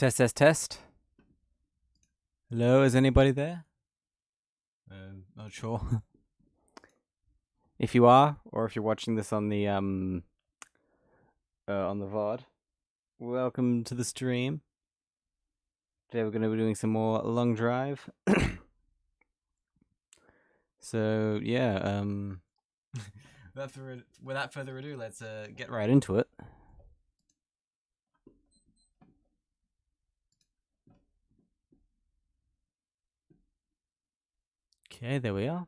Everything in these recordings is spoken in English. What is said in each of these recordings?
Test, test, test. Hello, is anybody there? Not sure. If you are, or if you're watching this on the VOD, welcome to the stream. Today we're going to be doing some more long drive. So yeah, without further ado, let's get right into it. Okay, there we are.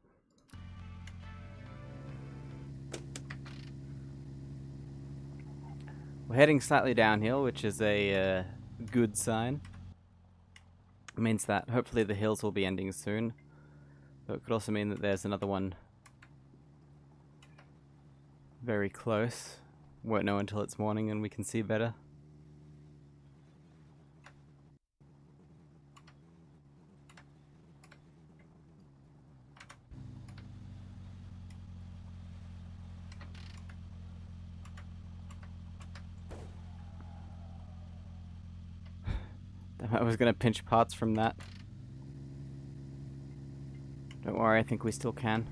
We're heading slightly downhill, which is a good sign. It means that hopefully the hills will be ending soon. But it could also mean that there's another one very close. Won't know until it's morning and we can see better. I was gonna pinch parts from that. Don't worry, I think we still can.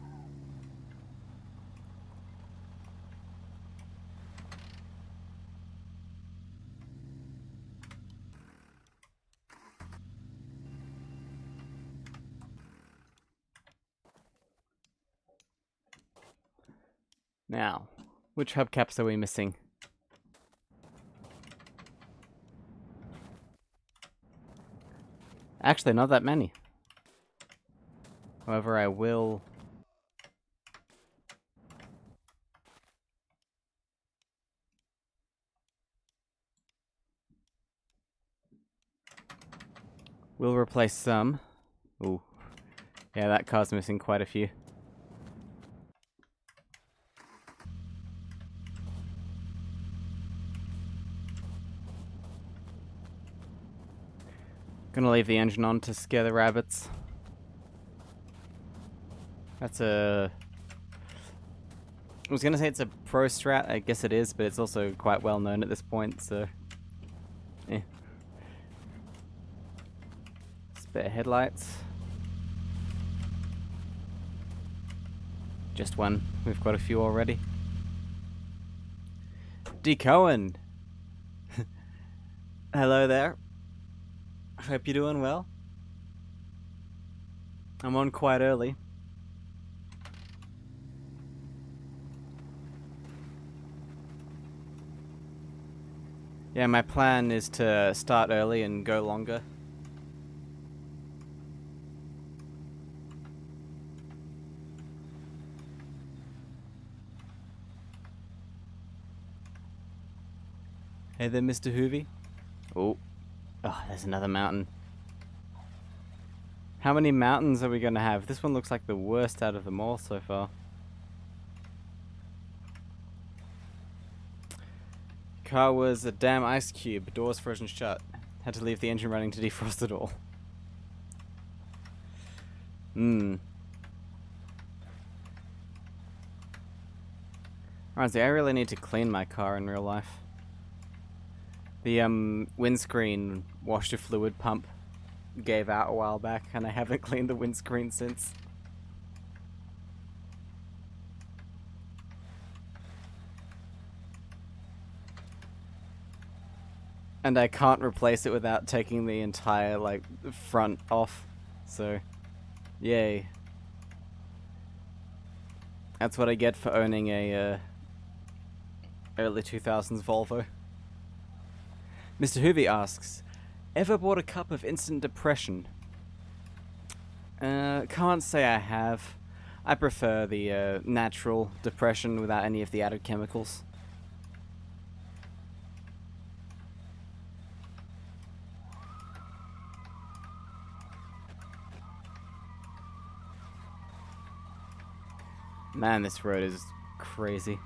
Now, which hubcaps are we missing? Actually, not that many. However, I will... We'll replace some. Ooh. Yeah, that car's missing quite a few. Gonna leave the engine on to scare the rabbits. That's a... I was gonna say it's a pro strat, I guess it is, but it's also quite well known at this point, so... Eh. Spare headlights. Just one. We've got a few already. D. Cohen! Hello there. Hope you're doing well. I'm on quite early. Yeah, my plan is to start early and go longer. Hey there, Mr. Hoovy. Oh, there's another mountain. How many mountains are we going to have? This one looks like the worst out of them all so far. Car was a damn ice cube. Doors frozen shut. Had to leave the engine running to defrost it all. Honestly, I really need to clean my car in real life. The windscreen washer fluid pump gave out a while back, and I haven't cleaned the windscreen since. And I can't replace it without taking the entire, like, front off. So, yay. That's what I get for owning a early 2000s Volvo. Mr. Hoovy asks, ever bought a cup of instant depression? Can't say I have. I prefer the natural depression without any of the added chemicals. Man, this road is crazy.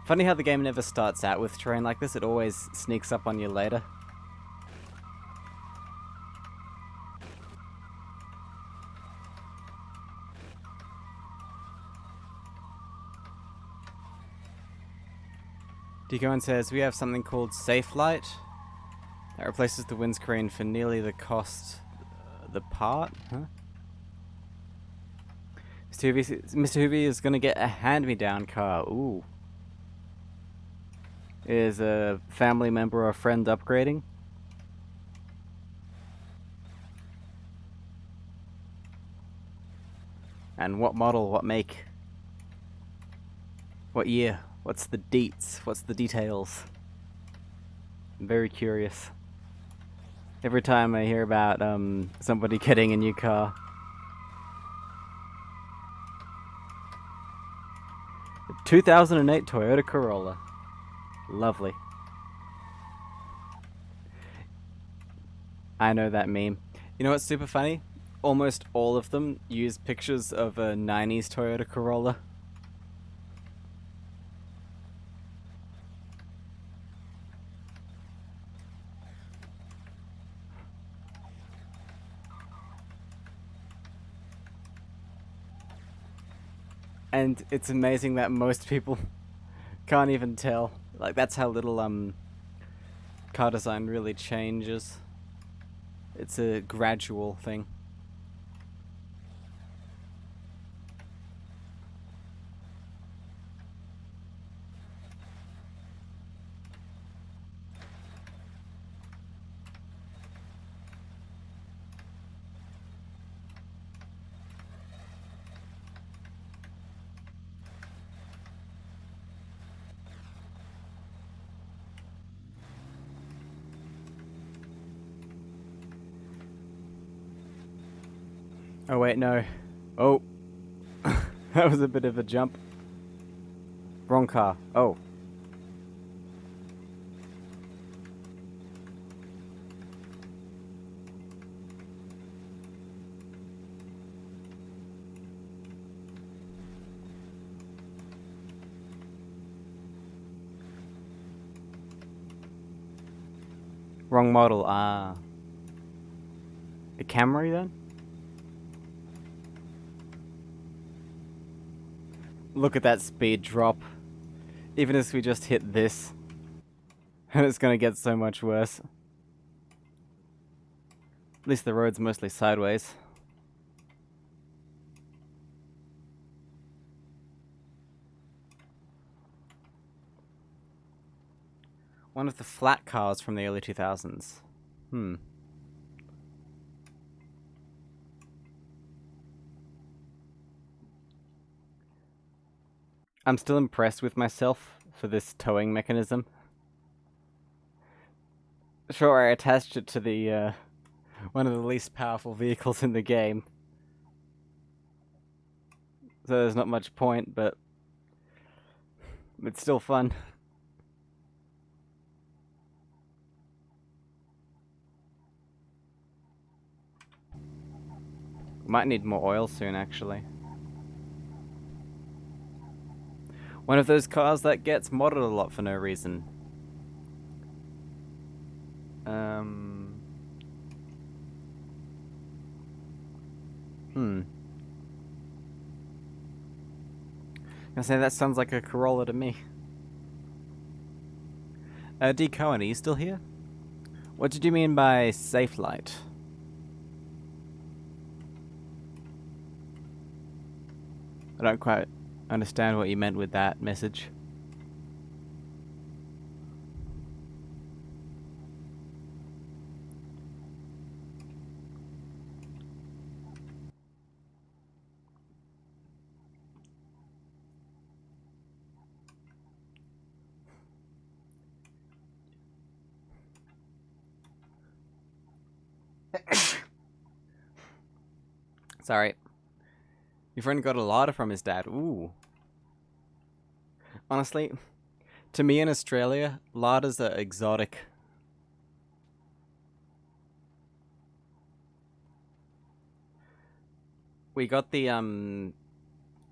Funny how the game never starts out with terrain like this, it always sneaks up on you later. Decoin says, we have something called Safe Light that replaces the windscreen for nearly the cost the part, huh? Mr. Hoovy is gonna get a hand-me-down car. Ooh. Is a family member or friend upgrading? And what model, what make? What year? What's the deets? What's the details? I'm very curious. Every time I hear about somebody getting a new car. A 2008 Toyota Corolla. Lovely. I know that meme. You know what's super funny? Almost all of them use pictures of a 90s Toyota Corolla. And it's amazing that most people can't even tell. Like, that's how little car design really changes. It's a gradual thing. Oh wait, no. Oh. That was a bit of a jump. Wrong car. Oh. Wrong model. Ah. A Camry then? Look at that speed drop. Even as we just hit this. And it's gonna get so much worse. At least the road's mostly sideways. One of the flat cars from the early 2000s. I'm still impressed with myself for this towing mechanism. Sure, I attached it to the, one of the least powerful vehicles in the game. So there's not much point, but it's still fun. Might need more oil soon, actually. One of those cars that gets modded a lot for no reason. I say that sounds like a Corolla to me. D. Cohen, are you still here? What did you mean by safe light? I don't quite understand what you meant with that message. Sorry. Your friend got a Lada from his dad. Ooh. Honestly, to me in Australia, Ladas are exotic. We got the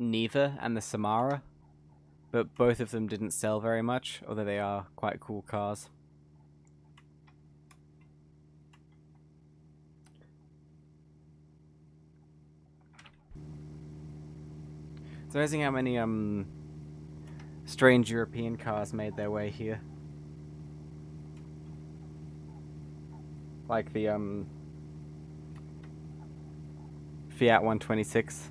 Niva and the Samara, but both of them didn't sell very much, although they are quite cool cars. It's amazing how many strange European cars made their way here. Like the Fiat 126.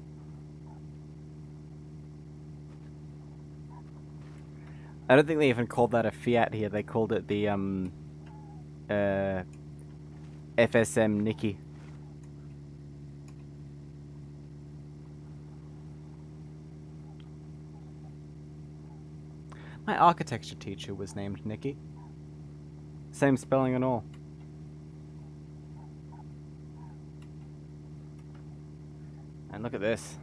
I don't think they even called that a Fiat here. They called it the FSM Nicky. My architecture teacher was named Nicky. Same spelling and all. And look at this.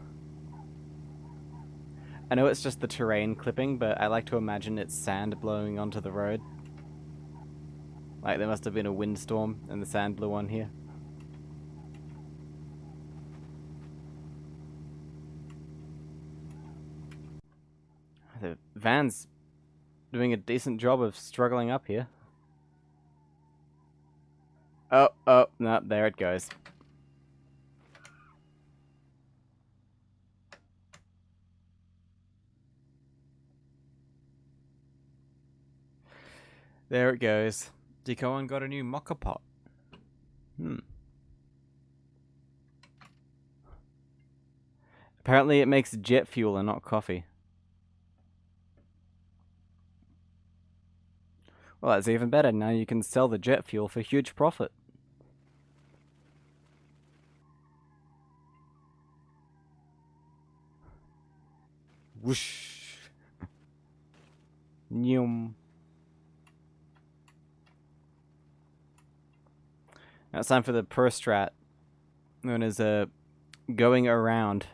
I know it's just the terrain clipping, but I like to imagine it's sand blowing onto the road. Like there must have been a windstorm and the sand blew on here. The van's doing a decent job of struggling up here. Oh, no, there it goes. There it goes. Decoan got a new mocha pot. Apparently it makes jet fuel and not coffee. Well, that's even better. Now you can sell the jet fuel for huge profit. Whoosh. Nyum. Now it's time for the Pro Strat, known as going around.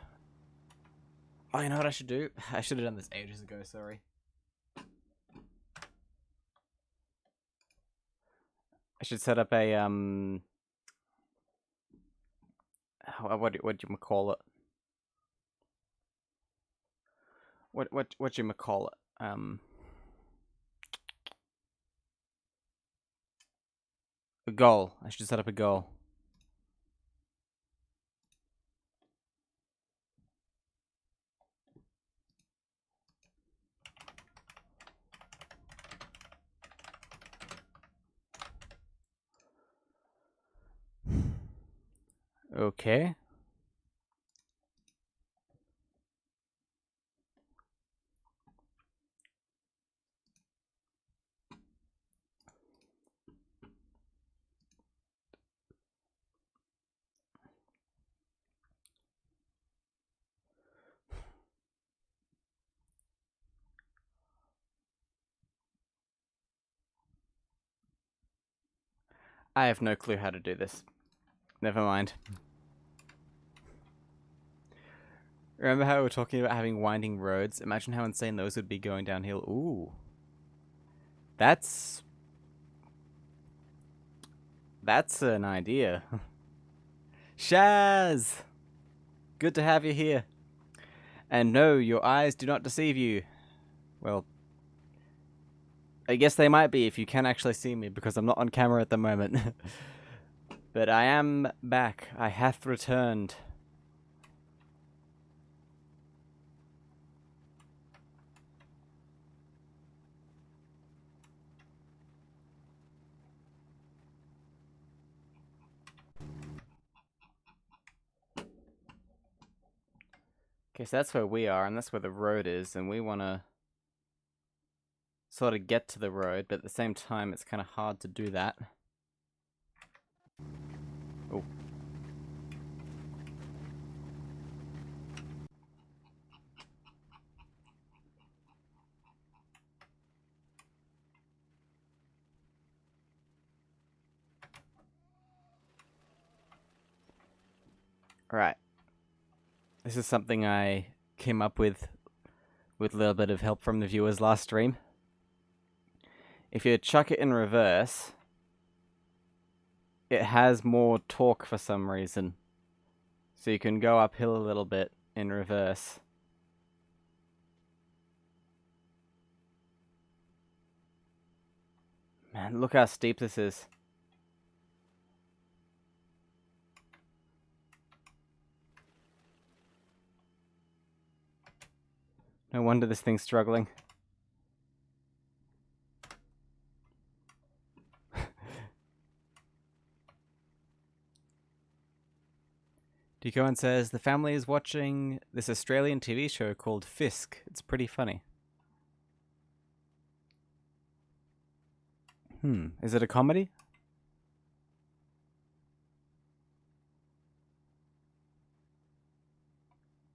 Oh, you know what I should do? I should have done this ages ago, sorry. I should set up a, what do you call it? What you call it? A goal. I should set up a goal. Okay. I have no clue how to do this. Never mind. Remember how we were talking about having winding roads? Imagine how insane those would be going downhill. Ooh. That's an idea. Shaz! Good to have you here. And no, your eyes do not deceive you. Well, I guess they might be if you can actually see me, because I'm not on camera at the moment. But I am back. I hath returned. Okay, so that's where we are, and that's where the road is, and we want to sort of get to the road, but at the same time, it's kind of hard to do that. Oh. Right. This is something I came up with a little bit of help from the viewers last stream. If you chuck it in reverse, it has more torque for some reason. So you can go uphill a little bit in reverse. Man, look how steep this is. No wonder this thing's struggling. Decoen says the family is watching this Australian TV show called Fisk. It's pretty funny. Is it a comedy?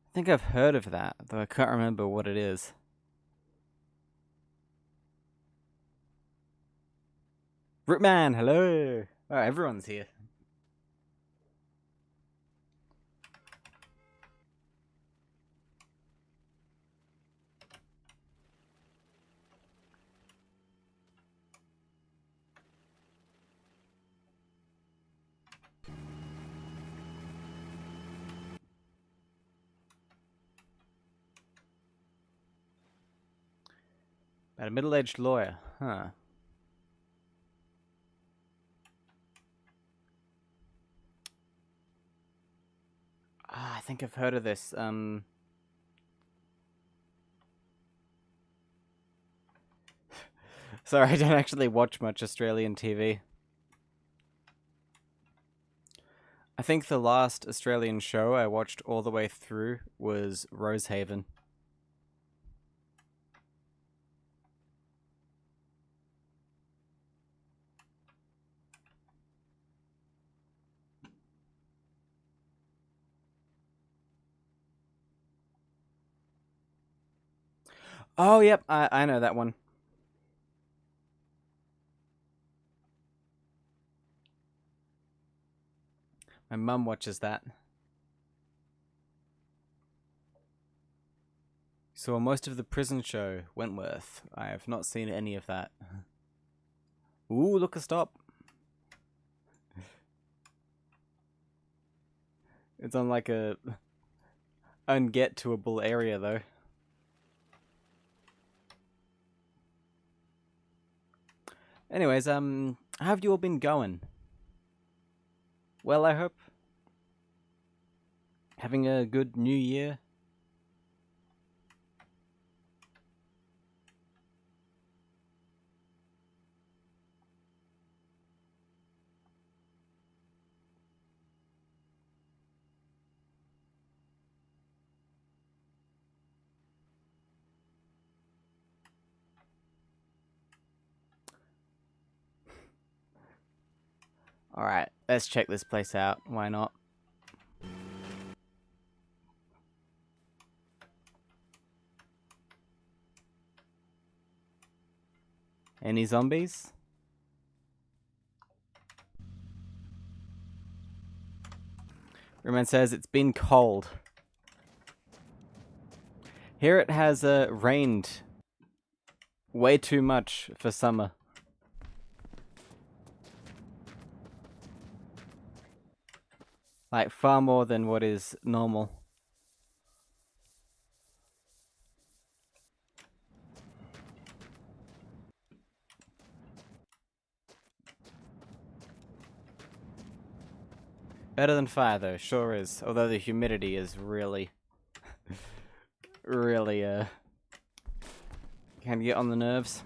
I think I've heard of that, though I can't remember what it is. Rootman, hello! Oh, everyone's here. About a middle-aged lawyer, huh? I think I've heard of this. Sorry, I don't actually watch much Australian TV. I think the last Australian show I watched all the way through was Rosehaven. Oh, yep, I know that one. My mum watches that. Saw most of the prison show, Wentworth. I have not seen any of that. Ooh, look a stop. It's on like a unget-to-able area though. Anyways, how have you all been going? Well, I hope. Having a good new year? Alright, let's check this place out. Why not? Any zombies? Roman says it's been cold. Here it has rained way too much for summer. Like far more than what is normal. Better than fire though, sure is. Although the humidity is really, really can get on the nerves.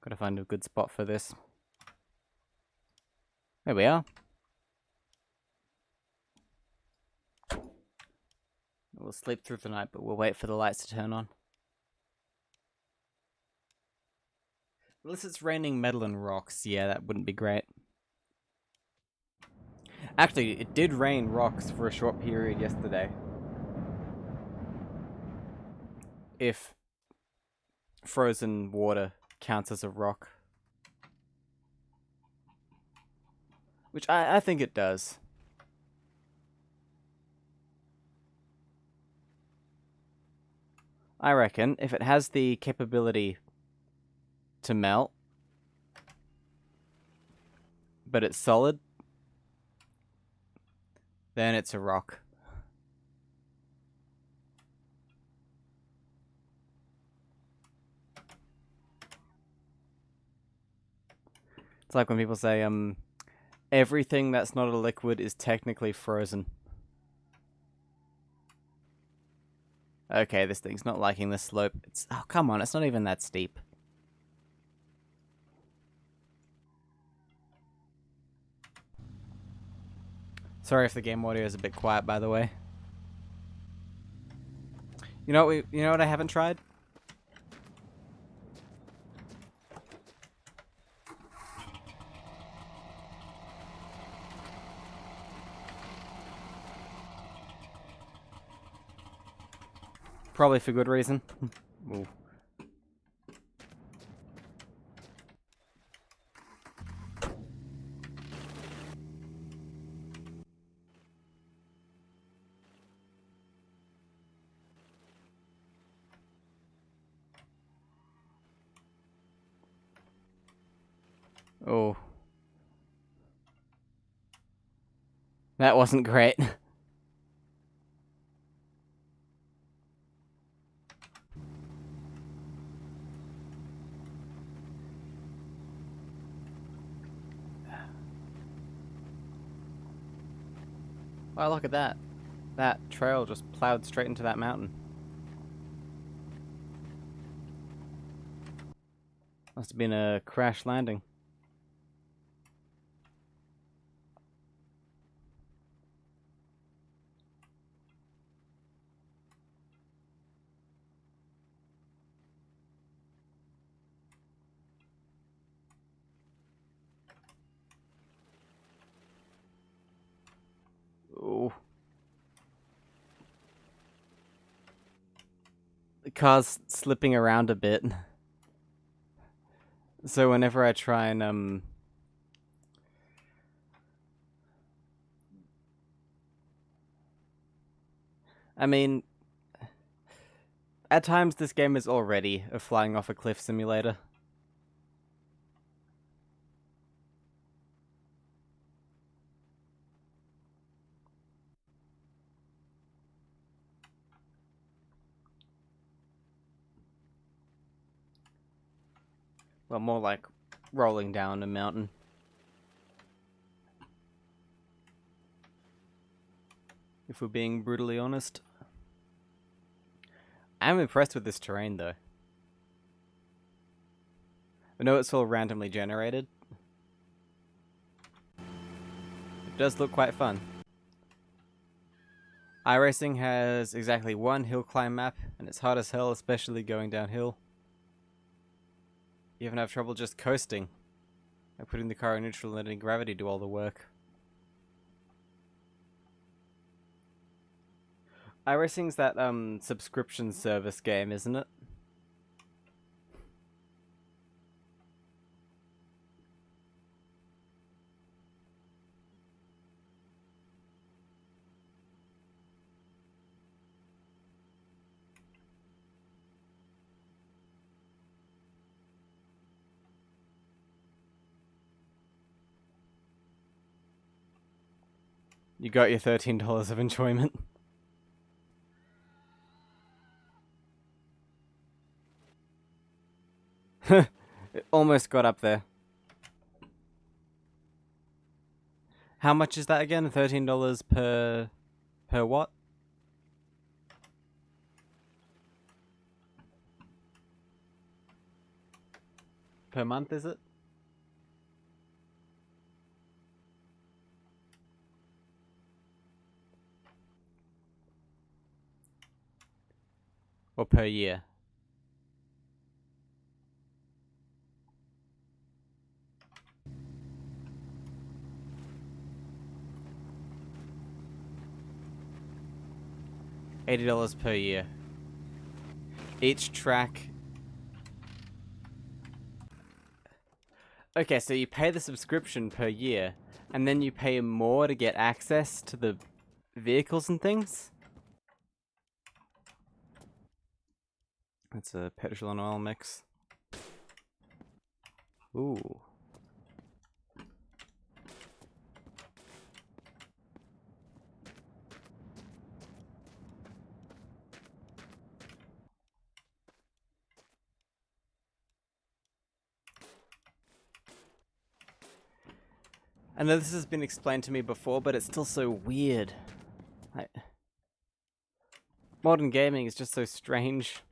Gotta find a good spot for this. There we are. We'll sleep through the night, but we'll wait for the lights to turn on. Unless it's raining metal and rocks, yeah, that wouldn't be great. Actually, it did rain rocks for a short period yesterday. If frozen water counts as a rock. Which I think it does. I reckon if it has the capability to melt, but it's solid, then it's a rock. It's like when people say, everything that's not a liquid is technically frozen. Okay, this thing's not liking the slope. Oh, come on, it's not even that steep. Sorry if the game audio is a bit quiet, by the way. You know what I haven't tried? Probably for good reason. Ooh. Oh. That wasn't great. Wow, look at that. That trail just plowed straight into that mountain. Must have been a crash landing. Ooh. The car's slipping around a bit. So whenever I try and, I mean, at times this game is already a flying off a cliff simulator. Well, more like rolling down a mountain. If we're being brutally honest. I'm impressed with this terrain, though. I know it's all randomly generated. It does look quite fun. iRacing has exactly one hill climb map, and it's hard as hell, especially going downhill. You even have trouble just coasting by putting the car in neutral and letting gravity do all the work. iRacing's that subscription service game, isn't it? You got your $13 of enjoyment. It almost got up there. How much is that again? $13 per what? Per month, is it? Or per year? $80 per year. Each track. Okay, so you pay the subscription per year, and then you pay more to get access to the vehicles and things? That's a petrol and oil mix. Ooh. I know this has been explained to me before, but it's still so weird. Modern gaming is just so strange.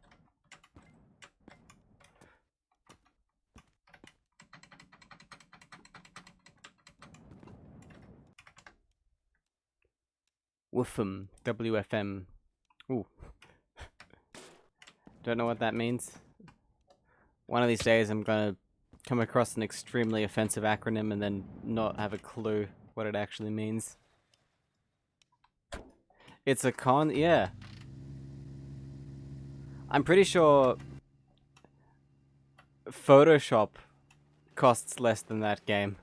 WFM. WFM. Ooh. Don't know what that means. One of these days I'm gonna come across an extremely offensive acronym and then not have a clue what it actually means. It's a yeah. I'm pretty sure Photoshop costs less than that game.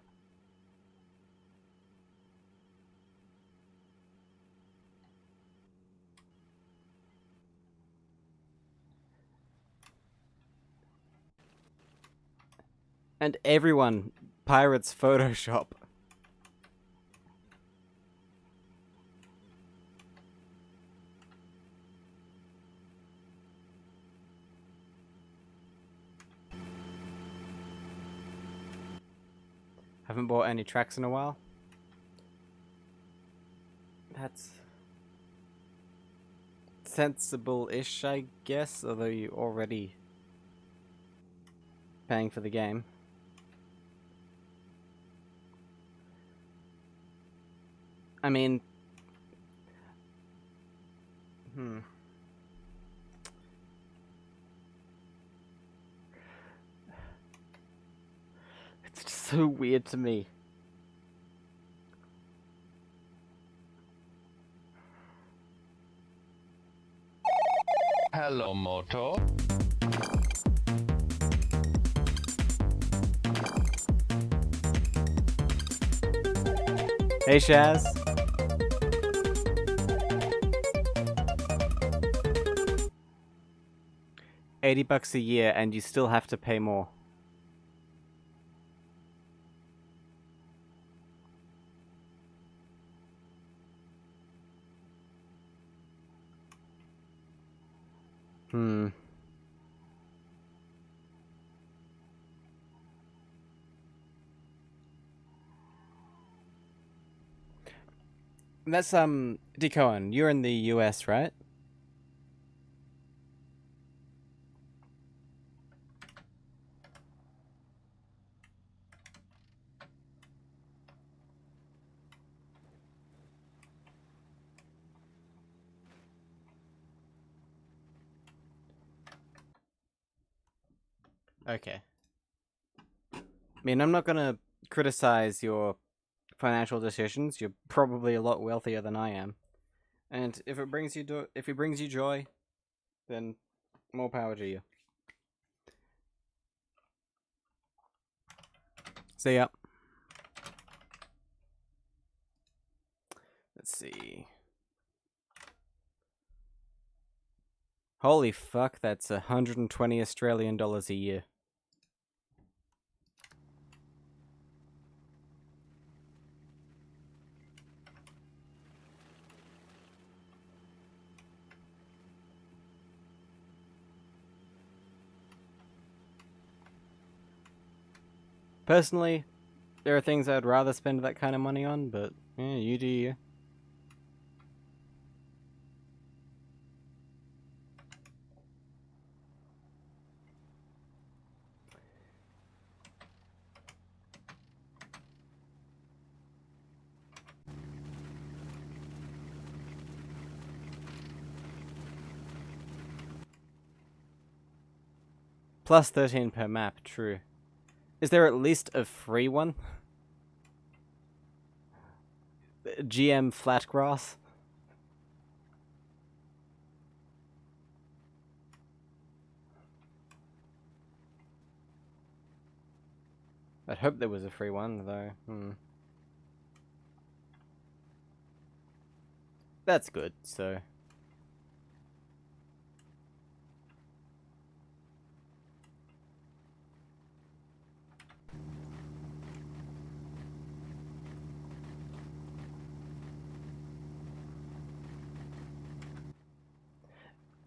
And everyone pirates Photoshop. Haven't bought any tracks in a while. That's sensible-ish, I guess, although you're already paying for the game. I mean... It's just so weird to me. Hello, Moto. Hey, Shaz. $80 a year and you still have to pay more. That's, Decohen, you're in the US, right? Okay. I mean, I'm not gonna criticize your financial decisions. You're probably a lot wealthier than I am. And if it brings you joy, then more power to you. See ya. Let's see. Holy fuck, that's 120 Australian dollars a year. Personally, there are things I'd rather spend that kind of money on, but yeah, you do you. Plus 13 per map, true. Is there at least a free one? GM Flatgrass? I'd hope there was a free one, though. That's good, so...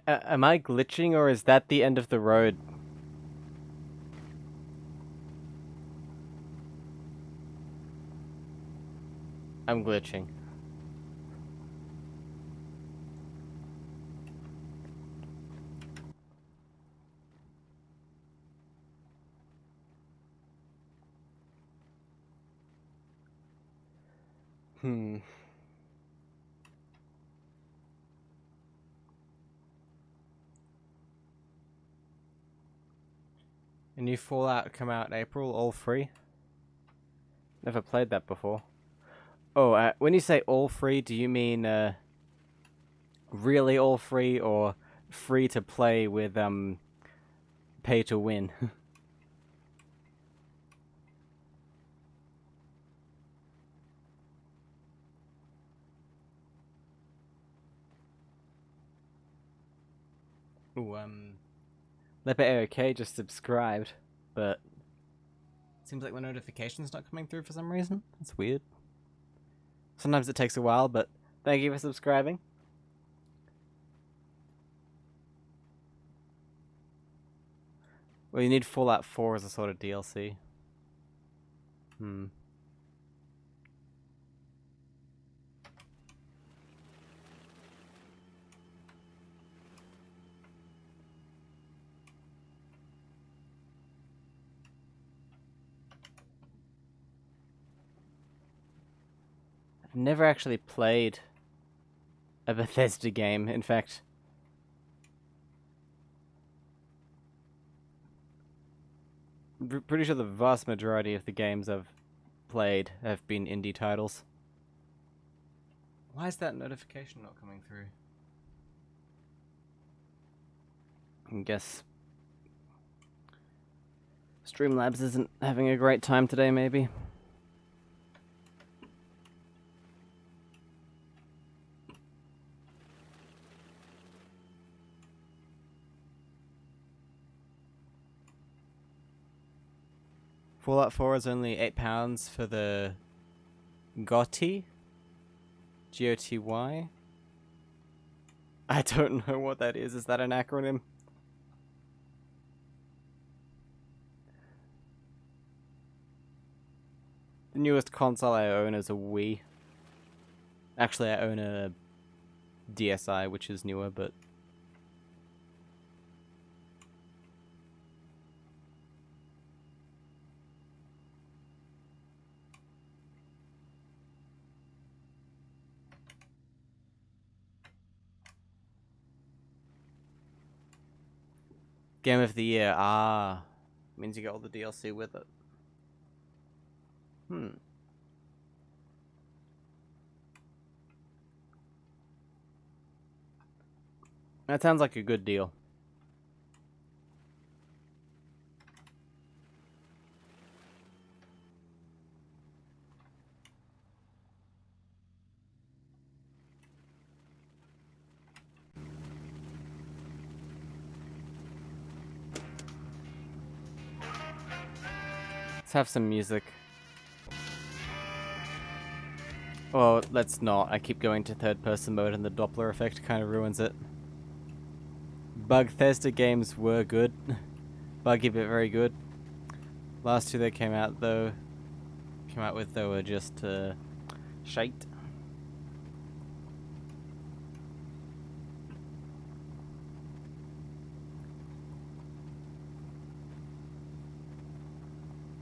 am I glitching, or is that the end of the road? I'm glitching. Hmm. A new Fallout come out in April, all free? Never played that before. Oh, when you say all free, do you mean really all free or free to play with pay to win? Ooh, Leper AOK just subscribed, but seems like my notification's not coming through for some reason. That's weird. Sometimes it takes a while, but thank you for subscribing. Well, you need Fallout 4 as a sort of DLC. Hmm. I've never actually played a Bethesda game. In fact, pretty sure the vast majority of the games I've played have been indie titles. Why is that notification not coming through? I guess Streamlabs isn't having a great time today, maybe. Fallout 4 is only £8 for the GOTY? GOTY? I don't know what that is. Is that an acronym? The newest console I own is a Wii. Actually, I own a DSi, which is newer, but... Game of the Year. Ah. Means you get all the DLC with it. Hmm. That sounds like a good deal. Let's have some music. Well, let's not. I keep going to third-person mode and the Doppler effect kind of ruins it. Bethesda games were good. Buggy but very good. Last two that came out with though were just shite.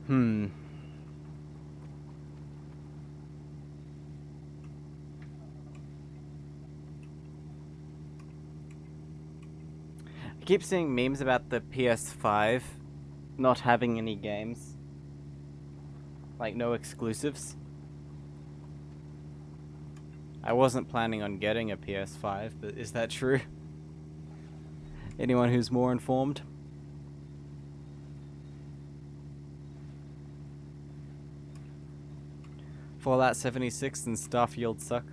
Hmm. I keep seeing memes about the PS5 not having any games. Like, no exclusives. I wasn't planning on getting a PS5, but is that true? Anyone who's more informed? Fallout 76 and Starfield suck.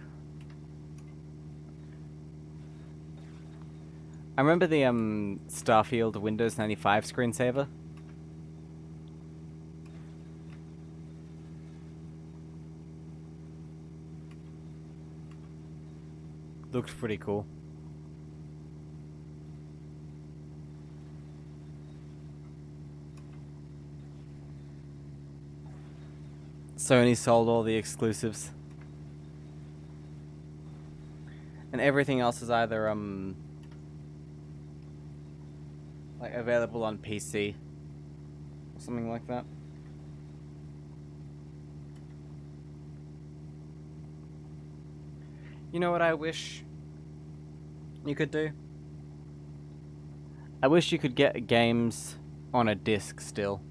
I remember the Starfield Windows 95 screensaver. Looked pretty cool. Sony sold all the exclusives. and everything else is either like available on PC or something like that. You know what I wish you could do? I wish you could get games on a disc still.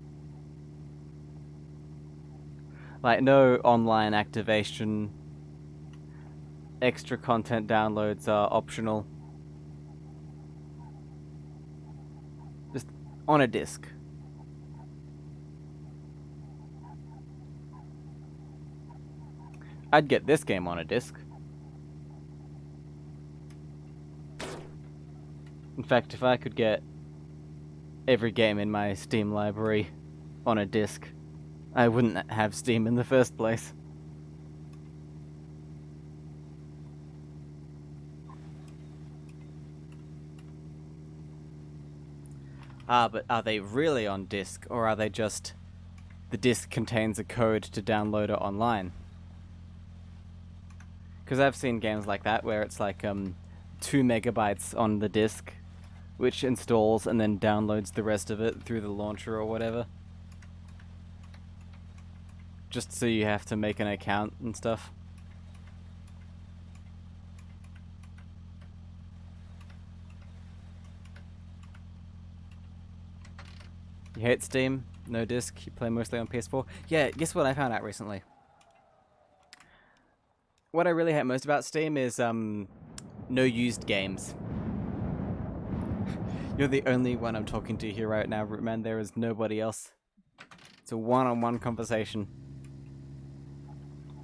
Like, no online activation. Extra content downloads are optional. Just on a disc. I'd get this game on a disc. In fact, if I could get every game in my Steam library on a disc, I wouldn't have Steam in the first place. But are they really on disc, or are they just the disc contains a code to download it online? Because I've seen games like that where it's like 2 megabytes on the disc, which installs and then downloads the rest of it through the launcher or whatever. Just so you have to make an account and stuff. You hate Steam? No disc? You play mostly on PS4? Yeah, guess what I found out recently? What I really hate most about Steam is no used games. You're the only one I'm talking to here right now, Rootman. There is nobody else. It's a one-on-one conversation.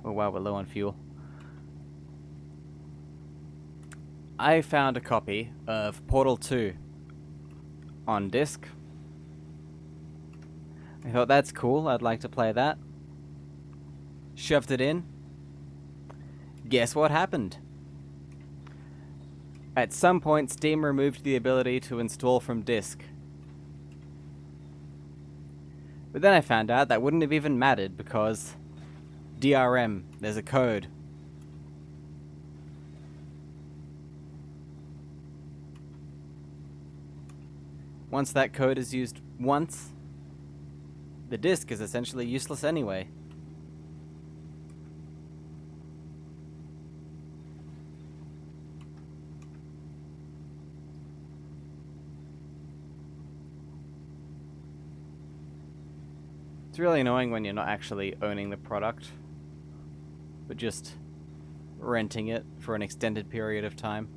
Oh wow, we're low on fuel. I found a copy of Portal 2 on disc. I thought that's cool, I'd like to play that. Shoved it in. Guess what happened? At some point, Steam removed the ability to install from disk. But then I found out that wouldn't have even mattered because DRM, there's a code. Once that code is used once, the disk is essentially useless anyway. It's really annoying when you're not actually owning the product, but just renting it for an extended period of time.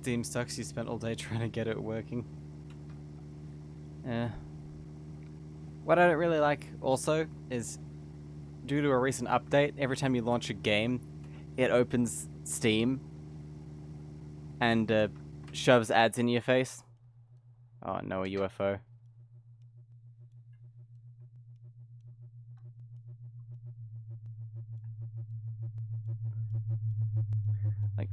Steam sucks, you spent all day trying to get it working. What I don't really like also is, due to a recent update, every time you launch a game, it opens Steam and shoves ads in your face. Oh no, a UFO. Like,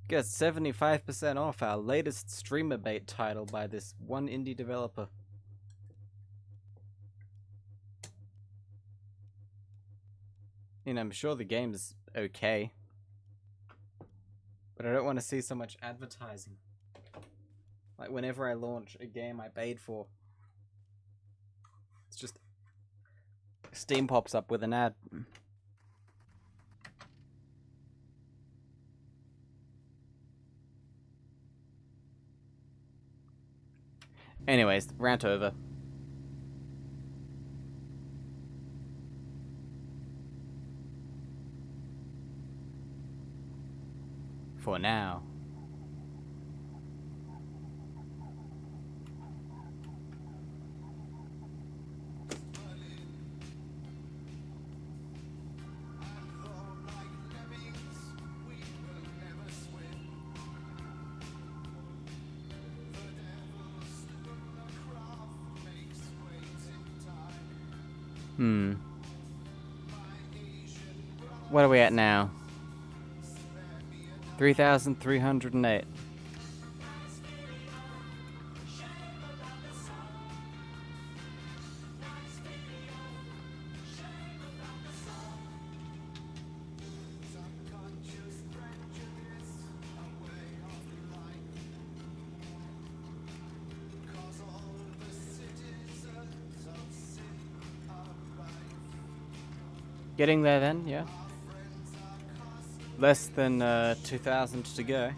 get 75% off our latest streamer bait title by this one indie developer. And I'm sure the game's okay, but I don't want to see so much advertising. Like, whenever I launch a game I paid for, it's just Steam pops up with an ad. Anyways, rant over. For now. What are we at now? 3,308. Getting there then, yeah. Less than 2,000 to go.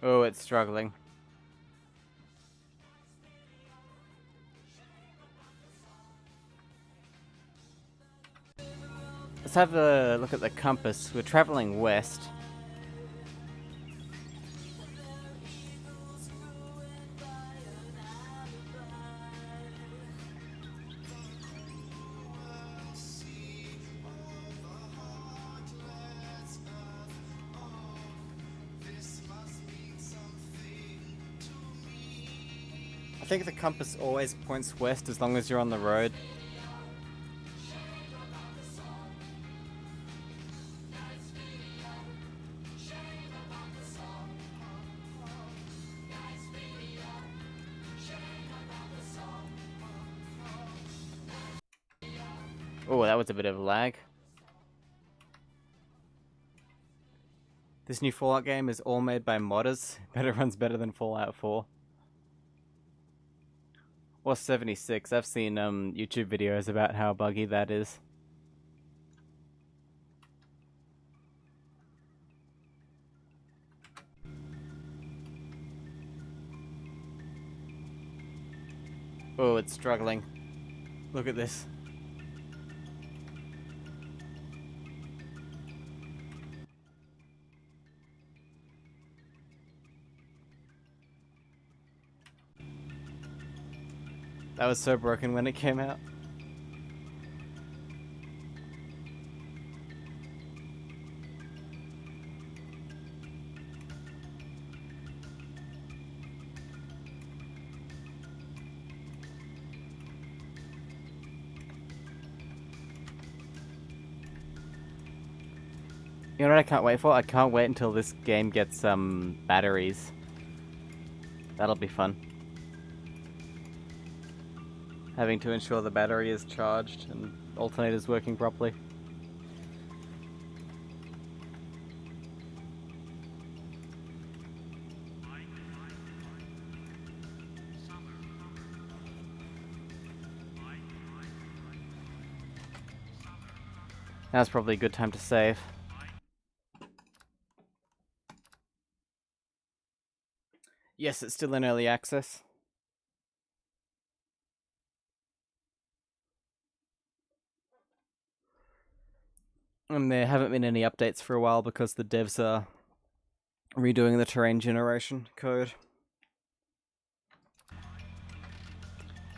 Oh, it's struggling. Let's have a look at the compass. We're traveling west. I think the compass always points west as long as you're on the road. Oh, that was a bit of a lag. This new Fallout game is all made by modders. Bet it runs better than Fallout 4. Or 76. I've seen YouTube videos about how buggy that is. Oh, it's struggling. Look at this. That was so broken when it came out. You know what I can't wait for? I can't wait until this game gets batteries. That'll be fun. Having to ensure the battery is charged and alternators working properly. Now's probably a good time to save. Yes, it's still in early access. And there haven't been any updates for a while because the devs are redoing the terrain generation code.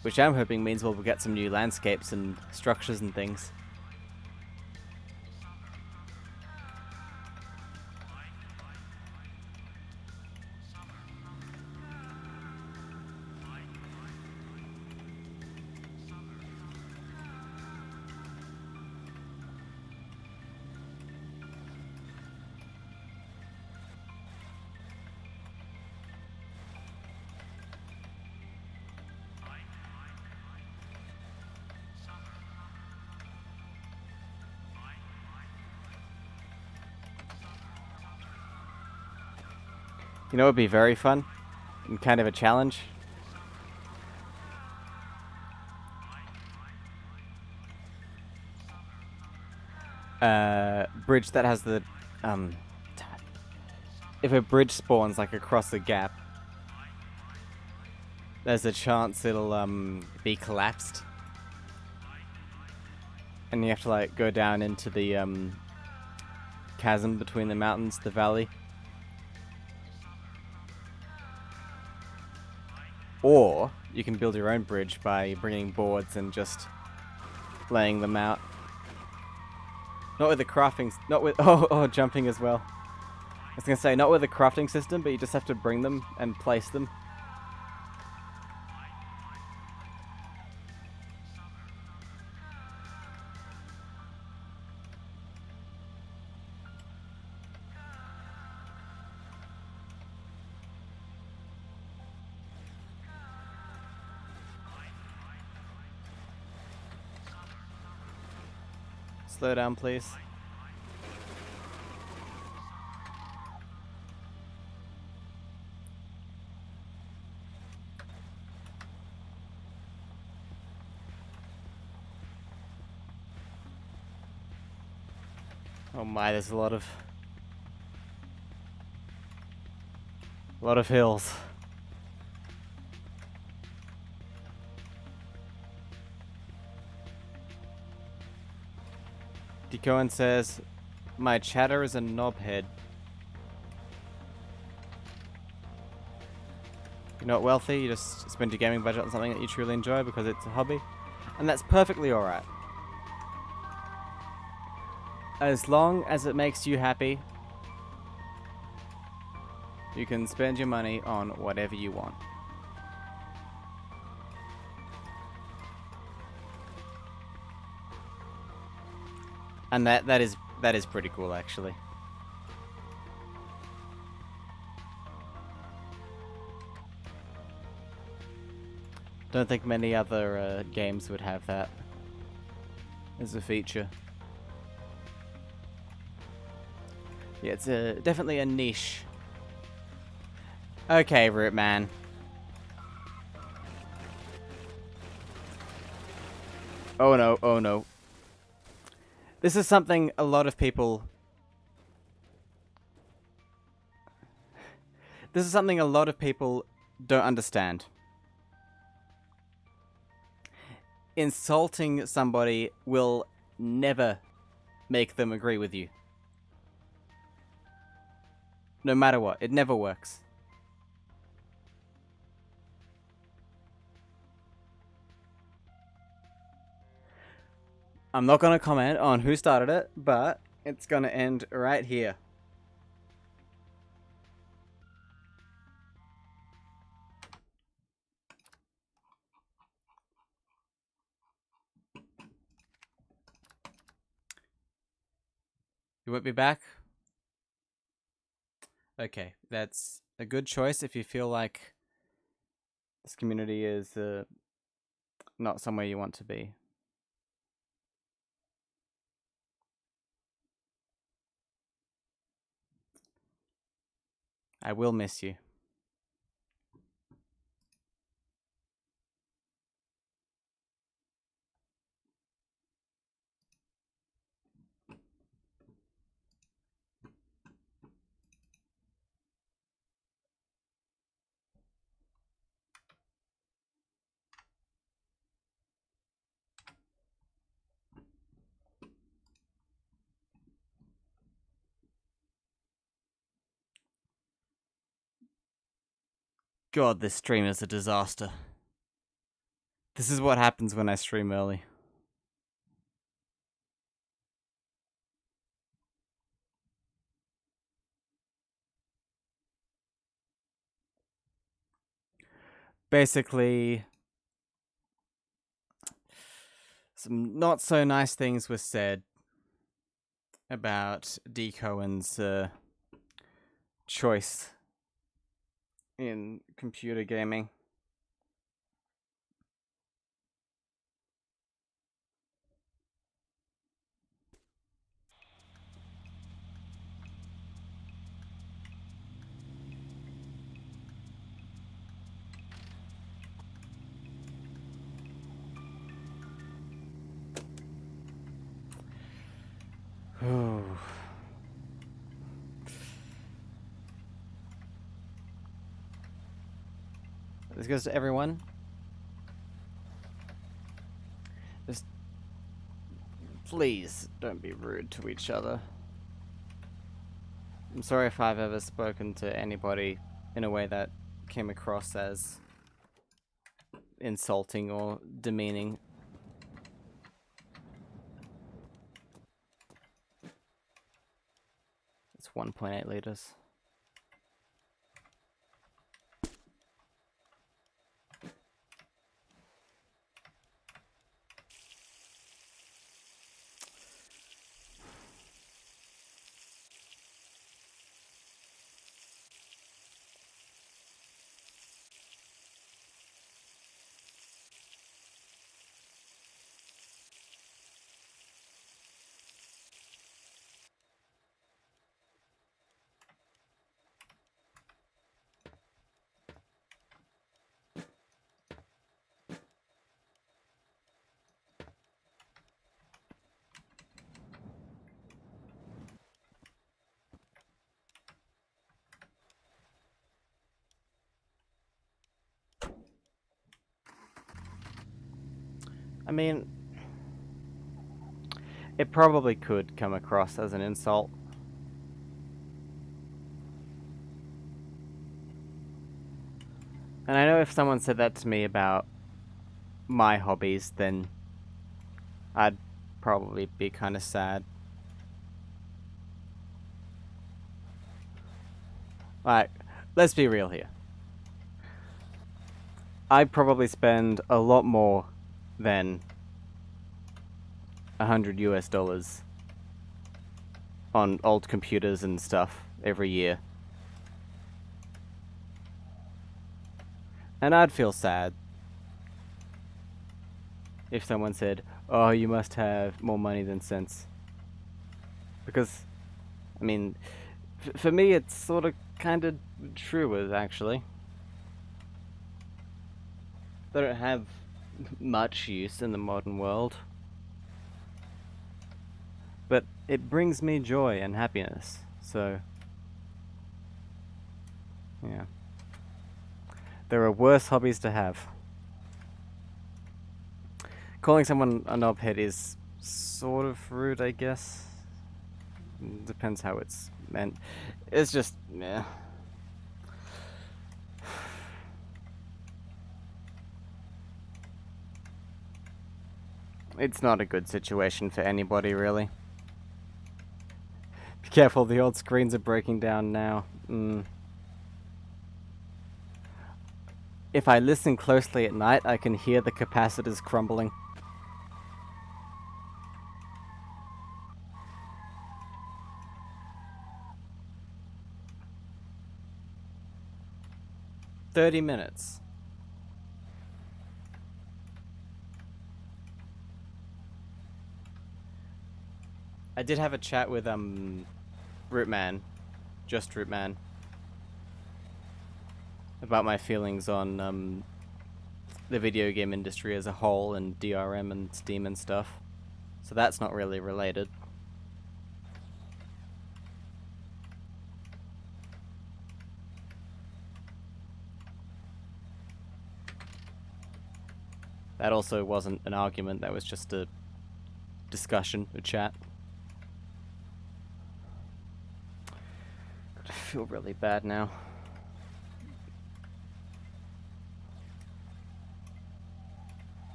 Which I'm hoping means we'll get some new landscapes and structures and things. You know what would be very fun? And kind of a challenge? Bridge that has the... if a bridge spawns, like, across a gap, there's a chance it'll, be collapsed. And you have to, like, go down into the, chasm between the mountains, the valley. Or you can build your own bridge by bringing boards and just laying them out. Not with the crafting, not with jumping as well. was gonna say, not with a crafting system, but you just have to bring them and place them. Slow down, please. Oh my, there's a lot of hills. Decohen says, my chatter is a knobhead. You're not wealthy, you just spend your gaming budget on something that you truly enjoy because it's a hobby. And that's perfectly alright. As long as it makes you happy, you can spend your money on whatever you want. And that is pretty cool, actually. Don't think many other games would have that as a feature. Yeah, it's definitely a niche. Okay, Root Man. Oh no, oh no. This is something a lot of people... This is something a lot of people don't understand. Insulting somebody will never make them agree with you. No matter what, it never works. I'm not going to comment on who started it, but it's going to end right here. You won't be back? Okay, that's a good choice if you feel like this community is not somewhere you want to be. I will miss you. God, this stream is a disaster. This is what happens when I stream early. Basically, some not so nice things were said about D. Cohen's choice in computer gaming. This goes to everyone. Just please don't be rude to each other. I'm sorry if I've ever spoken to anybody in a way that came across as insulting or demeaning. It's 1.8 liters. I mean, it probably could come across as an insult. And I know if someone said that to me about my hobbies, then I'd probably be kind of sad. Like, let's be real here. I probably spend a lot more than $100 on old computers and stuff every year. And I'd feel sad if someone said, "Oh, you must have more money than sense." Because, I mean, for me, it's sort of kind of true, actually. They don't have much use in the modern world. But it brings me joy and happiness, so... yeah. There are worse hobbies to have. Calling someone a knobhead is sort of rude, I guess. Depends how it's meant. It's just, yeah. It's not a good situation for anybody, really. Be careful, the old screens are breaking down now. If I listen closely at night, I can hear the capacitors crumbling. $30. I did have a chat with Rootman, just Rootman, about my feelings on the video game industry as a whole and DRM and Steam and stuff. So that's not really related. That also wasn't an argument, that was just a discussion, a chat. I feel really bad now.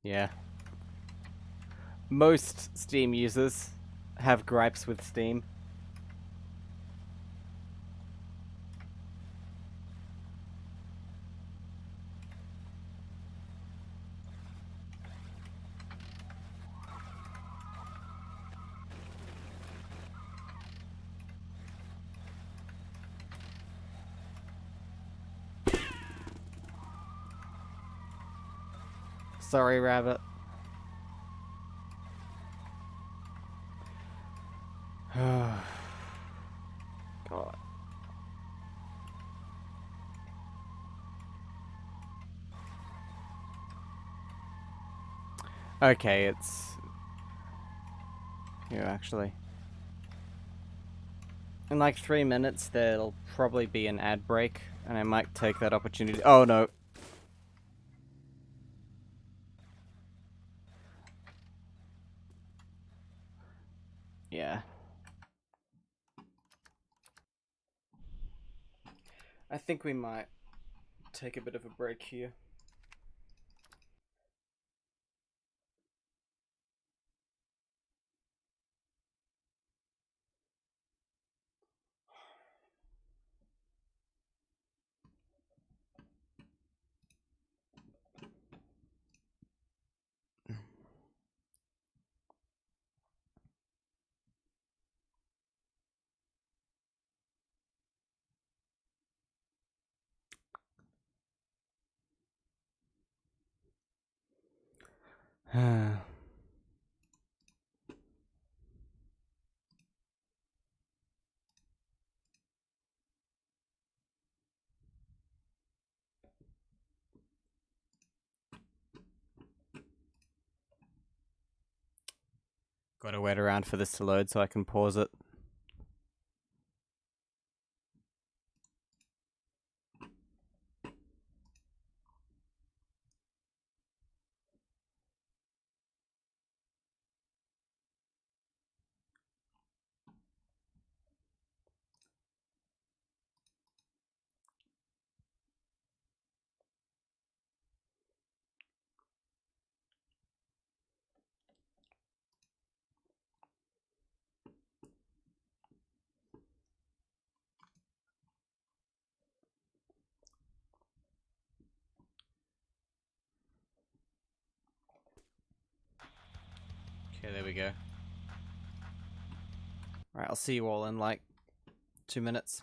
Yeah. Most Steam users have gripes with Steam. Sorry, Rabbit. God. Okay, it's... here, actually. In like 3 minutes, there'll probably be an ad break, and I might take that opportunity. Oh, no. Yeah. I think we might take a bit of a break here. Gotta wait around for this to load so I can pause it. Okay, there we go. Alright, I'll see you all in like 2 minutes.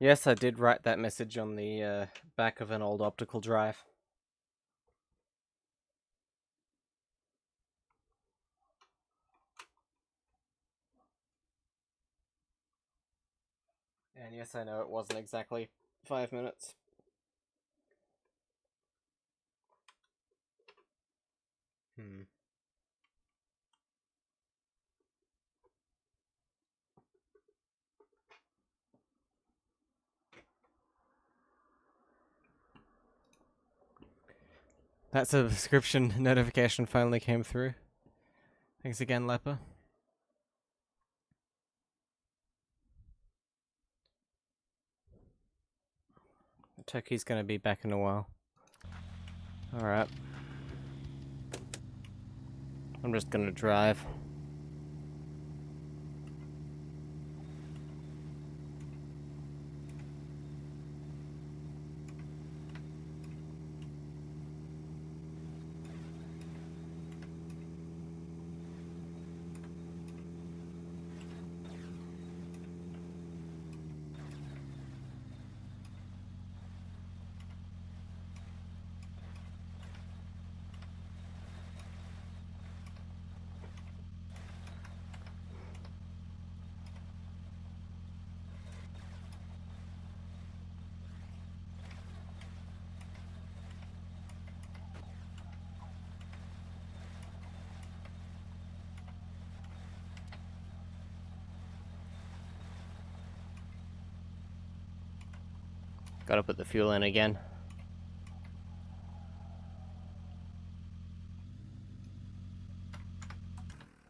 Yes, I did write that message on the back of an old optical drive. And yes, I know it wasn't exactly 5 minutes. That subscription notification finally came through. Thanks again, Leper. The turkey's gonna be back in a while. Alright. I'm just gonna drive. Gotta put the fuel in again.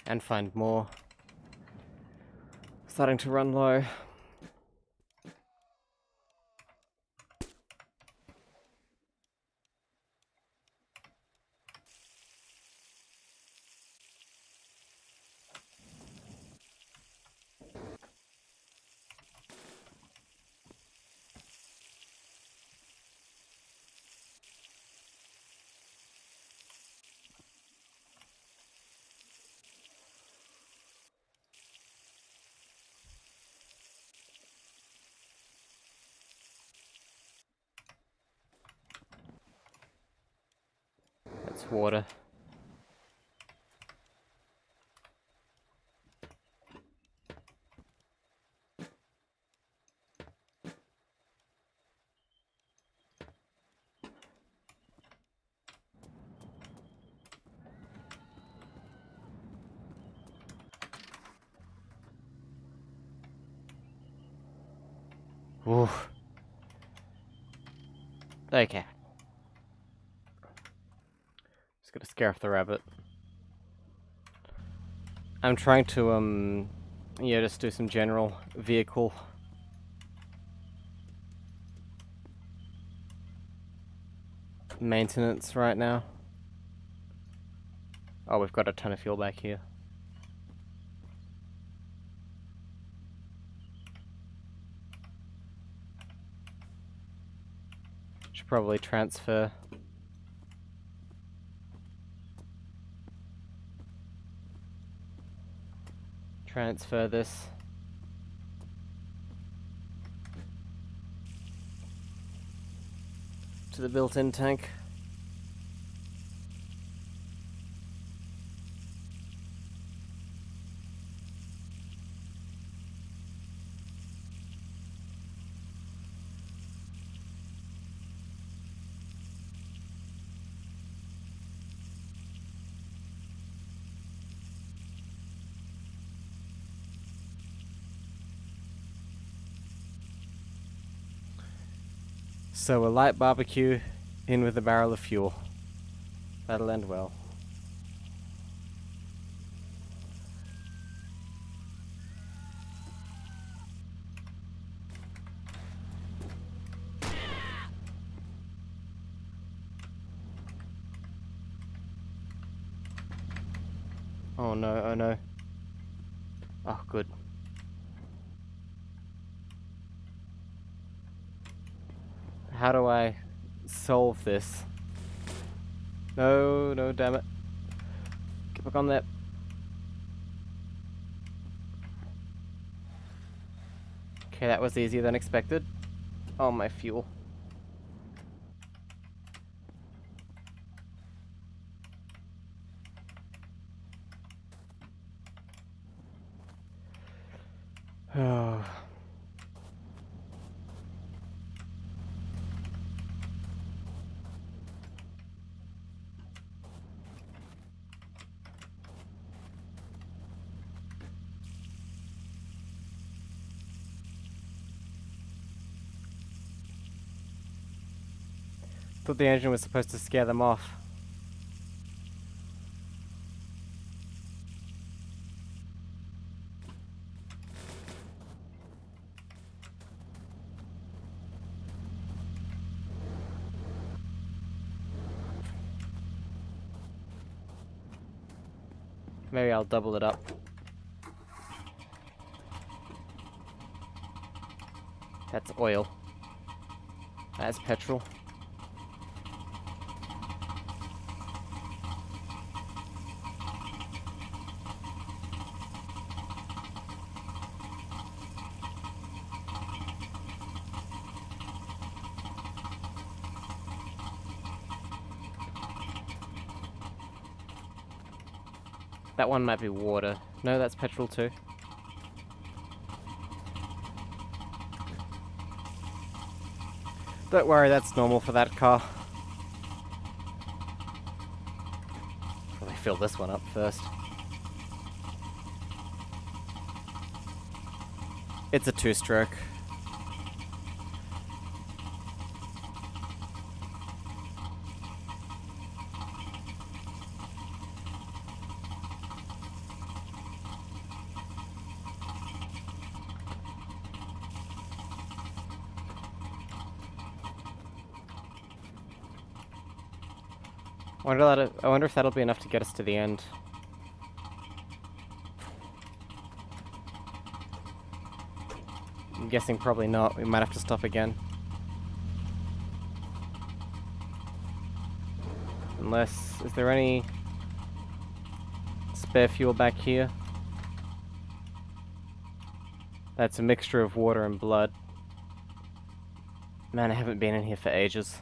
And find more. Starting to run low. That's water. Oof. Okay. Just gotta scare off the rabbit. I'm trying to, yeah, just do some general vehicle maintenance right now. Oh, we've got a ton of fuel back here. Should probably transfer. Transfer this. To the built-in tank. So a light barbecue in with a barrel of fuel. That'll end well. Oh no, oh no. Oh, good. How do I solve this? No, no, damn it. Get back on that. Okay, that was easier than expected. Oh, my fuel. Oh. Thought the engine was supposed to scare them off. Maybe I'll double it up. That's oil. That's petrol. That one might be water. No, that's petrol too. Don't worry, that's normal for that car. Probably fill this one up first. It's a two-stroke. I wonder if that'll be enough to get us to the end. I'm guessing probably not. We might have to stop again. Unless... Is there any spare fuel back here? That's a mixture of water and blood. Man, I haven't been in here for ages.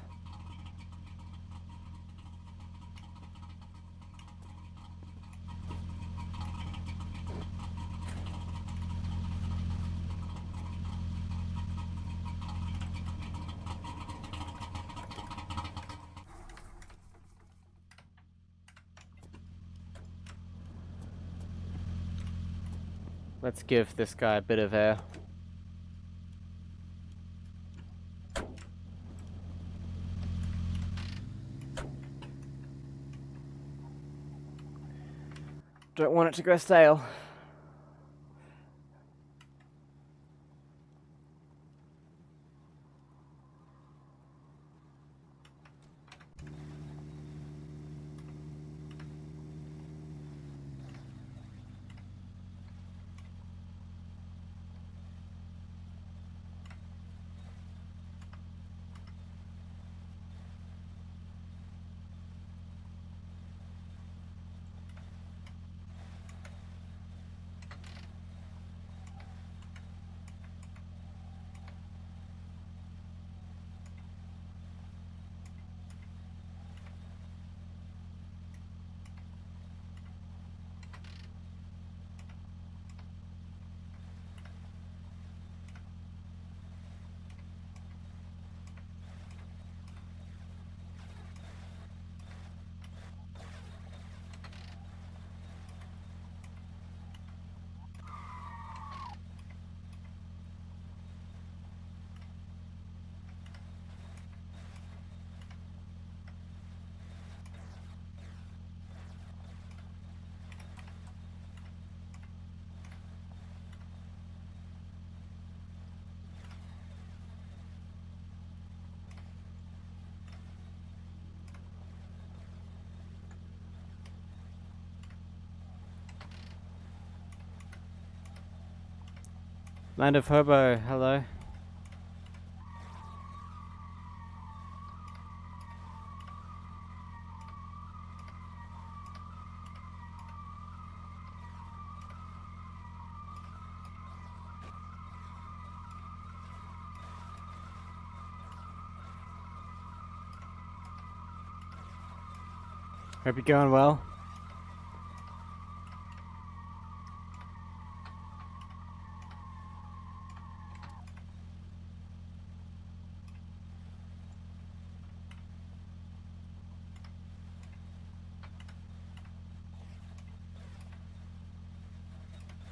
Let's give this guy a bit of air. Don't want it to go stale. Land of Hobo, hello. Hope you're going well.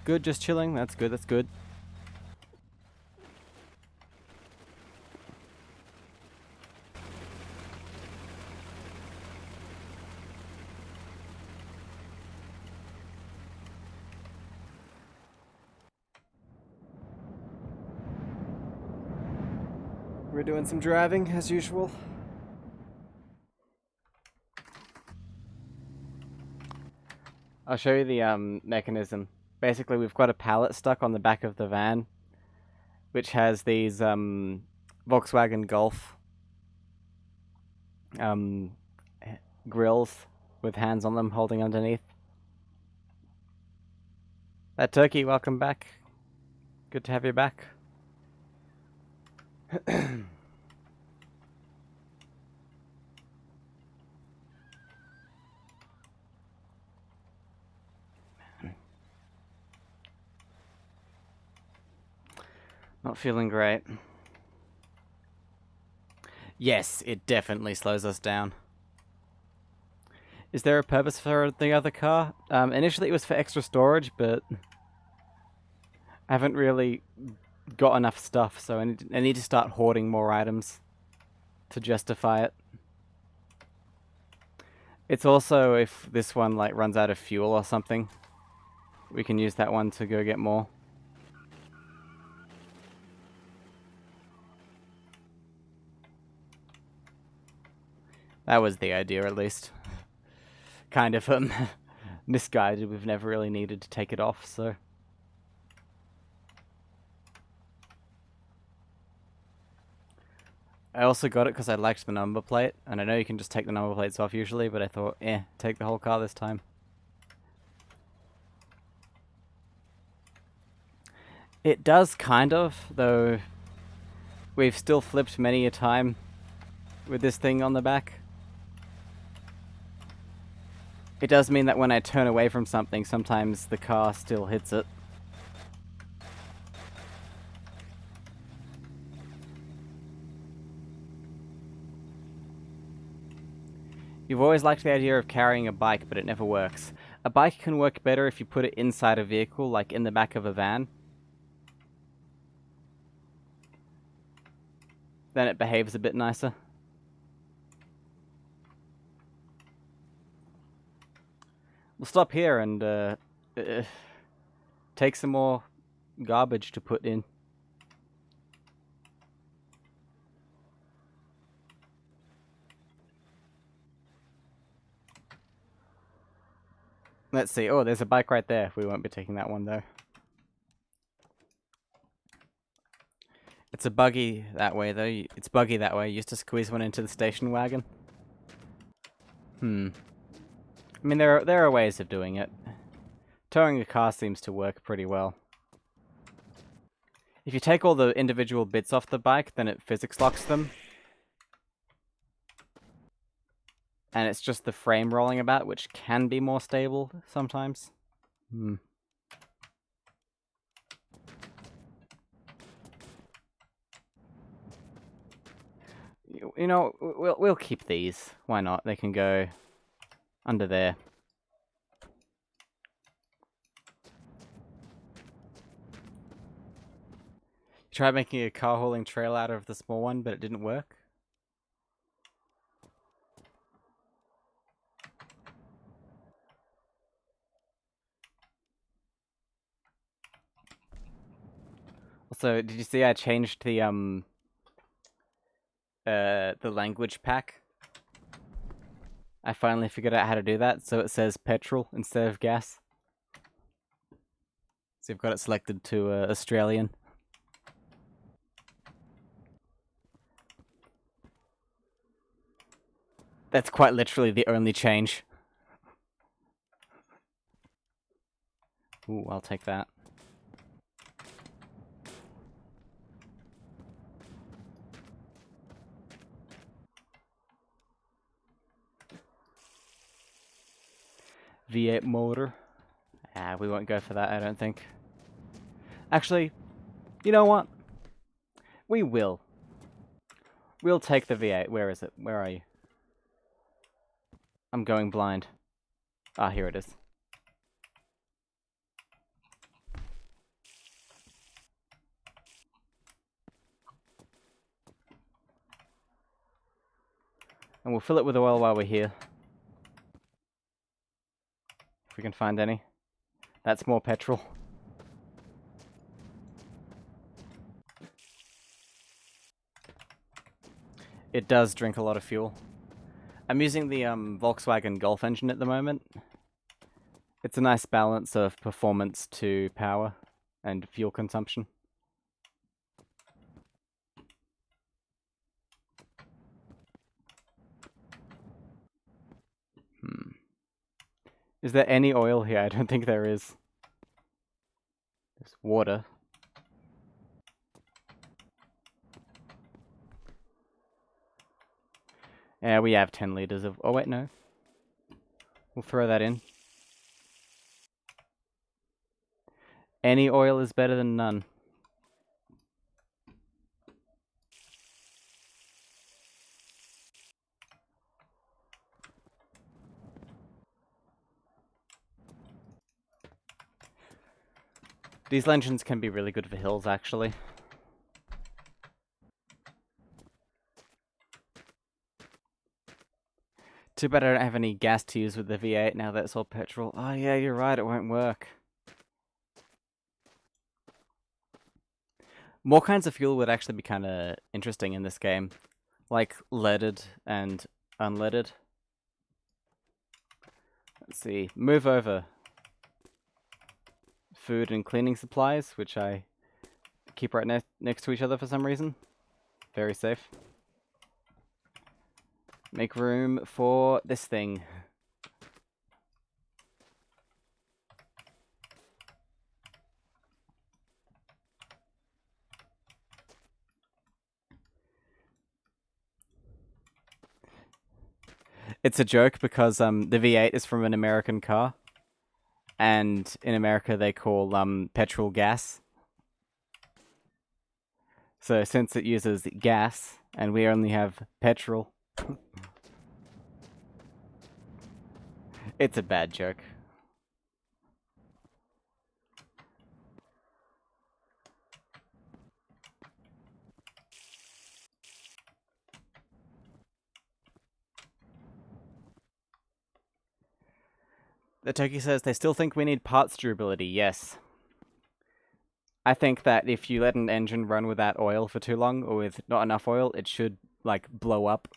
Good, just chilling. That's good, that's good. We're doing some driving, as usual. I'll show you the mechanism. Basically, we've got a pallet stuck on the back of the van, which has these Volkswagen Golf grills with hands on them holding underneath. That turkey, welcome back. Good to have you back. Not feeling great. Yes, it definitely slows us down. Is there a purpose for the other car? Initially it was for extra storage, but I haven't really got enough stuff, so I need to start hoarding more items to justify it. It's also, if this one like runs out of fuel or something, we can use that one to go get more. That was the idea, at least. Kind of misguided. We've never really needed to take it off, so. I also got it because I liked the number plate, and I know you can just take the number plates off usually, but I thought, take the whole car this time. It does kind of, though we've still flipped many a time with this thing on the back. It does mean that when I turn away from something, sometimes the car still hits it. You've always liked the idea of carrying a bike, but it never works. A bike can work better if you put it inside a vehicle, like in the back of a van. Then it behaves a bit nicer. We'll stop here and take some more garbage to put in. Let's see. Oh, there's a bike right there. We won't be taking that one, though. It's a buggy that way, though. It's buggy that way. You used to squeeze one into the station wagon. I mean, there are ways of doing it. Towing a car seems to work pretty well. If you take all the individual bits off the bike, then it physics locks them. And it's just the frame rolling about, which can be more stable sometimes. You know, we'll keep these. Why not? They can go under there. Tried making a car hauling trail out of the small one, but it didn't work. Also, did you see I changed the language pack? I finally figured out how to do that, so it says petrol instead of gas. So you've got it selected to Australian. That's quite literally the only change. Ooh, I'll take that. V8 motor. We won't go for that, I don't think. Actually, you know what? We will. We'll take the V8. Where is it? Where are you? I'm going blind. Ah, here it is. And we'll fill it with oil while we're here. If we can find any. That's more petrol. It does drink a lot of fuel. I'm using the Volkswagen Golf engine at the moment. It's a nice balance of performance to power and fuel consumption. Is there any oil here? I don't think there is. There's water. Yeah, we have 10 liters of... Oh, wait, no. We'll throw that in. Any oil is better than none. These engines can be really good for hills, actually. Too bad I don't have any gas to use with the V8 now that it's all petrol. Oh yeah, you're right, it won't work. More kinds of fuel would actually be kind of interesting in this game. Like leaded and unleaded. Let's see, move over. Food and cleaning supplies, which I keep right next to each other for some reason. Very safe. Make room for this thing. It's a joke because the V8 is from an American car. And in America they call petrol gas. So since it uses gas and we only have petrol, it's a bad joke. The Turkey says they still think we need parts durability. Yes. I think that if you let an engine run without oil for too long, or with not enough oil, it should, like, blow up.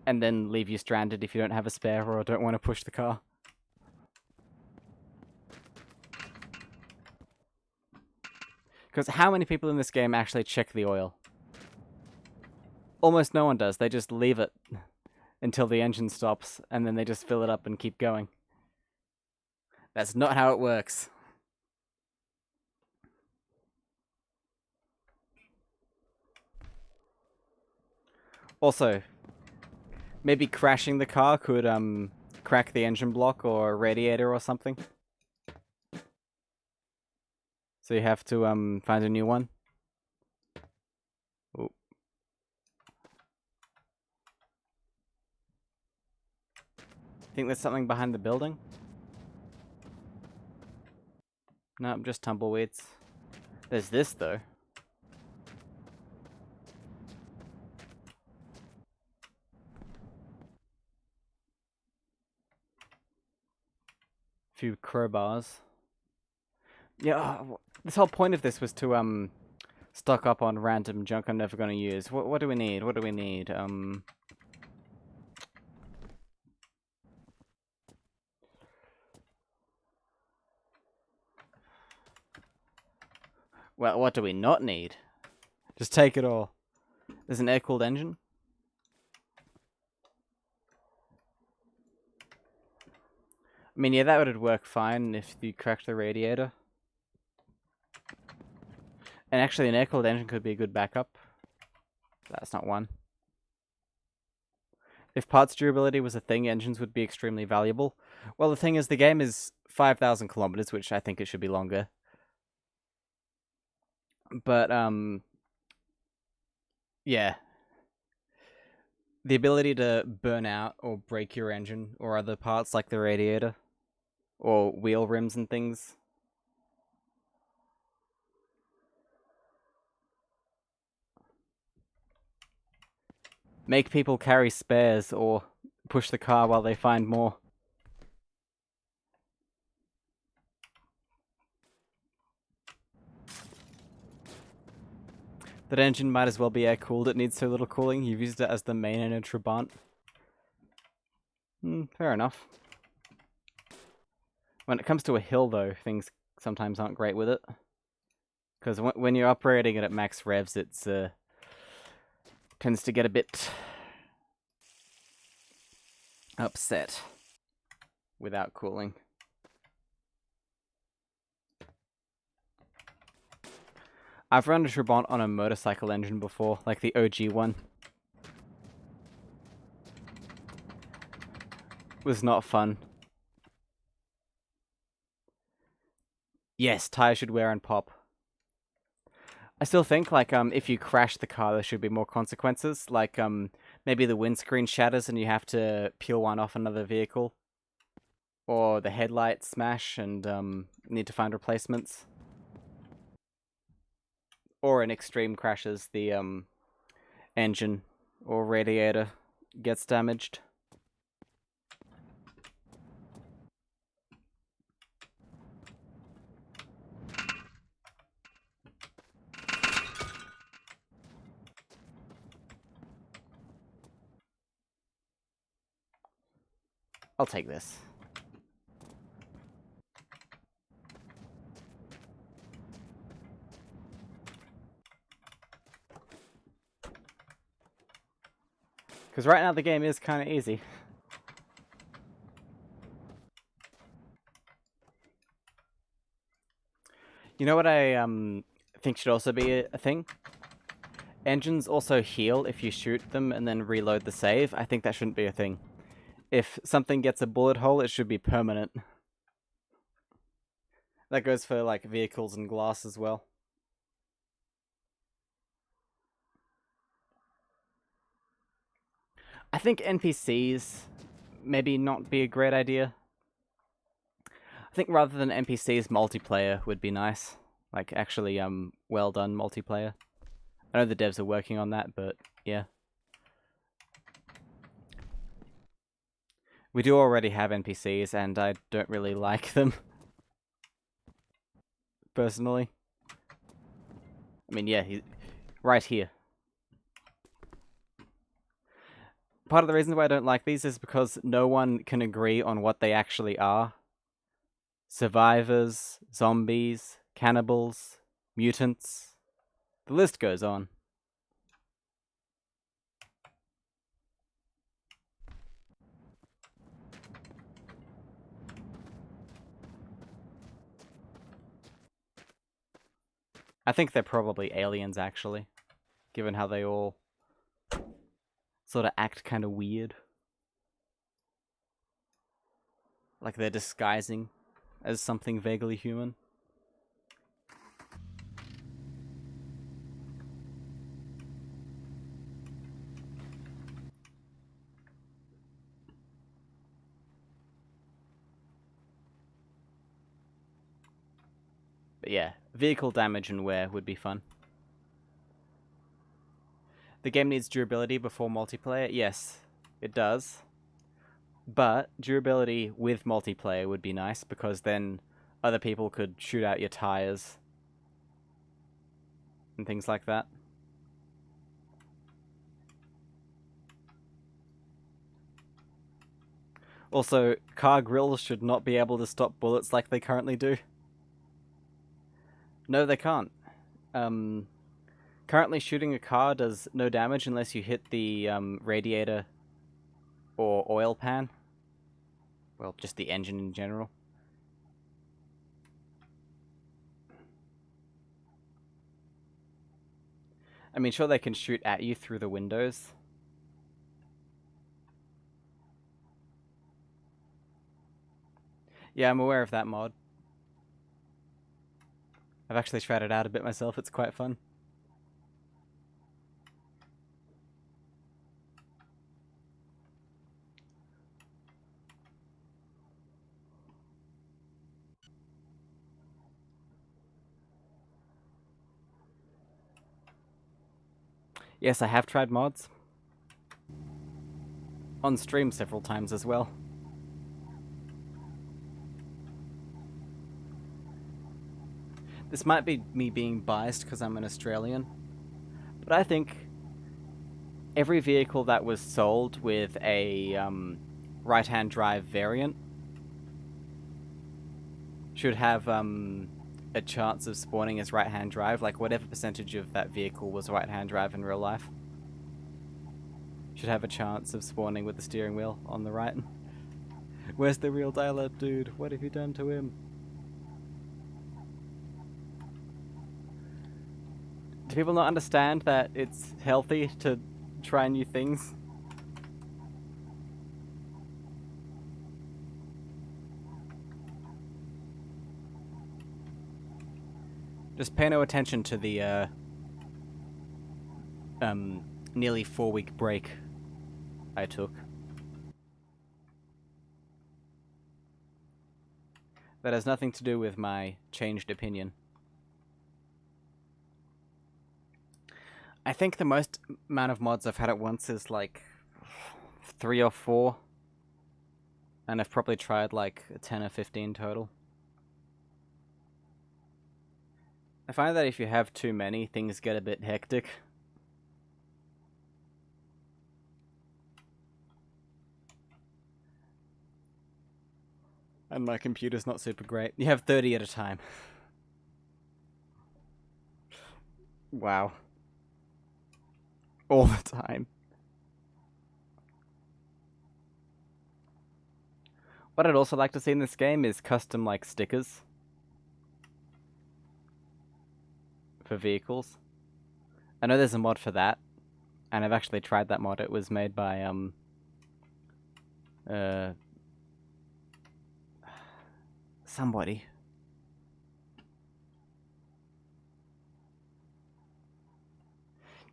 And then leave you stranded if you don't have a spare or don't want to push the car. Because how many people in this game actually check the oil? Almost no one does. They just leave it until the engine stops, and then they just fill it up and keep going. That's not how it works. Also, maybe crashing the car could crack the engine block or radiator or something. So you have to find a new one. Ooh. Think there's something behind the building? No, just tumbleweeds. There's this though. Few crowbars. Yeah, this whole point of this was to stock up on random junk I'm never gonna use. What do we need? What do we need? Well, what do we not need? Just take it all. There's an air-cooled engine. I mean, yeah, that would work fine if you cracked the radiator. And actually, an air-cooled engine could be a good backup. That's not one. If parts durability was a thing, engines would be extremely valuable. Well, the thing is, the game is 5,000 kilometers, which I think it should be longer. But, yeah. The ability to burn out or break your engine or other parts like the radiator or wheel rims and things. Make people carry spares or push the car while they find more. That engine might as well be air-cooled. It needs so little cooling. You've used it as the main in a Trabant. Fair enough. When it comes to a hill, though, things sometimes aren't great with it. Because when you're operating it at max revs, it tends to get a bit upset without cooling. I've run a Trabant on a motorcycle engine before, like the OG one. It was not fun. Yes, tires should wear and pop. I still think, like, if you crash the car, there should be more consequences. Like, maybe the windscreen shatters and you have to peel one off another vehicle. Or the headlights smash and need to find replacements. Or in extreme crashes, the engine or radiator gets damaged. I'll take this. Because right now the game is kind of easy. You know what I think should also be a thing? Engines also heal if you shoot them and then reload the save. I think that shouldn't be a thing. If something gets a bullet hole, it should be permanent. That goes for, like, vehicles and glass as well. I think NPCs maybe not be a great idea. I think rather than NPCs, multiplayer would be nice. Like, actually, well done multiplayer. I know the devs are working on that, but yeah. We do already have NPCs, and I don't really like them. Personally. I mean, yeah, right here. Part of the reason why I don't like these is because no one can agree on what they actually are. Survivors, zombies, cannibals, mutants. The list goes on. I think they're probably aliens, actually. Given how they all sort of act kind of weird. Like they're disguising as something vaguely human. But yeah, vehicle damage and wear would be fun. The game needs durability before multiplayer? Yes, it does. But durability with multiplayer would be nice, because then other people could shoot out your tires and things like that. Also, car grills should not be able to stop bullets like they currently do. No, they can't. Currently shooting a car does no damage unless you hit the radiator or oil pan. Well, just the engine in general. I mean, sure, they can shoot at you through the windows. Yeah, I'm aware of that mod. I've actually tried it out a bit myself, it's quite fun. Yes, I have tried mods. On stream several times as well. This might be me being biased because I'm an Australian, but I think every vehicle that was sold with a right-hand drive variant should have a chance of spawning as right-hand drive, like whatever percentage of that vehicle was right-hand drive in real life. Should have a chance of spawning with the steering wheel on the right. Where's the real dial-up dude? What have you done to him? Do people not understand that it's healthy to try new things? Just pay no attention to the nearly 4-week break I took. That has nothing to do with my changed opinion. I think the most amount of mods I've had at once is like 3 or 4. And I've probably tried like 10 or 15 total. I find that if you have too many, things get a bit hectic. And my computer's not super great. You have 30 at a time. Wow. All the time. What I'd also like to see in this game is custom, like, stickers for vehicles. I know there's a mod for that, and I've actually tried that mod. It was made by, somebody.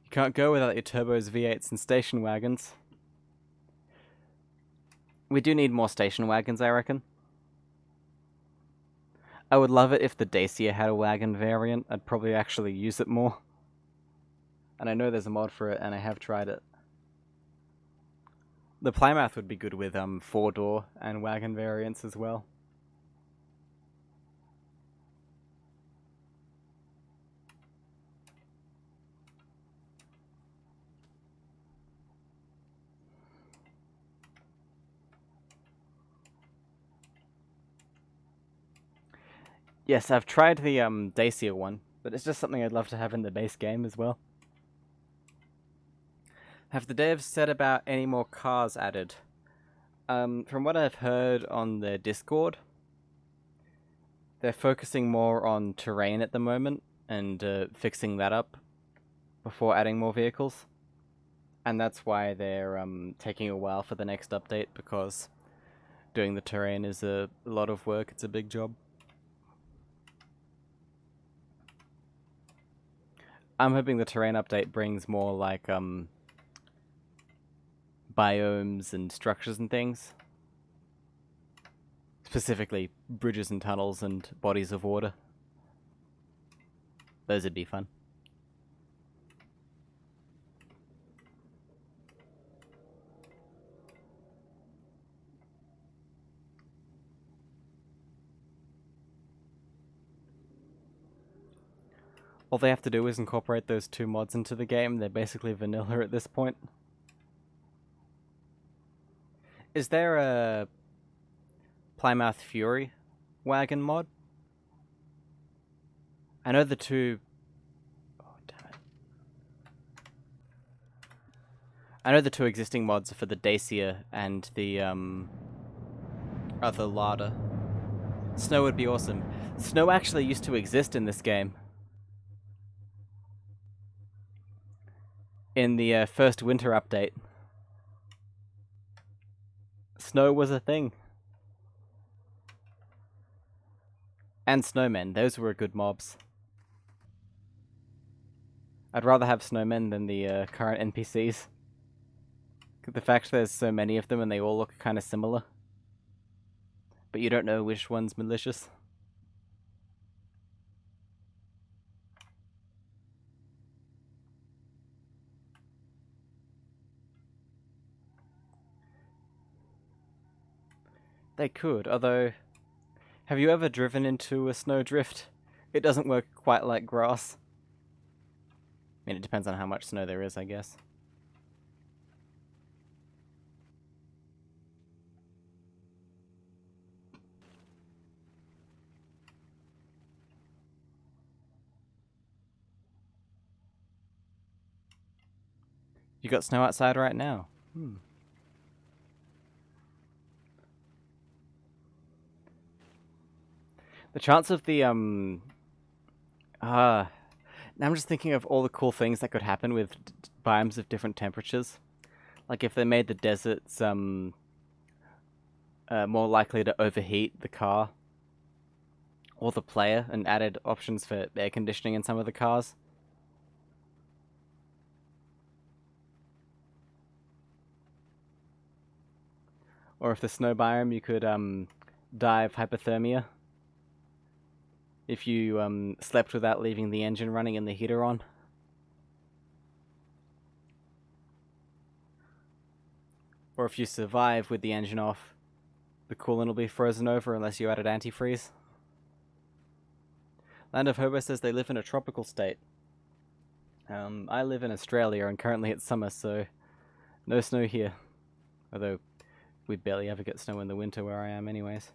You can't go without your turbos, V8s, and station wagons. We do need more station wagons, I reckon. I would love it if the Dacia had a wagon variant. I'd probably actually use it more. And I know there's a mod for it, and I have tried it. The Plymouth would be good with 4-door and wagon variants as well. Yes, I've tried the Dacia one, but it's just something I'd love to have in the base game as well. Have the devs said about any more cars added? From what I've heard on their Discord, they're focusing more on terrain at the moment and fixing that up before adding more vehicles. And that's why they're taking a while for the next update, because doing the terrain is a lot of work. It's a big job. I'm hoping the terrain update brings more, like, biomes and structures and things. Specifically, bridges and tunnels and bodies of water. Those would be fun. All they have to do is incorporate those 2 mods into the game. They're basically vanilla at this point. Is there a Plymouth Fury wagon mod? I know the 2... Oh, damn it. I know the 2 existing mods are for the Dacia and the other Lada. Snow would be awesome. Snow actually used to exist in this game. In the first winter update, snow was a thing. And snowmen, those were good mobs. I'd rather have snowmen than the current NPCs. The fact there's so many of them and they all look kind of similar. But you don't know which one's malicious. They could, although... Have you ever driven into a snowdrift? It doesn't work quite like grass. I mean, it depends on how much snow there is, I guess. You got snow outside right now. The chance of the, now I'm just thinking of all the cool things that could happen with biomes of different temperatures. Like if they made the deserts, more likely to overheat the car or the player and added options for air conditioning in some of the cars. Or if the snow biome, you could die of hypothermia if you slept without leaving the engine running and the heater on. Or if you survive with the engine off, the coolant will be frozen over unless you added antifreeze. Land of Hobo says they live in a tropical state. I live in Australia and currently it's summer, so no snow here. Although we barely ever get snow in the winter where I am anyways.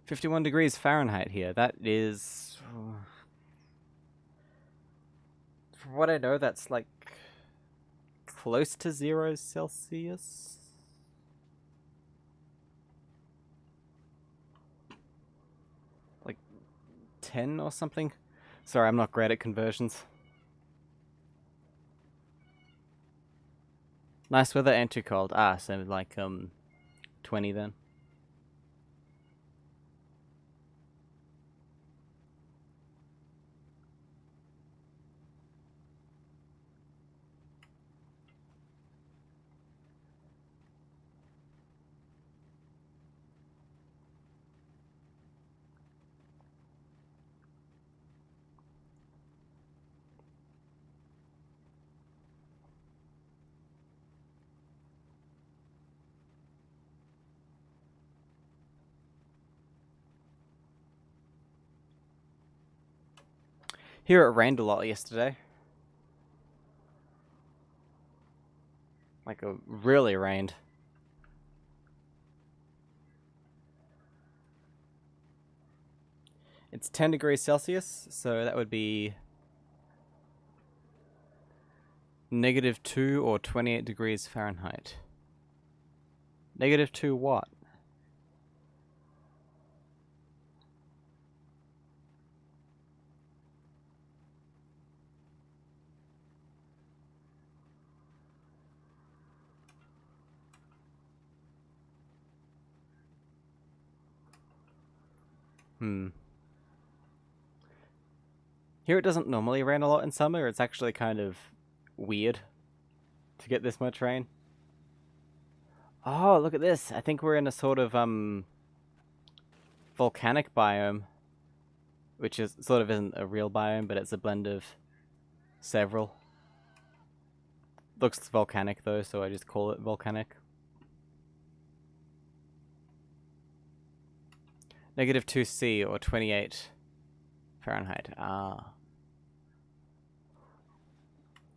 (51°F) here. That is... From what I know, that's like... close to 0°C? Like 10 or something? Sorry, I'm not great at conversions. Nice weather and too cold. Ah, so like 20 then. Here it rained a lot yesterday. Like, it really rained. It's 10°C, so that would be -2 or 28°F. -2 what? Here it doesn't normally rain a lot in summer. It's actually kind of weird to get this much rain. Oh, look at this. I think we're in a sort of volcanic biome, which is sort of isn't a real biome, but it's a blend of several. Looks volcanic though, so I just call it volcanic. -2°C or 28°F. Ah.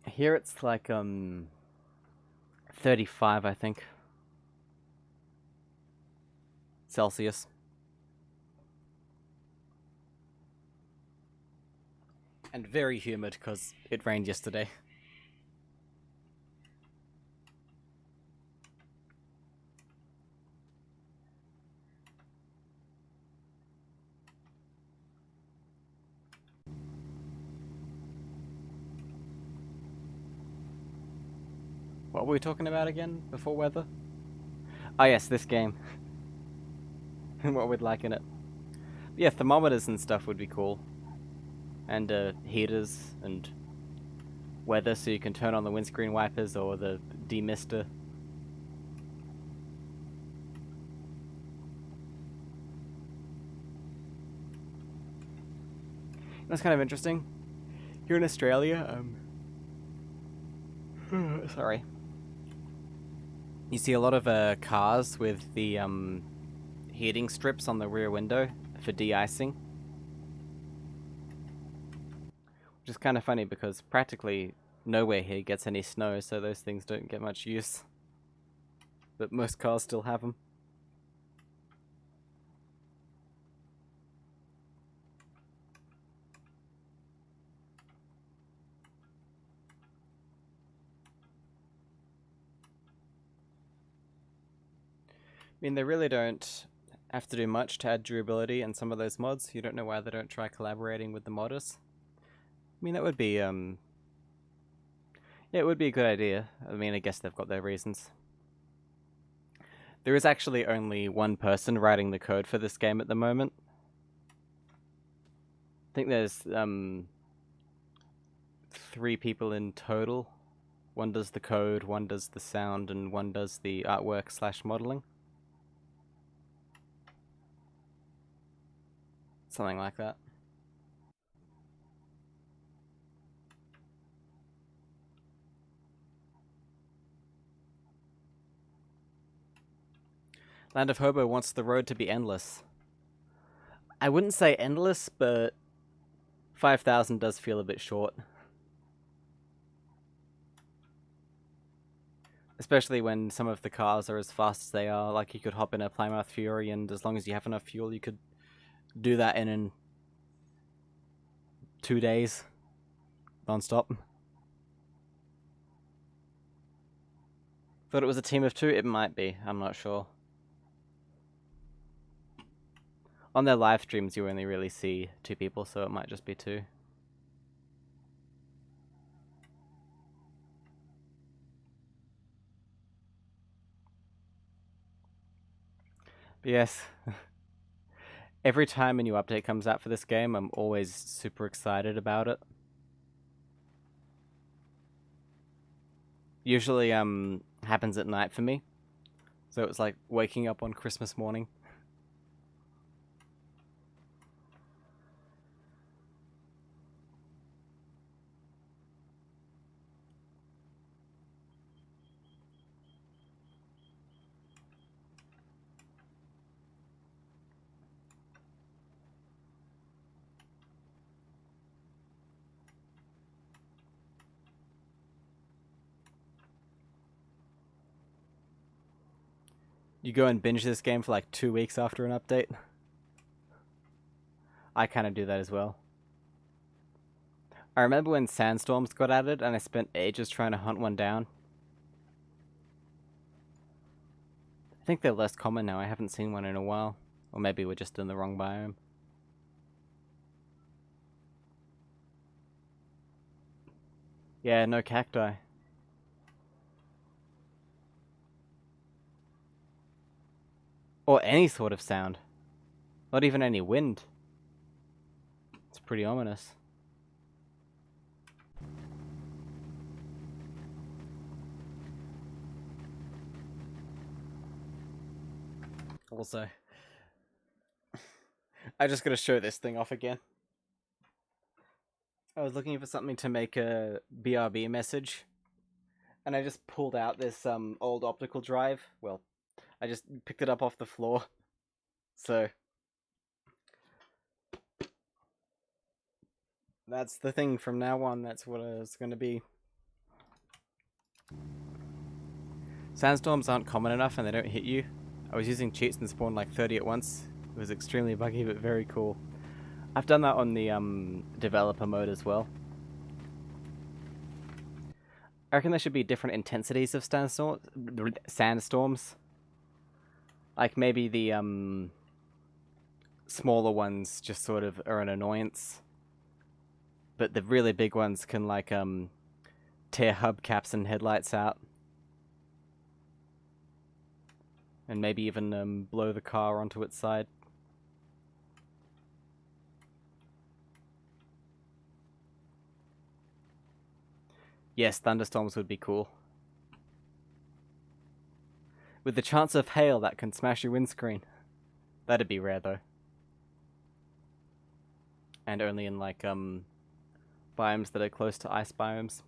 Here it's like 35, I think. Celsius. And very humid because it rained yesterday. What were we talking about again before weather? Oh yes, this game. And what we'd like in it. Yeah, thermometers and stuff would be cool. And heaters and weather, so you can turn on the windscreen wipers or the demister. That's kind of interesting. Here in Australia, sorry. You see a lot of cars with the heating strips on the rear window for de-icing. Which is kind of funny because practically nowhere here gets any snow, so those things don't get much use. But most cars still have them. I mean, they really don't have to do much to add durability in some of those mods. You don't know why they don't try collaborating with the modders. I mean, that would be, yeah, it would be a good idea. I mean, I guess they've got their reasons. There is actually only one person writing the code for this game at the moment. I think there's, 3 people in total. One does the code, one does the sound, and one does the artwork / modeling. Something like that. Land of Hobo wants the road to be endless. I wouldn't say endless, but 5,000 does feel a bit short. Especially when some of the cars are as fast as they are. Like, you could hop in a Plymouth Fury, and as long as you have enough fuel, you could do that in 2 days. Non-stop. Thought it was a team of 2? It might be. I'm not sure. On their live streams, you only really see 2 people, so it might just be 2. But yes, every time a new update comes out for this game, I'm always super excited about it. Usually, happens at night for me. So it's like waking up on Christmas morning. You go and binge this game for like 2 weeks after an update. I kind of do that as well. I remember when Sandstorms got added and I spent ages trying to hunt one down. I think they're less common now. I haven't seen one in a while. Or maybe we're just in the wrong biome. Yeah, no cacti. Or any sort of sound. Not even any wind. It's pretty ominous. Also, I just gotta show this thing off again. I was looking for something to make a BRB message, and I just pulled out this old optical drive. Well, I just picked it up off the floor. So that's the thing from now on. That's what it's going to be. Sandstorms aren't common enough and they don't hit you. I was using cheats and spawned like 30 at once. It was extremely buggy, but very cool. I've done that on the developer mode as well. I reckon there should be different intensities of sandstorms. Like maybe the smaller ones just sort of are an annoyance. But the really big ones can like tear hubcaps and headlights out. and maybe even blow the car onto its side. Yes, thunderstorms would be cool. With the chance of hail that can smash your windscreen. That'd be rare though. And only in like biomes that are close to ice biomes.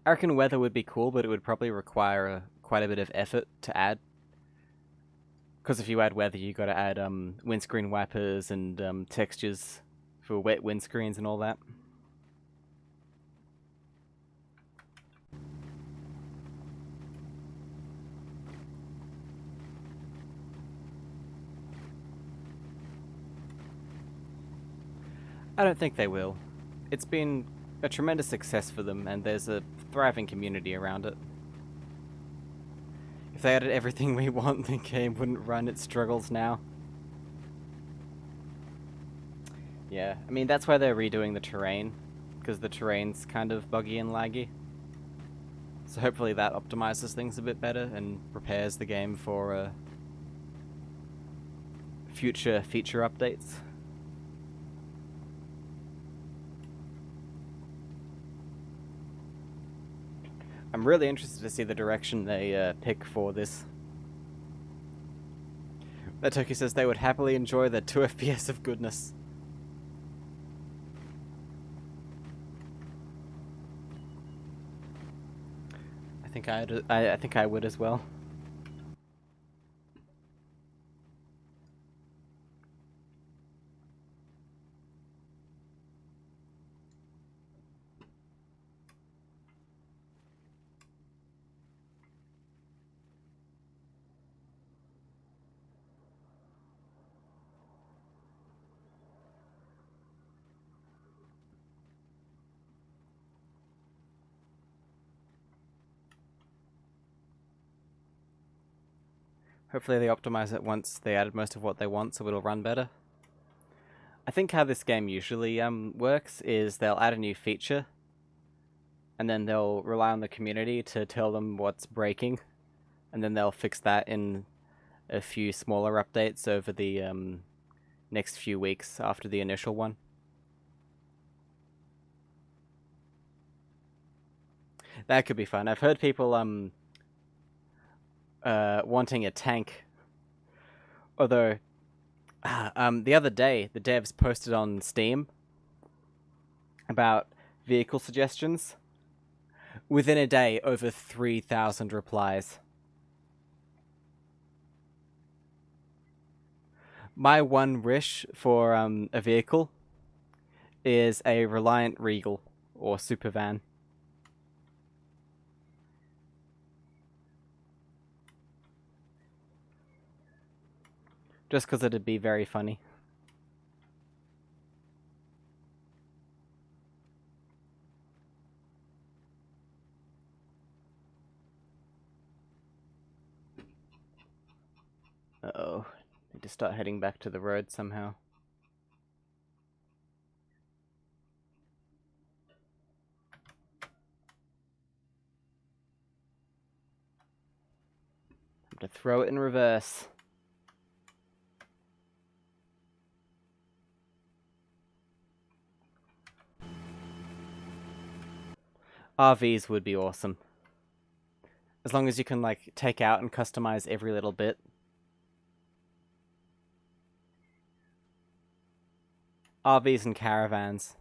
I reckon weather would be cool, but it would probably require quite a bit of effort to add. Because if you add weather, you got to add windscreen wipers and textures for wet windscreens and all that. I don't think they will. It's been a tremendous success for them, and there's a thriving community around it. If they added everything we want, the game wouldn't run its struggles now. Yeah, I mean, that's why they're redoing the terrain, because the terrain's kind of buggy and laggy. So hopefully that optimizes things a bit better and prepares the game for future feature updates. I'm really interested to see the direction they pick for this. That Toki says they would happily enjoy the 2 FPS of goodness. I think I would as well. Hopefully they optimize it once they added most of what they want so it'll run better. I think how this game usually works is they'll add a new feature and then they'll rely on the community to tell them what's breaking, and then they'll fix that in a few smaller updates over the next few weeks after the initial one. That could be fun. I've heard people wanting a tank. Although, the other day, the devs posted on Steam about vehicle suggestions. Within a day, over 3,000 replies. My one wish for a vehicle is a Reliant Regal or Supervan. Just because it'd be very funny. Uh-oh. Need to start heading back to the road somehow. Time to throw it in reverse. RVs would be awesome. As long as you can, like, take out and customize every little bit. RVs and caravans.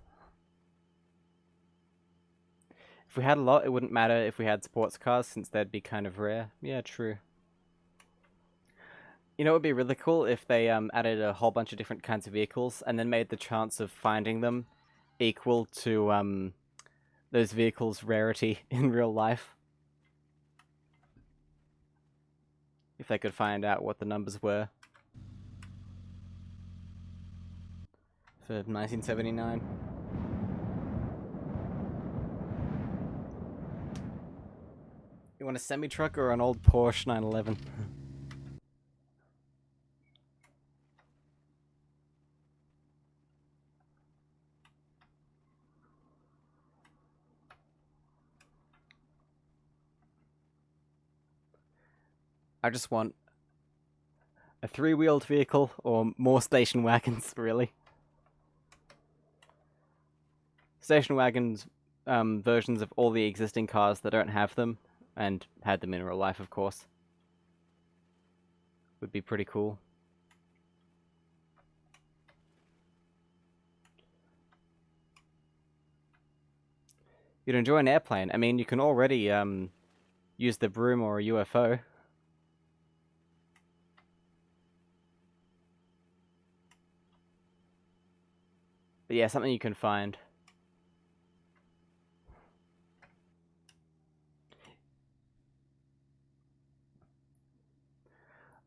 If we had a lot, it wouldn't matter if we had sports cars, since they'd be kind of rare. Yeah, true. You know, it would be really cool if they added a whole bunch of different kinds of vehicles and then made the chance of finding them equal to those vehicles' rarity in real life. If they could find out what the numbers were. For 1979. You want a semi-truck or an old Porsche 911? I just want a three-wheeled vehicle or more station wagons, really. Station wagons, versions of all the existing cars that don't have them, and had them in real life, of course, would be pretty cool. You'd enjoy an airplane. I mean, you can already use the broom or a UFO. But yeah, something you can find.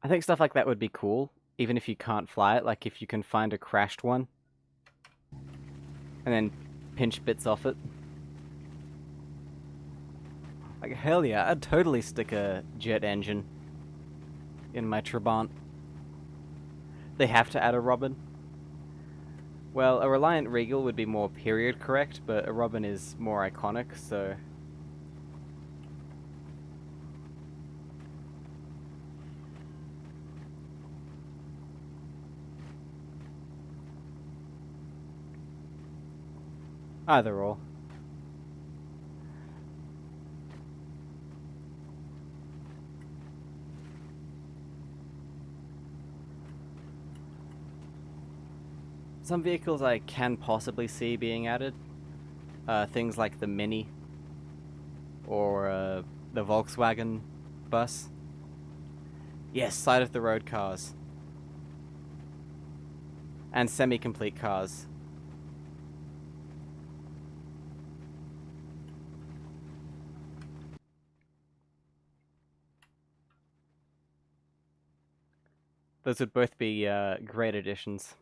I think stuff like that would be cool, even if you can't fly it. Like if you can find a crashed one, and then pinch bits off it. Like hell yeah, I'd totally stick a jet engine in my Trabant. They have to add a Robin. Well, a Reliant Regal would be more period correct, but a Robin is more iconic, so... Either or. Some vehicles I can possibly see being added. Things like the Mini, or the Volkswagen bus. Yes, side of the road cars. And semi-complete cars. Those would both be great additions.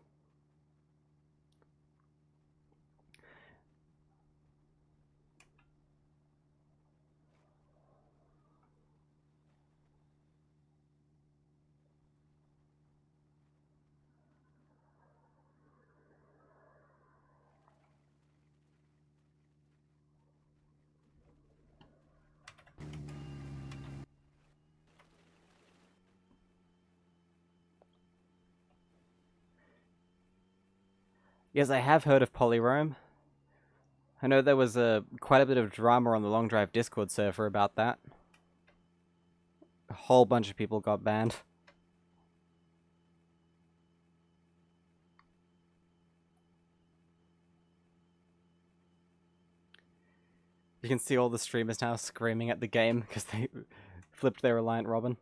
Yes, I have heard of Polyrome. I know there was quite a bit of drama on the Long Drive Discord server about that. A whole bunch of people got banned. You can see all the streamers now screaming at the game because they flipped their Reliant Robin.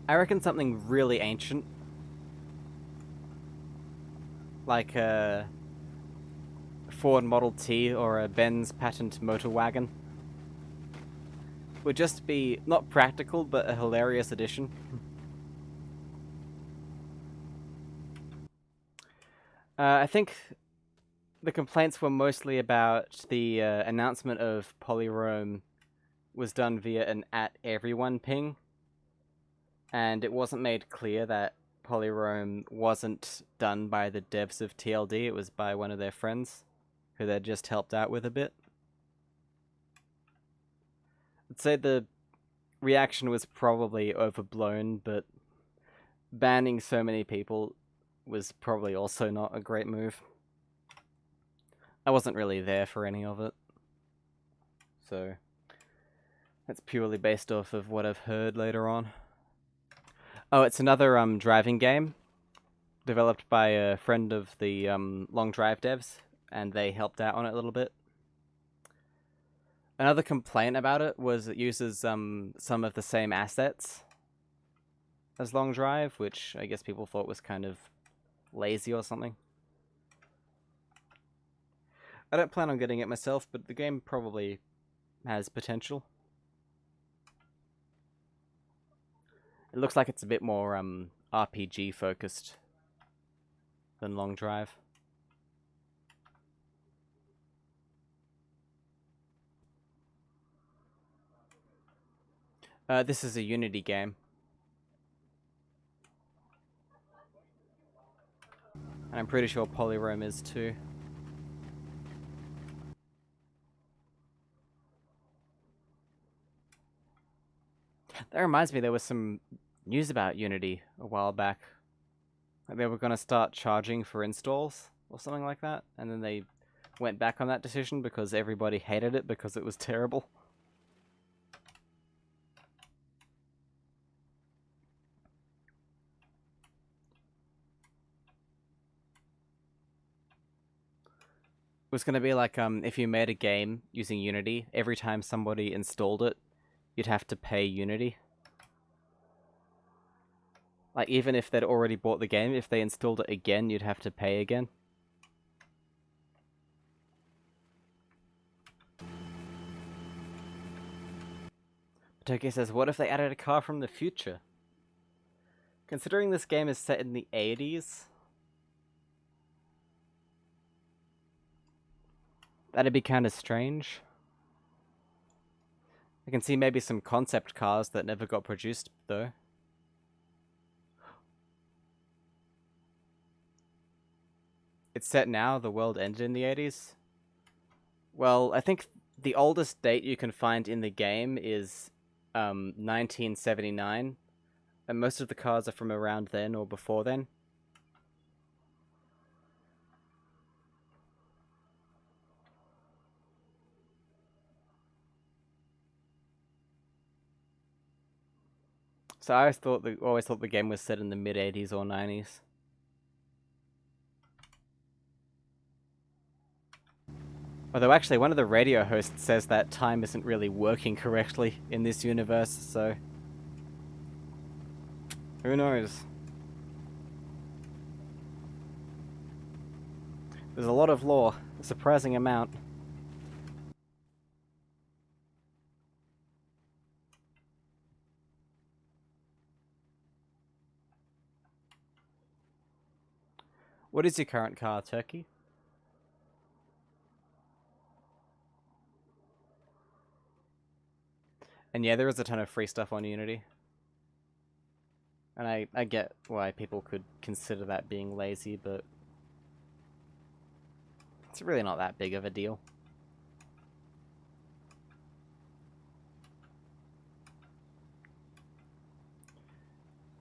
I reckon something really ancient. Like a Ford Model T or a Benz patent motor wagon. Would just be not practical, but a hilarious addition. I think the complaints were mostly about the announcement of Polyrome was done via an @everyone ping, and it wasn't made clear that Polyrome wasn't done by the devs of TLD, it was by one of their friends, who they'd just helped out with a bit. I'd say the reaction was probably overblown, but banning so many people was probably also not a great move. I wasn't really there for any of it, so that's purely based off of what I've heard later on. Oh, it's another driving game developed by a friend of the Long Drive devs, and they helped out on it a little bit. Another complaint about it was it uses some of the same assets as Long Drive, which I guess people thought was kind of lazy or something. I don't plan on getting it myself, but the game probably has potential. It looks like it's a bit more RPG focused than Long Drive. This is a Unity game. And I'm pretty sure Polyrome is too. That reminds me, there was some news about Unity a while back. Like they were going to start charging for installs or something like that, and then they went back on that decision because everybody hated it because it was terrible. It was going to be like if you made a game using Unity, every time somebody installed it, you'd have to pay Unity. Like, even if they'd already bought the game, if they installed it again, you'd have to pay again. Toki says, what if they added a car from the future? Considering this game is set in the 80s, that'd be kind of strange. I can see maybe some concept cars that never got produced, though. It's set now, the world ended in the 80s. Well, I think the oldest date you can find in the game is 1979, and most of the cars are from around then or before then. So I always thought the game was set in the mid 80s or 90s. Although actually one of the radio hosts says that time isn't really working correctly in this universe, so who knows? There's a lot of lore, a surprising amount. What is your current car, Turkey? And yeah, there is a ton of free stuff on Unity. And I get why people could consider that being lazy, but it's really not that big of a deal.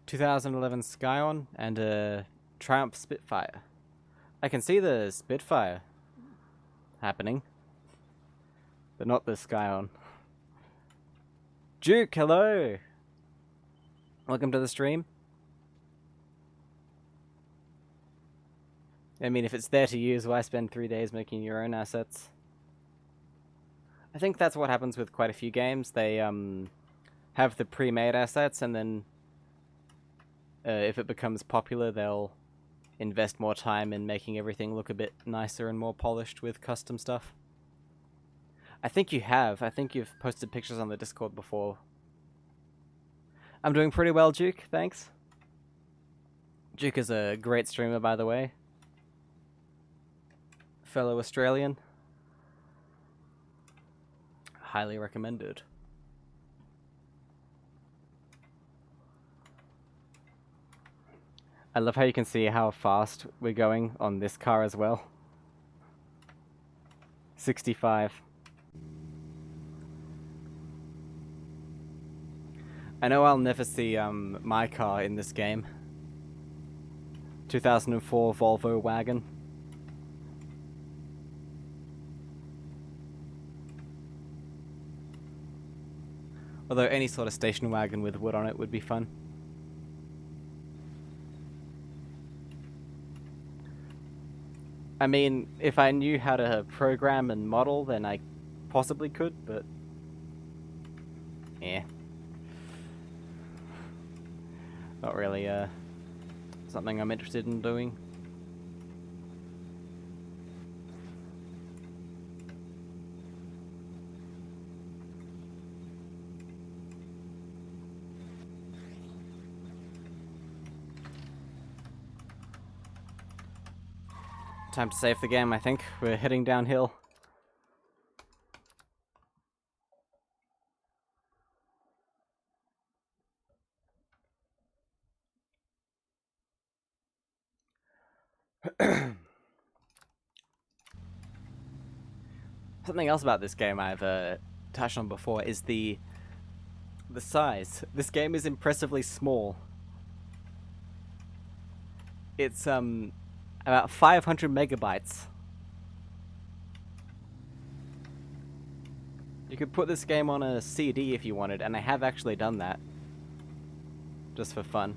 ...2011 Scion and a Triumph Spitfire. I can see the Spitfire happening, but not the Scion. Duke, hello! Welcome to the stream. I mean, if it's there to use, why spend 3 days making your own assets? I think that's what happens with quite a few games. They have the pre-made assets, and then if it becomes popular, they'll invest more time in making everything look a bit nicer and more polished with custom stuff. I think you have. I think you've posted pictures on the Discord before. I'm doing pretty well, Duke, thanks. Duke is a great streamer, by the way. Fellow Australian. Highly recommended. I love how you can see how fast we're going on this car as well. 65. I know I'll never see my car in this game. 2004 Volvo wagon. Although any sort of station wagon with wood on it would be fun. I mean, if I knew how to program and model, then I possibly could, but... yeah. Not really something I'm interested in doing. Time to save the game, I think. We're heading downhill. Something else about this game I've touched on before is the size. This game is impressively small. It's about 500 megabytes. You could put this game on a CD if you wanted, and I have actually done that. Just for fun.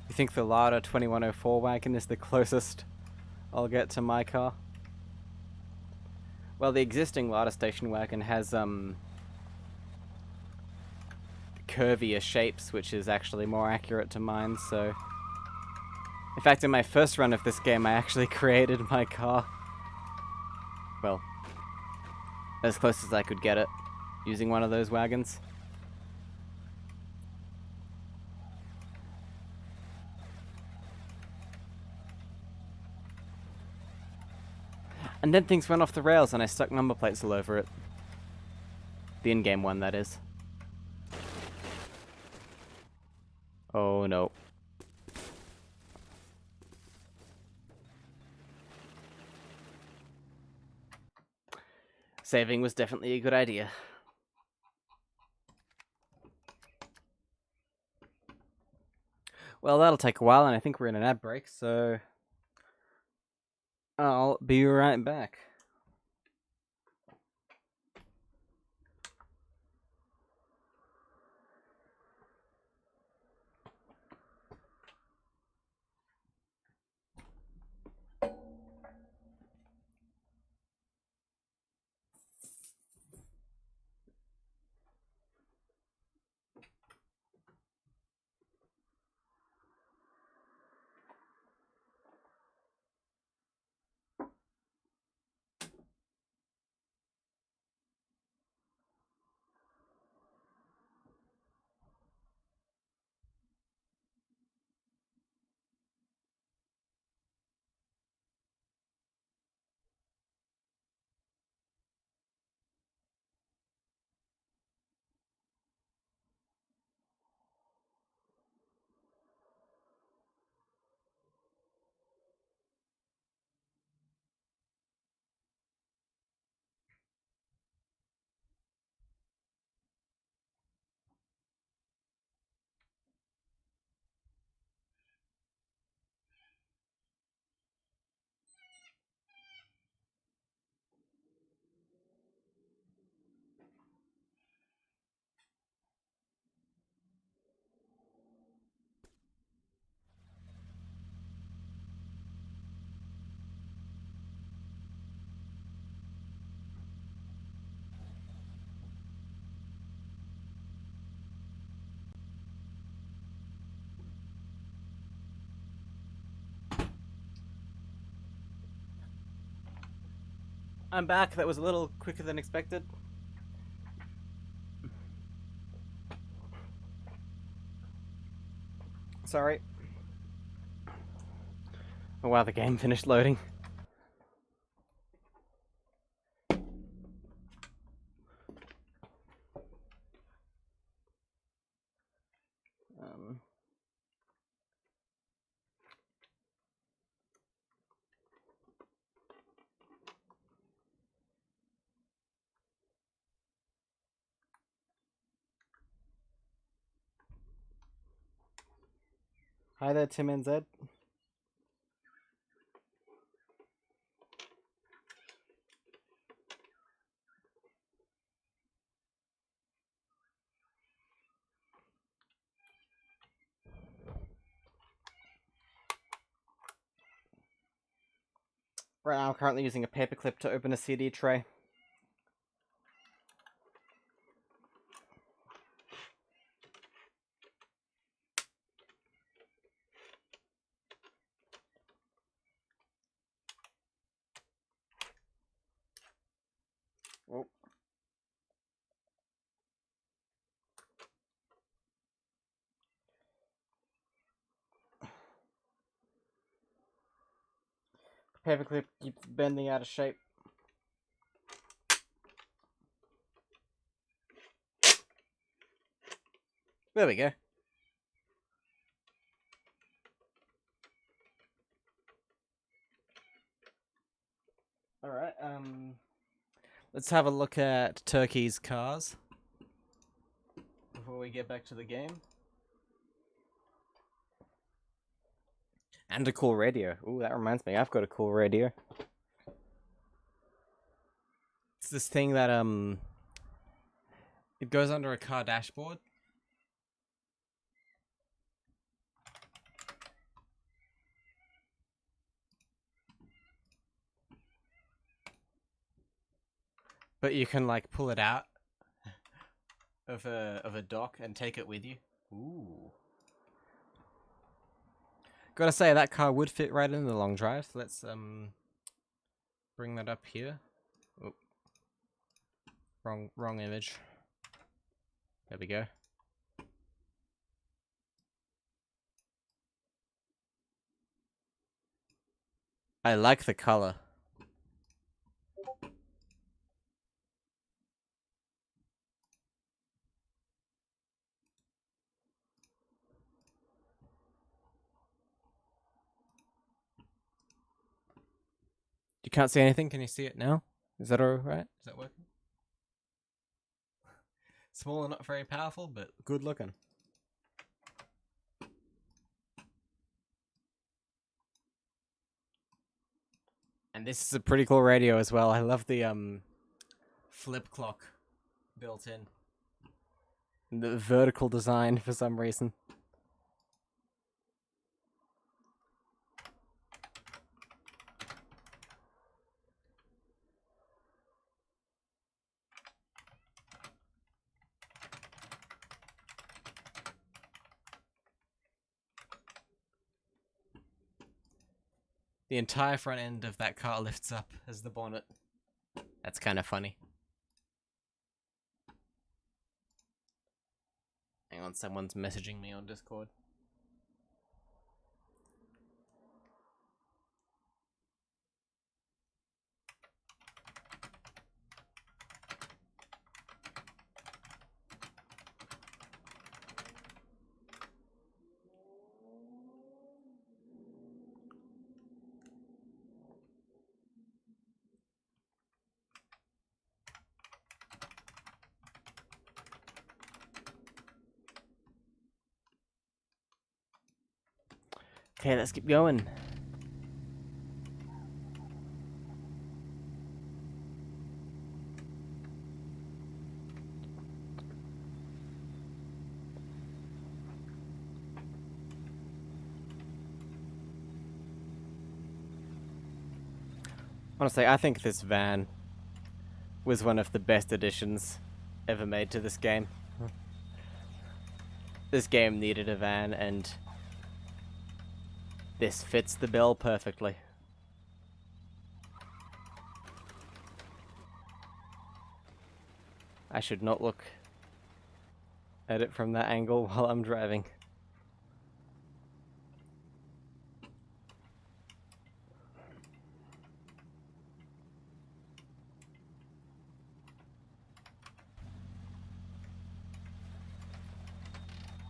You think the Lada 2104 wagon is the closest I'll get to my car? Well, the existing Lada station wagon has curvier shapes, which is actually more accurate to mine, so... In fact, in my first run of this game, I actually created my car. Well, as close as I could get it, using one of those wagons. And then things went off the rails and I stuck number plates all over it. The in-game one, that is. Oh no. Saving was definitely a good idea. Well, that'll take a while, and I think we're in an ad break, so... I'll be right back. I'm back. That was a little quicker than expected. Sorry. Oh wow, the game finished loading. Hi there, Tim and Zed. Right now I'm currently using a paperclip to open a CD tray. Oh. paperclip keeps bending out of shape. There we go. Alright, let's have a look at Turkey's cars before we get back to the game. And a cool radio. Ooh, that reminds me, I've got a cool radio. It's this thing that, it goes under a car dashboard. But you can, like, pull it out of a dock and take it with you. Ooh. Gotta say, that car would fit right in the long drive. Let's, bring that up here. Oh. Wrong image. There we go. I like the color. You can't see anything? Can you see it now? Is that alright? Is that working? Small and not very powerful, but good looking. And this is a pretty cool radio as well. I love the flip clock built in. And the vertical design for some reason. The entire front end of that car lifts up as the bonnet. That's kind of funny. Hang on, someone's messaging me on Discord. Okay, let's keep going. Honestly, I think this van was one of the best additions ever made to this game. This game needed a van, and this fits the bill perfectly. I should not look at it from that angle while I'm driving.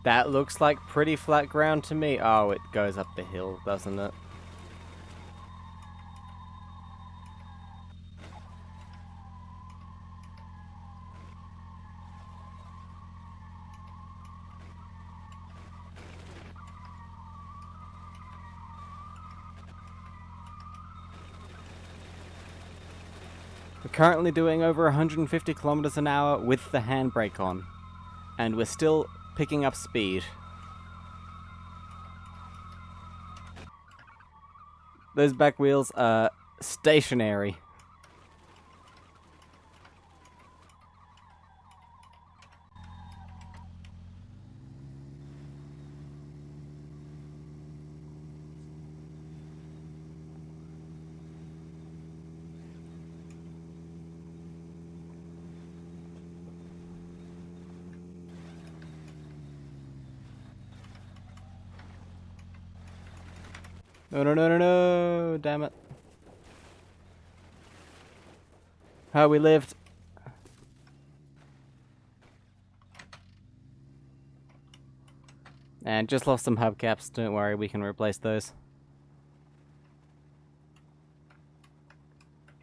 That looks like pretty flat ground to me. Oh, it goes up the hill, doesn't it? We're currently doing over 150 kilometers an hour with the handbrake on, and we're still picking up speed. Those back wheels are stationary. No, no, no, no, no, damn it. Oh, we lived. And just lost some hubcaps. Don't worry, we can replace those.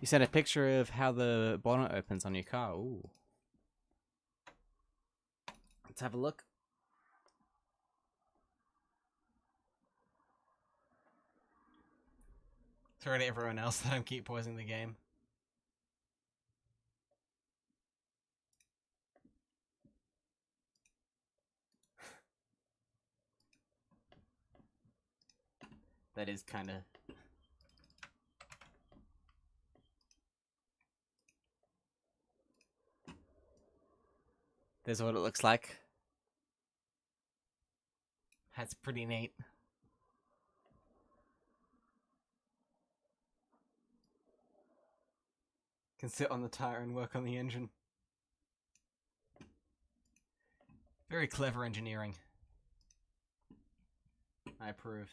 You sent a picture of how the bonnet opens on your car. Ooh. Let's have a look. Sorry to everyone else that I keep pausing the game. That is kind of... There's what it looks like. That's pretty neat. Can sit on the tire and work on the engine. Very clever engineering. I approve.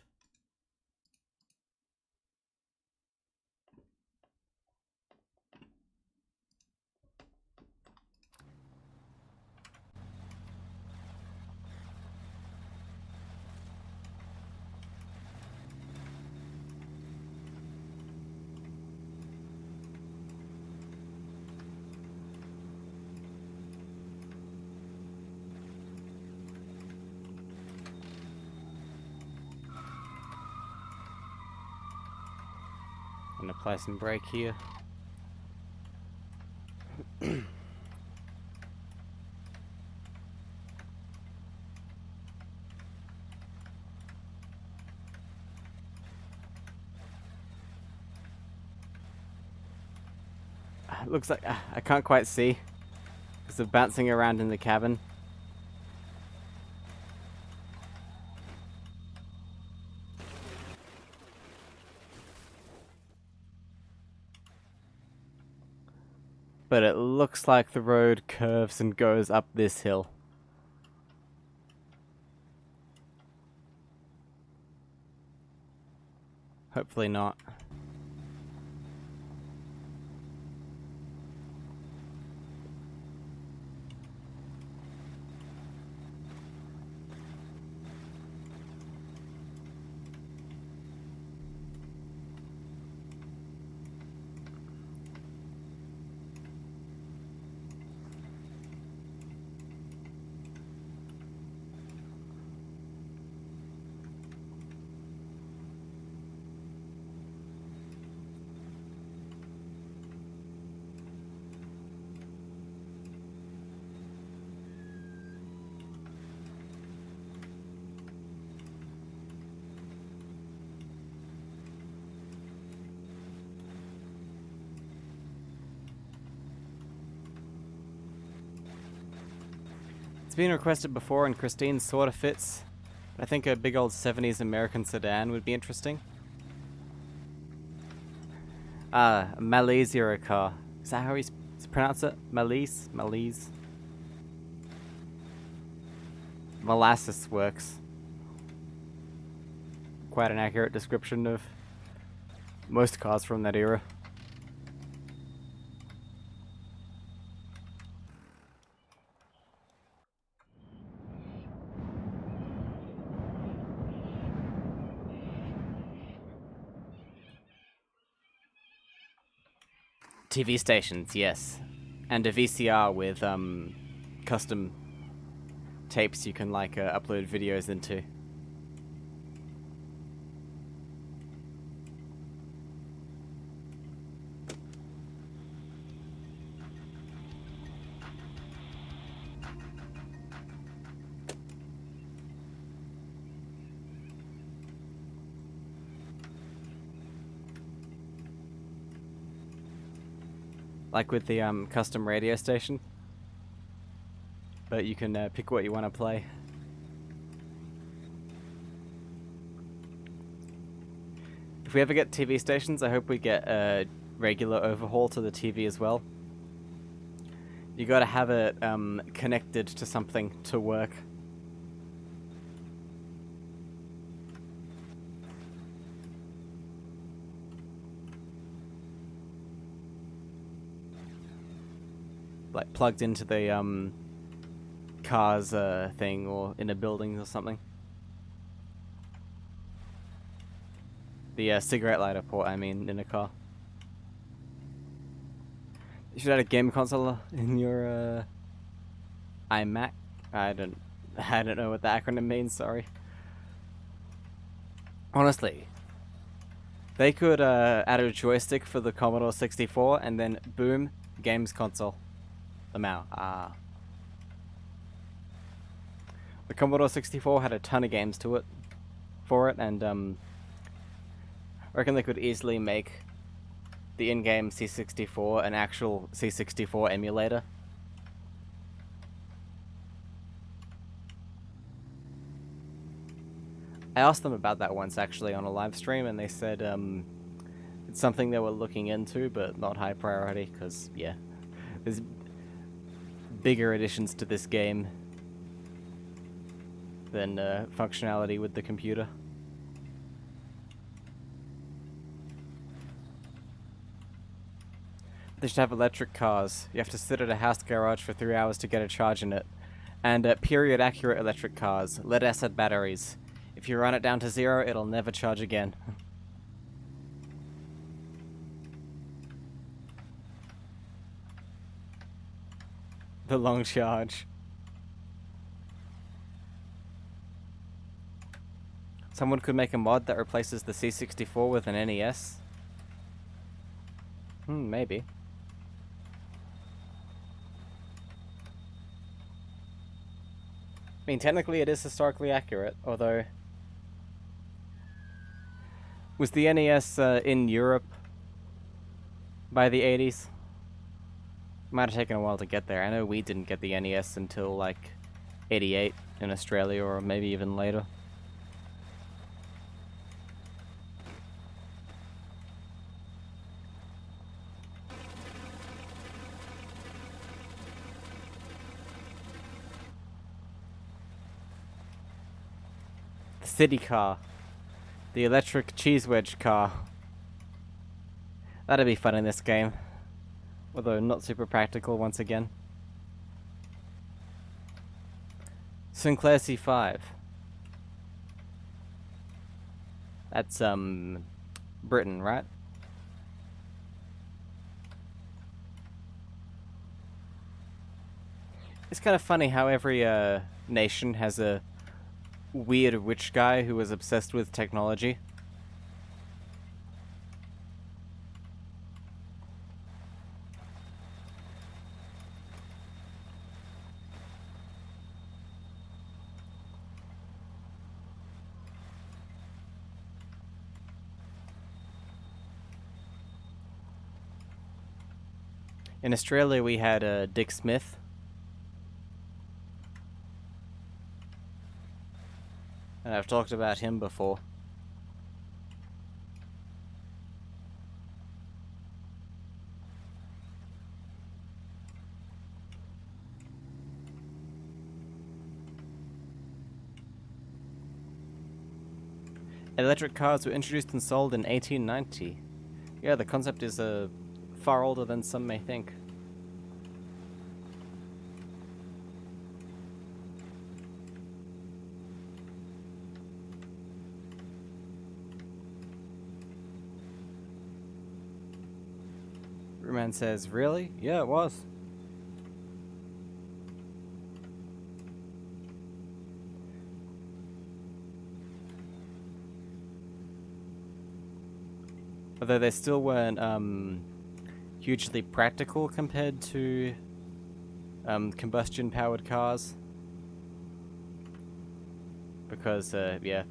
I'm gonna apply some brake here. Looks like I can't quite see because of bouncing around in the cabin. But it looks like the road curves and goes up this hill. Hopefully not. It's been requested before and Christine sort of fits. But I think a big old 70s American sedan would be interesting. A Malaise Euro car. Is that how he pronounce it? Malaise? Malaise? Molasses works. Quite an accurate description of most cars from that era. TV stations, yes. And a VCR with custom tapes you can like upload videos into. Like with the custom radio station. But you can pick what you want to play. If we ever get TV stations, I hope we get a regular overhaul to the TV as well. You gotta have it connected to something to work. like plugged into the car's thing or in a building or something. The cigarette lighter port, I mean, in a car. You should have a game console in your iMac. I don't know what the acronym means. Sorry. Honestly, they could add a joystick for the Commodore 64, and then boom, games console. Lamau. The Commodore 64 had a ton of games to it, and I reckon they could easily make the in-game C64 an actual C64 emulator. I asked them about that once actually on a live stream, and they said it's something they were looking into, but not high priority, because yeah, there's bigger additions to this game than functionality with the computer. They should have electric cars. You have to sit at a house garage for 3 hours to get a charge in it. And period-accurate electric cars. Lead-acid batteries. If you run it down to 0, it'll never charge again. The long charge. Someone could make a mod that replaces the C64 with an NES. Maybe. I mean, technically it is historically accurate, although... Was the NES in Europe by the 80s? Might have taken a while to get there. I know we didn't get the NES until, like, 88 in Australia, or maybe even later. City car. The electric cheese wedge car. That'd be fun in this game. Although not super practical once again. Sinclair C5. That's, Britain, right? It's kind of funny how every, nation has a weird witch guy who was obsessed with technology. In Australia we had Dick Smith. And I've talked about him before. Electric cars were introduced and sold in 1890. Yeah, the concept is far older than some may think. Man says, really? Yeah, it was. Although they still weren't hugely practical compared to combustion-powered cars. Because, yeah,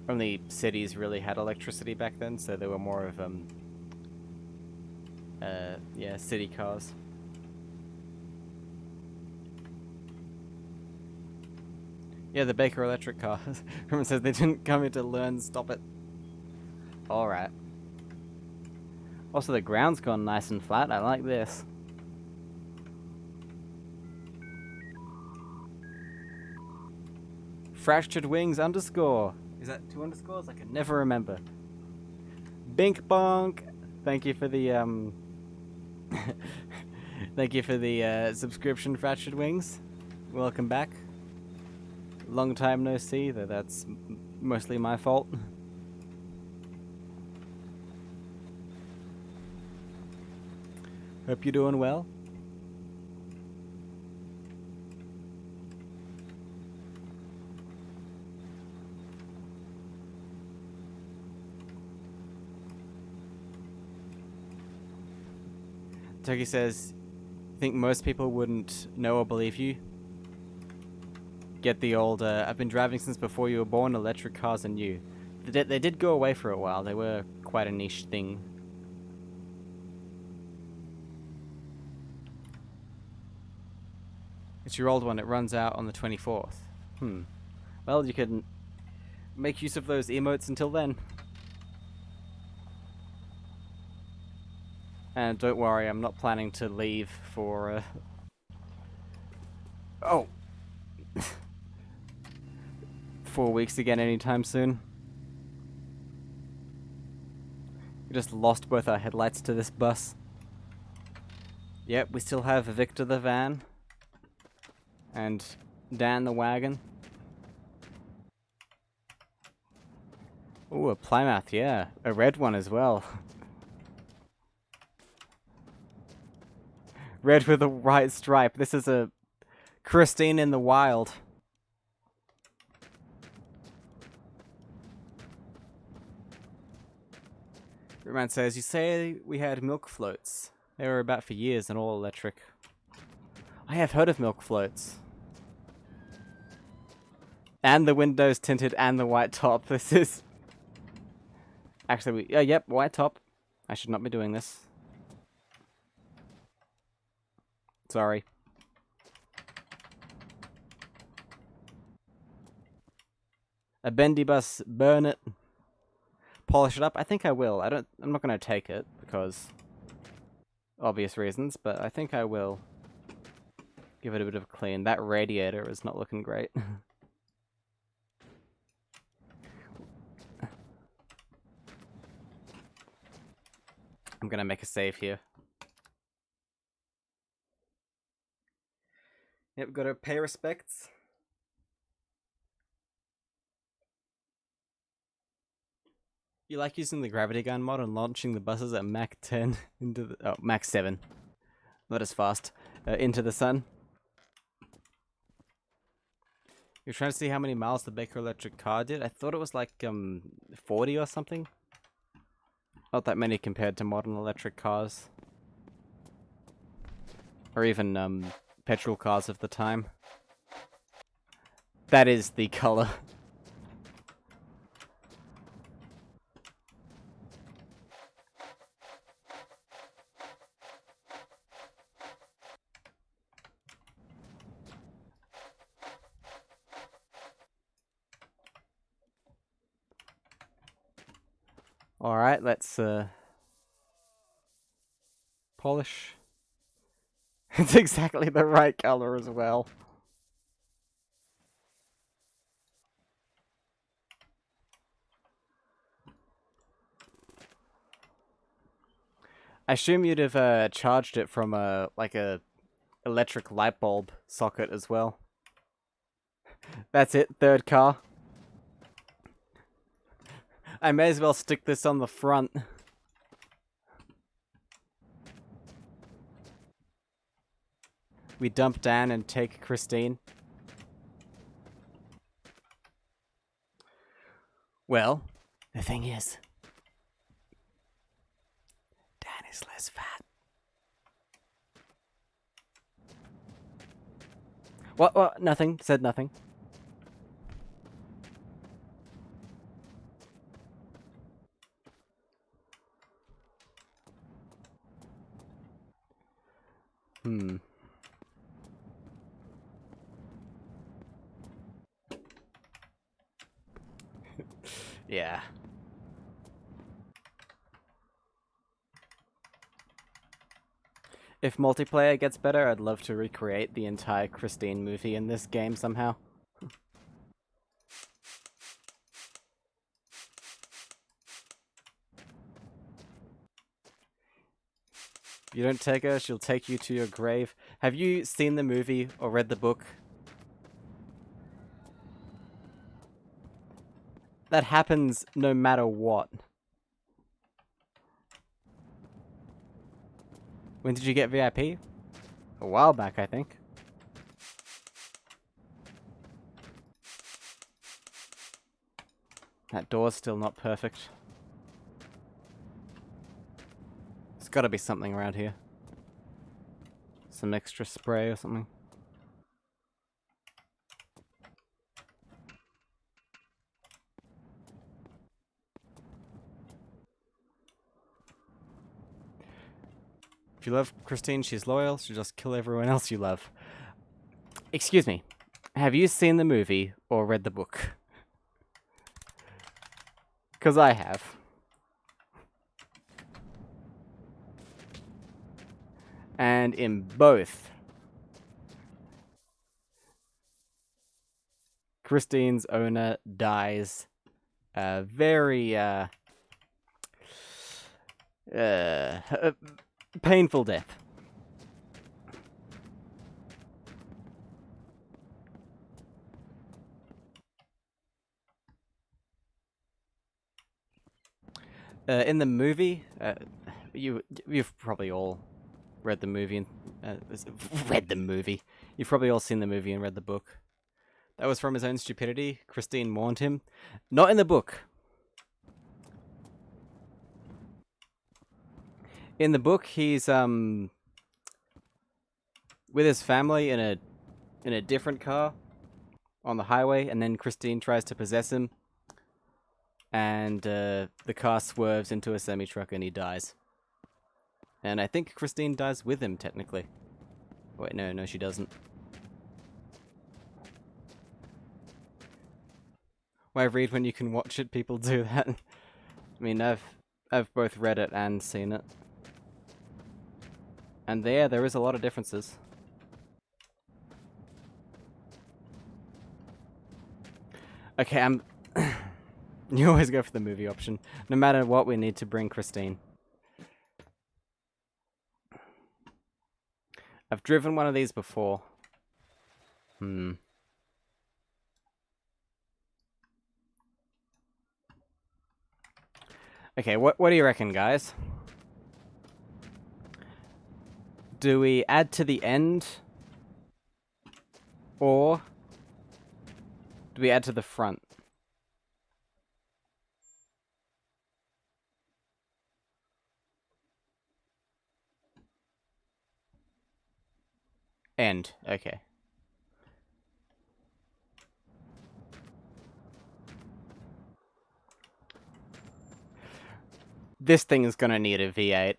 only cities really had electricity back then, so they were more of yeah, city cars. Yeah, the Baker electric cars. Everyone says they didn't come here to learn, stop it. Alright. Also, the ground's gone nice and flat, I like this. Fractured wings underscore. Is that 2 underscores? I can never remember. Bink bonk! Thank you for the, Thank you for the subscription, Fractured Wings. Welcome back. Long time no see, though that's mostly my fault. Hope you're doing well. Turkey says, think most people wouldn't know or believe you. Get the old, I've been driving since before you were born, electric cars are new. They did go away for a while, they were quite a niche thing. It's your old one, it runs out on the 24th. Well, you can make use of those emotes until then. And don't worry, I'm not planning to leave for, Oh! 4 weeks again anytime soon. We just lost both our headlights to this bus. Yep, we still have Victor the van. And Dan the wagon. Ooh, a Plymouth, yeah. A red one as well. Red with a white stripe. This is a Christine in the wild. Roman says, you say we had milk floats. They were about for years and all electric. I have heard of milk floats. And the windows tinted and the white top. This is... Actually, yep, white top. I should not be doing this. Sorry. A bendy bus, burn it. Polish it up. I think I will. I'm not going to take it because obvious reasons, but I think I will give it a bit of a clean. That radiator is not looking great. I'm going to make a save here. Yep, got to pay respects. You like using the gravity gun mod and launching the buses at Mach 10 into the... Oh, Mach 7. Not as fast. Into the sun. You're trying to see how many miles the Baker electric car did? I thought it was like 40 or something. Not that many compared to modern electric cars. Or even petrol cars of the time. That is the color. Alright, let's polish. It's exactly the right color as well. I assume you'd have charged it from a electric light bulb socket as well. That's it, third car. I may as well stick this on the front. We dump Dan and take Christine. Well, the thing is, Dan is less fat. What? Nothing. Said nothing. Yeah. If multiplayer gets better, I'd love to recreate the entire Christine movie in this game somehow. You don't take her, she'll take you to your grave. Have you seen the movie or read the book? That happens no matter what. When did you get VIP? A while back, I think. That door's still not perfect. There's gotta be something around here. Some extra spray or something. If you love Christine, she's loyal. She'll just kill everyone else you love. Excuse me. Have you seen the movie or read the book? Because I have. And in both, Christine's owner dies a very painful death. In the movie, you've probably all read the movie and read the movie. You've probably all seen the movie and read the book. That was from his own stupidity. Christine mourned him. Not in the book. In the book, he's with his family in a different car on the highway, and then Christine tries to possess him, and the car swerves into a semi-truck and he dies. And I think Christine dies with him, technically. Wait, no, she doesn't. Why read when you can watch it? People do that. I mean, I've both read it and seen it. And there is a lot of differences. Okay, you always go for the movie option. No matter what, we need to bring Christine. I've driven one of these before. Okay, what do you reckon, guys? Do we add to the end? Or do we add to the front? End. Okay. This thing is gonna need a V8.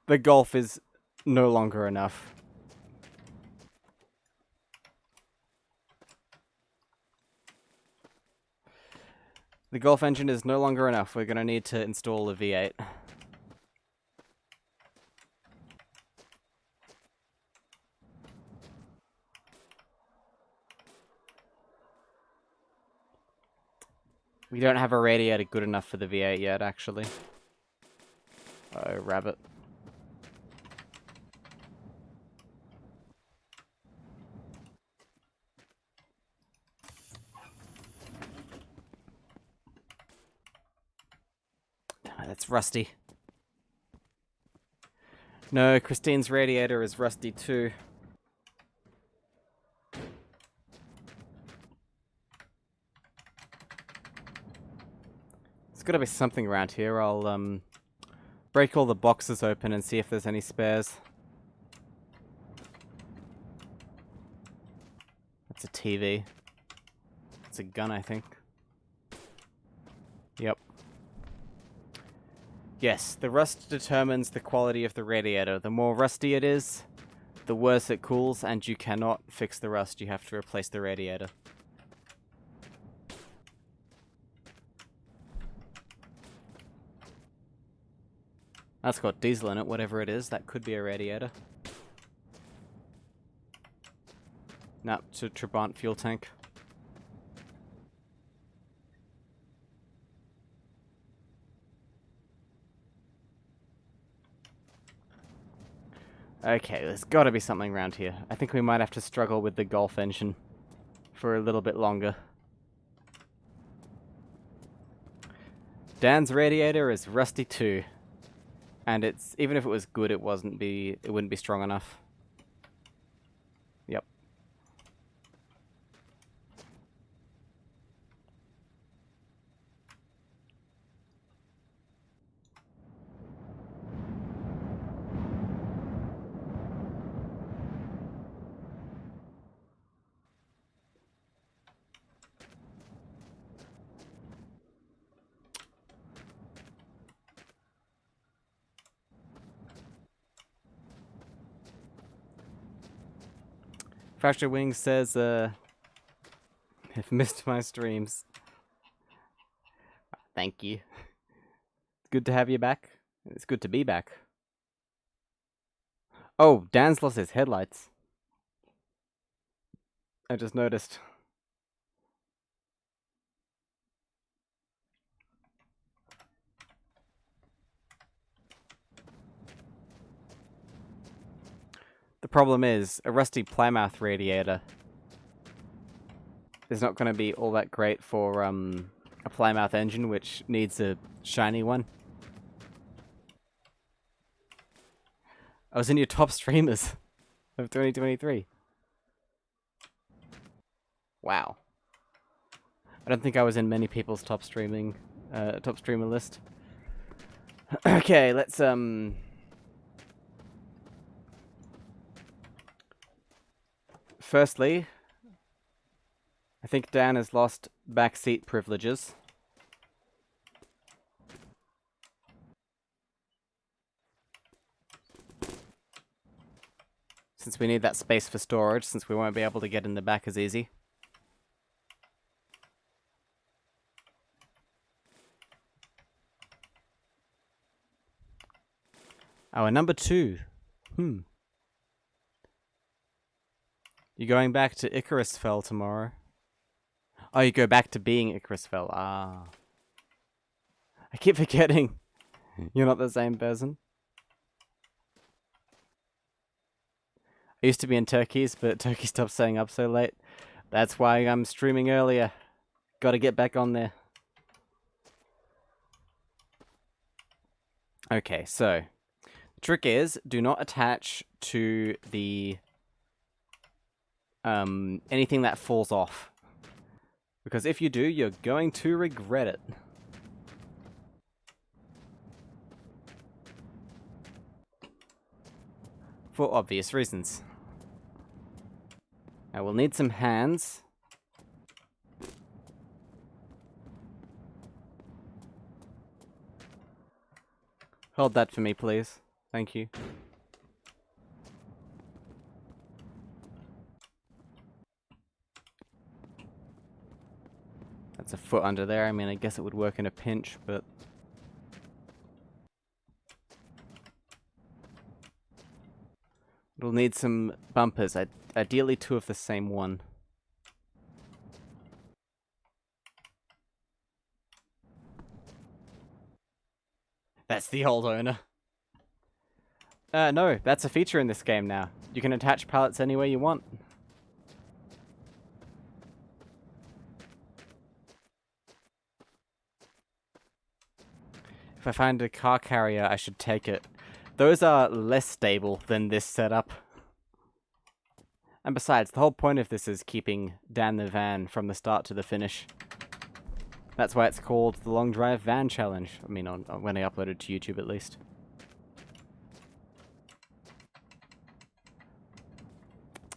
The Golf is no longer enough. The Golf engine is no longer enough. We're gonna need to install a V8. We don't have a radiator good enough for the V8 yet, actually. Oh, rabbit. That's rusty. No, Christine's radiator is rusty too. There's gotta be something around here. I'll break all the boxes open and see if there's any spares. That's a TV. It's a gun, I think. Yep. Yes, the rust determines the quality of the radiator. The more rusty it is, the worse it cools, and you cannot fix the rust. You have to replace the radiator. That's got diesel in it, whatever it is. That could be a radiator. No, it's a Trabant fuel tank. Okay, there's gotta be something around here. I think we might have to struggle with the Golf engine for a little bit longer. Dan's radiator is rusty too. And it's, even if it was good, it wouldn't be strong enough. Yep. Fractured Wings says, I've missed my streams. Thank you. It's good to have you back. It's good to be back. Oh, Dan's lost his headlights. I just noticed. The problem is, a rusty Plymouth radiator is not going to be all that great for a Plymouth engine, which needs a shiny one. I was in your top streamers of 2023. Wow. I don't think I was in many people's top streamer list. Okay, let's firstly, I think Dan has lost backseat privileges. Since we need that space for storage, since we won't be able to get in the back as easy. Oh, and number 2. You going back to Icarusfell tomorrow? Oh, you go back to being Icarusfell. Ah. I keep forgetting you're not the same person. I used to be in Turkey's, but Turkey stopped staying up so late. That's why I'm streaming earlier. Gotta get back on there. Okay, so the trick is, do not attach to the anything that falls off. Because if you do, you're going to regret it. For obvious reasons. I will need some hands. Hold that for me, please. Thank you. That's a foot under there. I mean, I guess it would work in a pinch, but... We'll need some bumpers. Ideally 2 of the same one. That's the old owner. No, that's a feature in this game now. You can attach pallets anywhere you want. If I find a car carrier, I should take it. Those are less stable than this setup. And besides, the whole point of this is keeping Dan the Van from the start to the finish. That's why it's called the Long Drive Van Challenge. I mean, when I upload it to YouTube at least.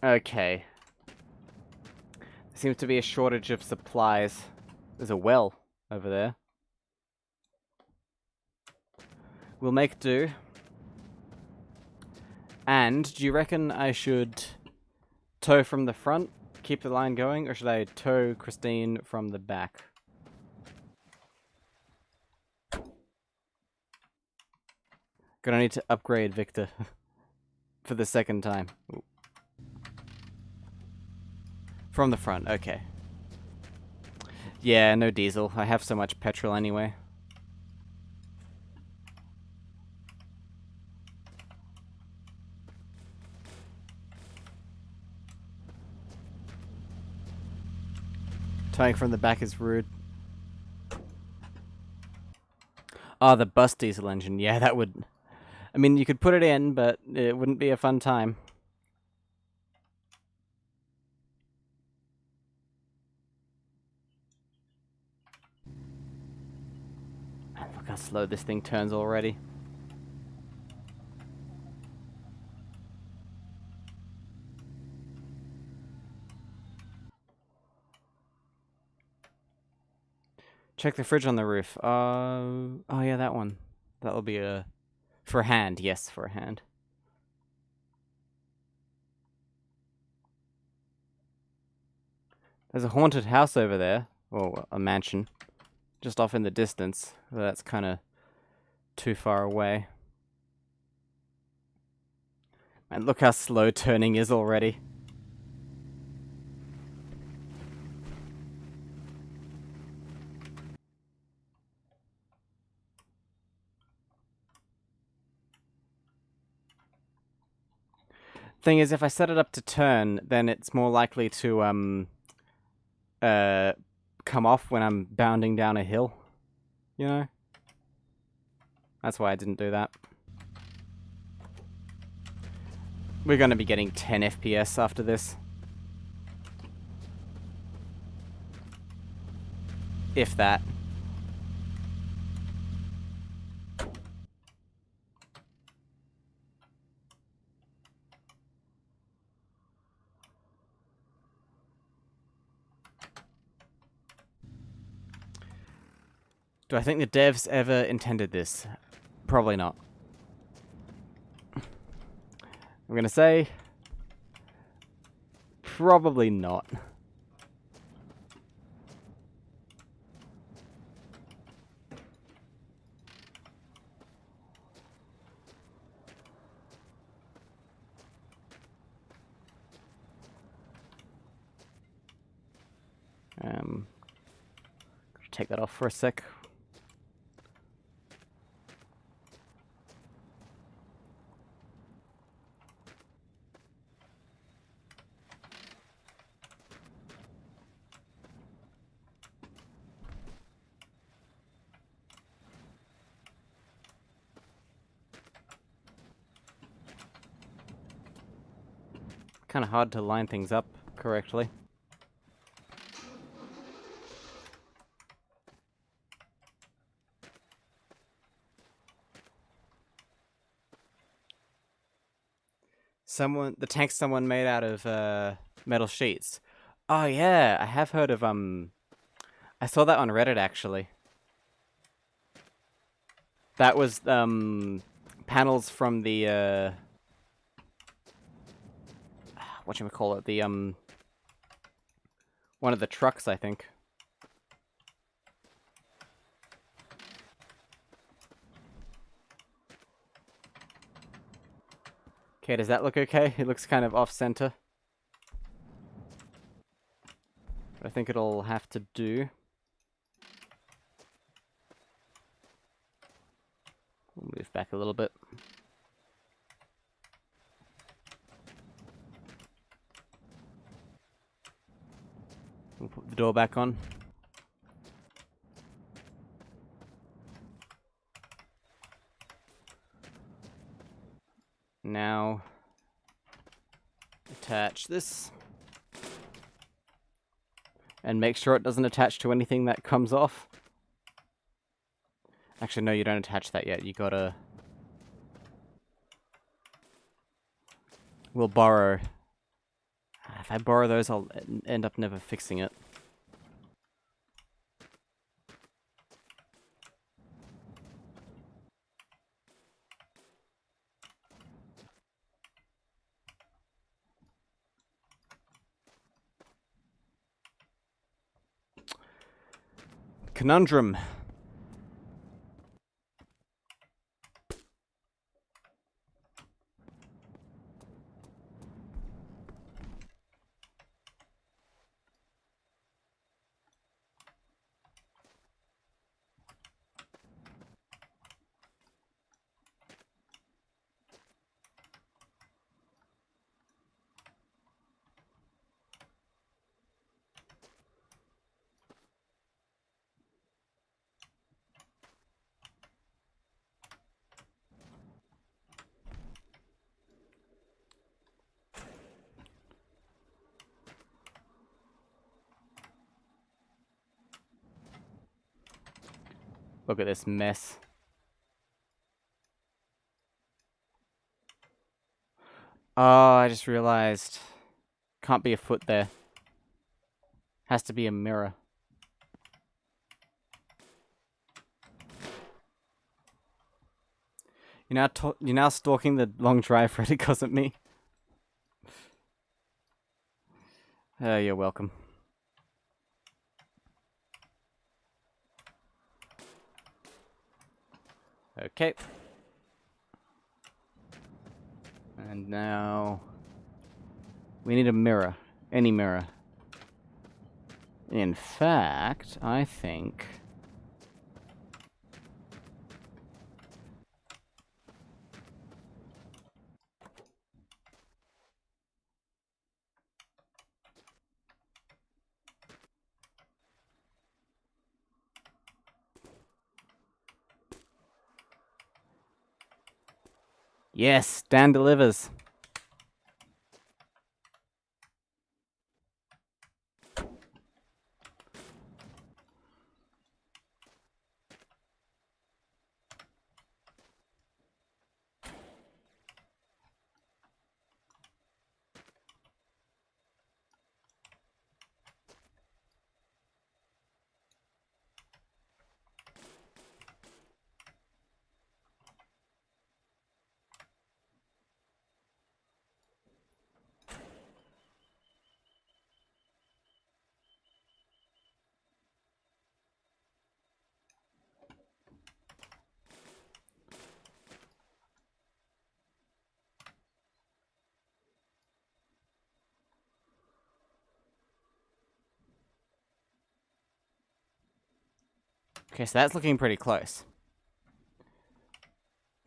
Okay. There seems to be a shortage of supplies. There's a well over there. We'll make do. And, do you reckon I should tow from the front, keep the line going, or should I tow Christine from the back? Gonna need to upgrade Victor for the second time. Ooh. From the front, okay. Yeah, no diesel. I have so much petrol anyway. Towing from the back is rude. Oh, the bus diesel engine. Yeah, that would... I mean, you could put it in, but it wouldn't be a fun time. Man, look how slow this thing turns already. Check the fridge on the roof. Oh yeah, that one. That'll be a... For a hand, yes, for a hand. There's a haunted house over there. Or a mansion. Just off in the distance. That's kind of too far away. And look how slow turning is already. Thing is, if I set it up to turn, then it's more likely to come off when I'm bounding down a hill. You know? That's why I didn't do that. We're going to be getting 10 FPS after this. If that. Do I think the devs ever intended this? Probably not. I'm gonna say... Probably not. Take that off for a sec. Kind of hard to line things up correctly. The tank's someone made out of metal sheets. Oh yeah, I have heard of I saw that on Reddit actually. That was panels from the whatchamacallit, the one of the trucks, I think. Okay, does that look okay? It looks kind of off-center. But I think it'll have to do. We'll move back a little bit. We'll put the door back on. Now, attach this. And make sure it doesn't attach to anything that comes off. Actually, no, you don't attach that yet. You gotta... We'll borrow... If I borrow those, I'll end up never fixing it. Conundrum. Look at this mess. Oh, I just realized. Can't be a foot there. Has to be a mirror. You're now stalking the long drive Freddy because of me. You're welcome. Okay. And now we need a mirror. Any mirror. In fact, I think... Yes, Dan delivers. Okay, so that's looking pretty close.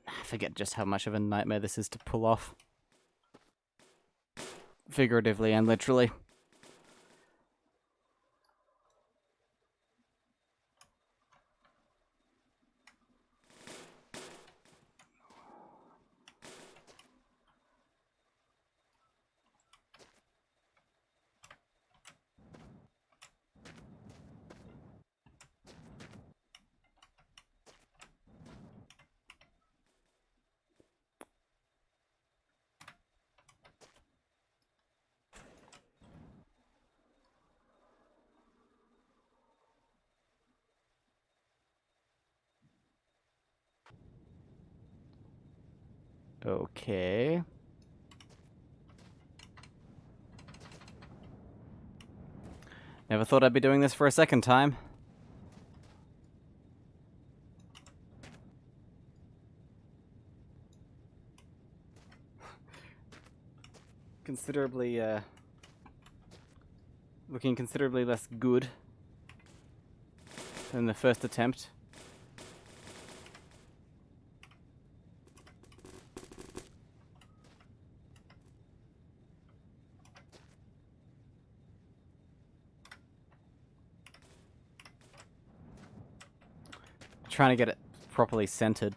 I forget just how much of a nightmare this is to pull off. Figuratively and literally. Okay. Never thought I'd be doing this for a second time. Considerably, looking considerably less good than the first attempt. Trying to get it properly centered.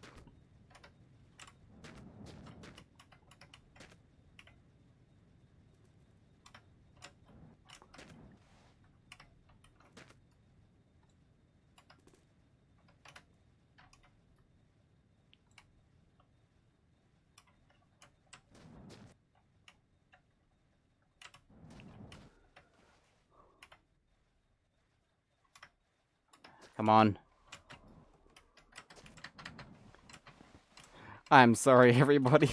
Come on. I'm sorry, everybody.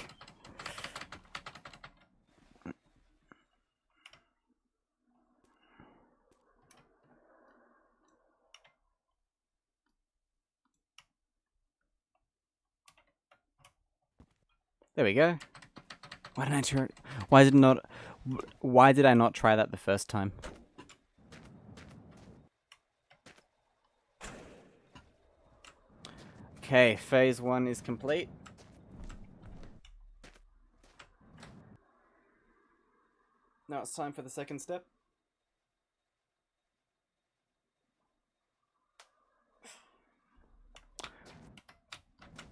There we go. Why didn't I try? Why did I not try that the first time? Okay, phase 1 is complete. Now it's time for the second step.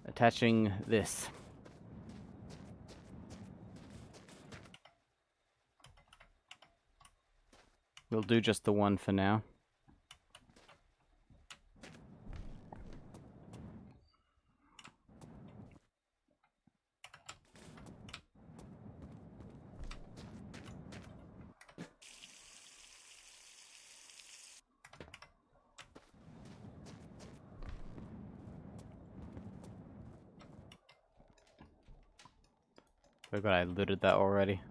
Attaching this. We'll do just the one for now. Forgot I looted that already.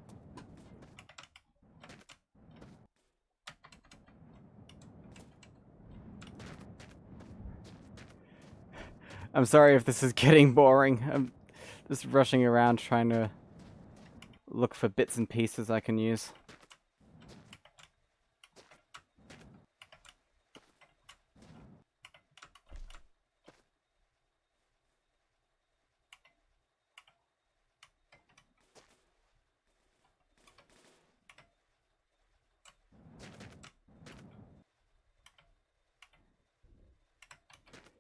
I'm sorry if this is getting boring. I'm just rushing around trying to look for bits and pieces I can use.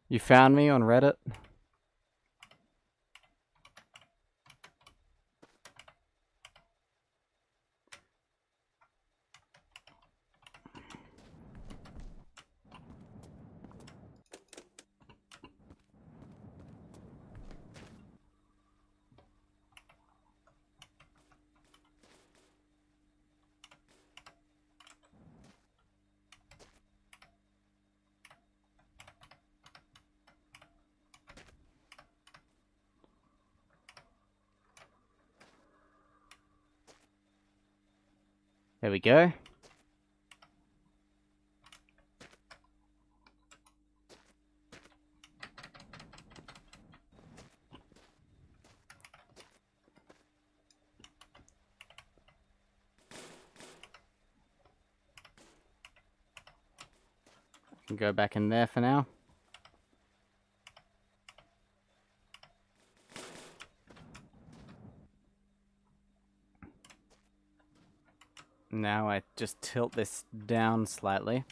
You found me on Reddit? There we go. Can go back in there for now. Now I just tilt this down slightly.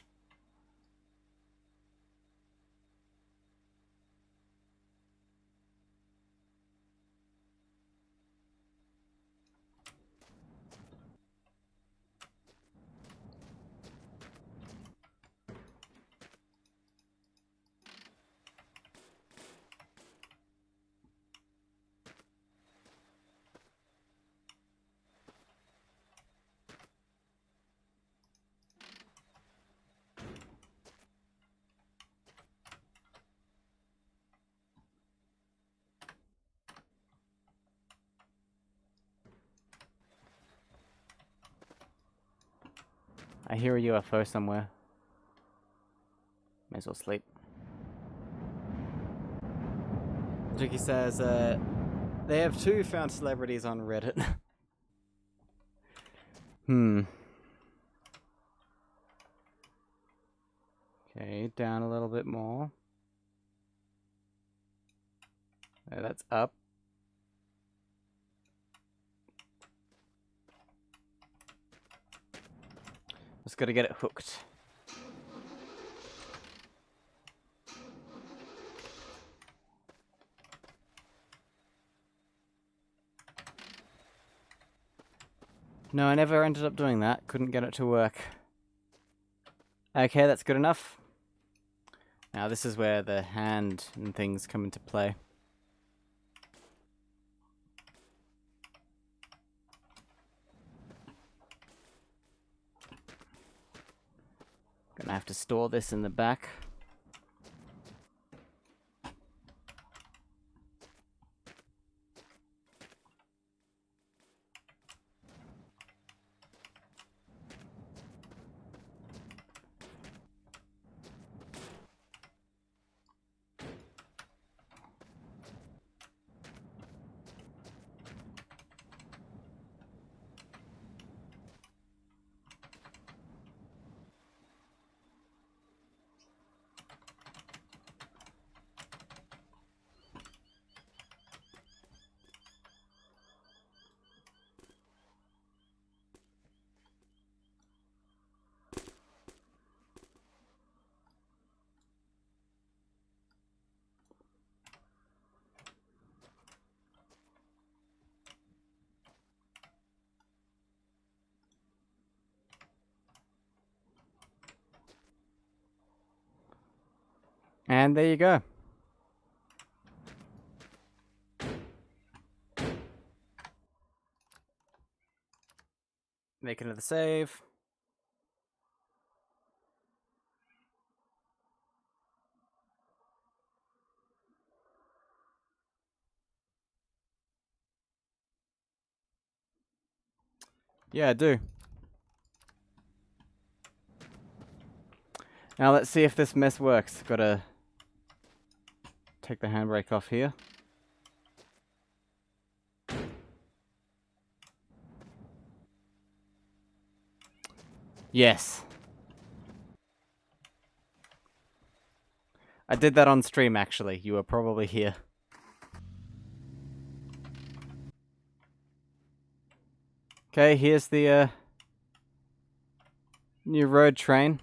I hear a UFO somewhere. May as well sleep. Jiki says, they have 2 found celebrities on Reddit. Okay, down a little bit more. That's up. Just gotta get it hooked. No, I never ended up doing that. Couldn't get it to work. Okay, that's good enough. Now this is where the hand and things come into play. Gonna have to store this in the back. And there you go. Make another save. Yeah, I do. Now let's see if this mess works. Gotta take the handbrake off here. Yes. I did that on stream, actually. You were probably here. Okay, here's the new road train.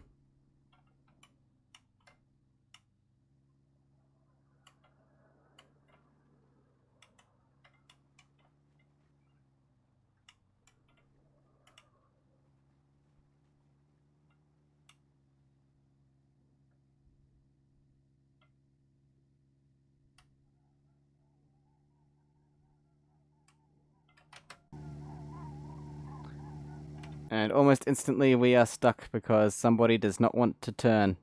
And almost instantly we are stuck because somebody does not want to turn.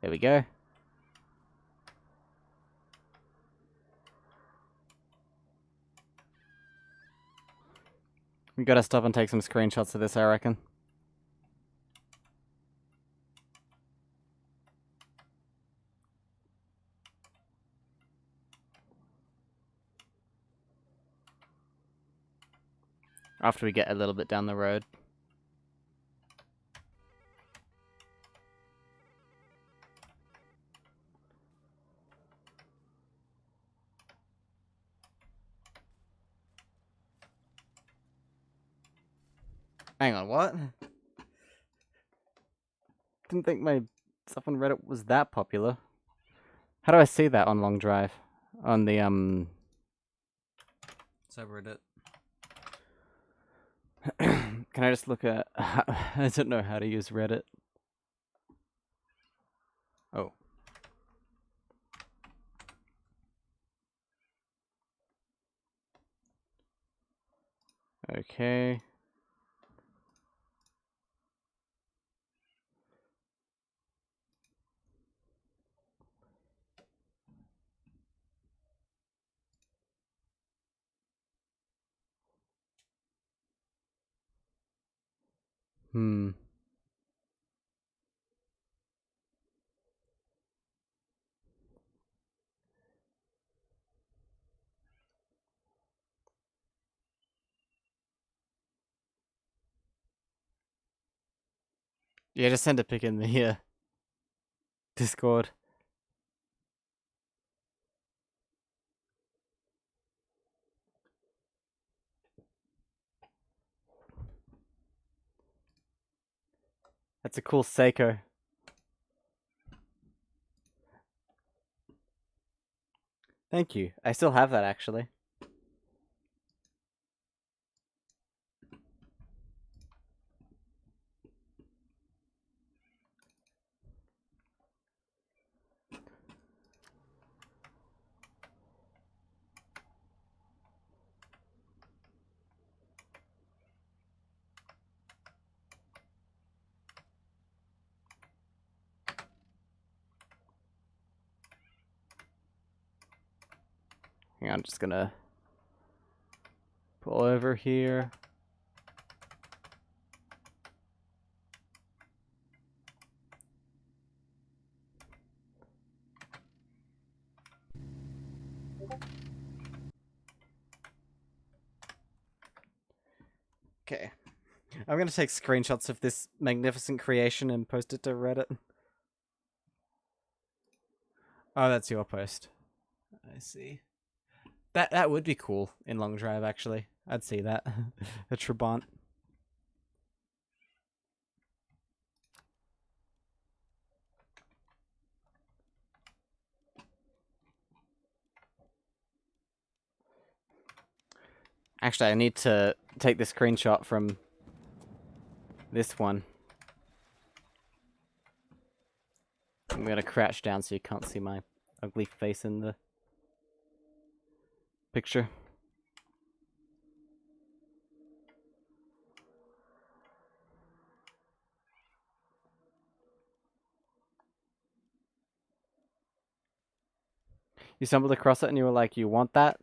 There we go. We gotta stop and take some screenshots of this, I reckon. After we get a little bit down the road. Hang on, what? Didn't think my stuff on Reddit was that popular. How do I see that on Long Drive? On the, subreddit. Can I just look at... I don't know how to use Reddit. Oh. Okay. Hmm. Yeah, just send a pic in the Discord. That's a cool Seiko. Thank you. I still have that, actually. Hang on, I'm just gonna pull over here. Okay. I'm gonna take screenshots of this magnificent creation and post it to Reddit. Oh, that's your post. I see. That would be cool in Long Drive, actually. I'd see that. A Trabant. Actually, I need to take the screenshot from this one. I'm gonna crouch down so you can't see my ugly face in the picture. You stumbled across it and you were like, you want that?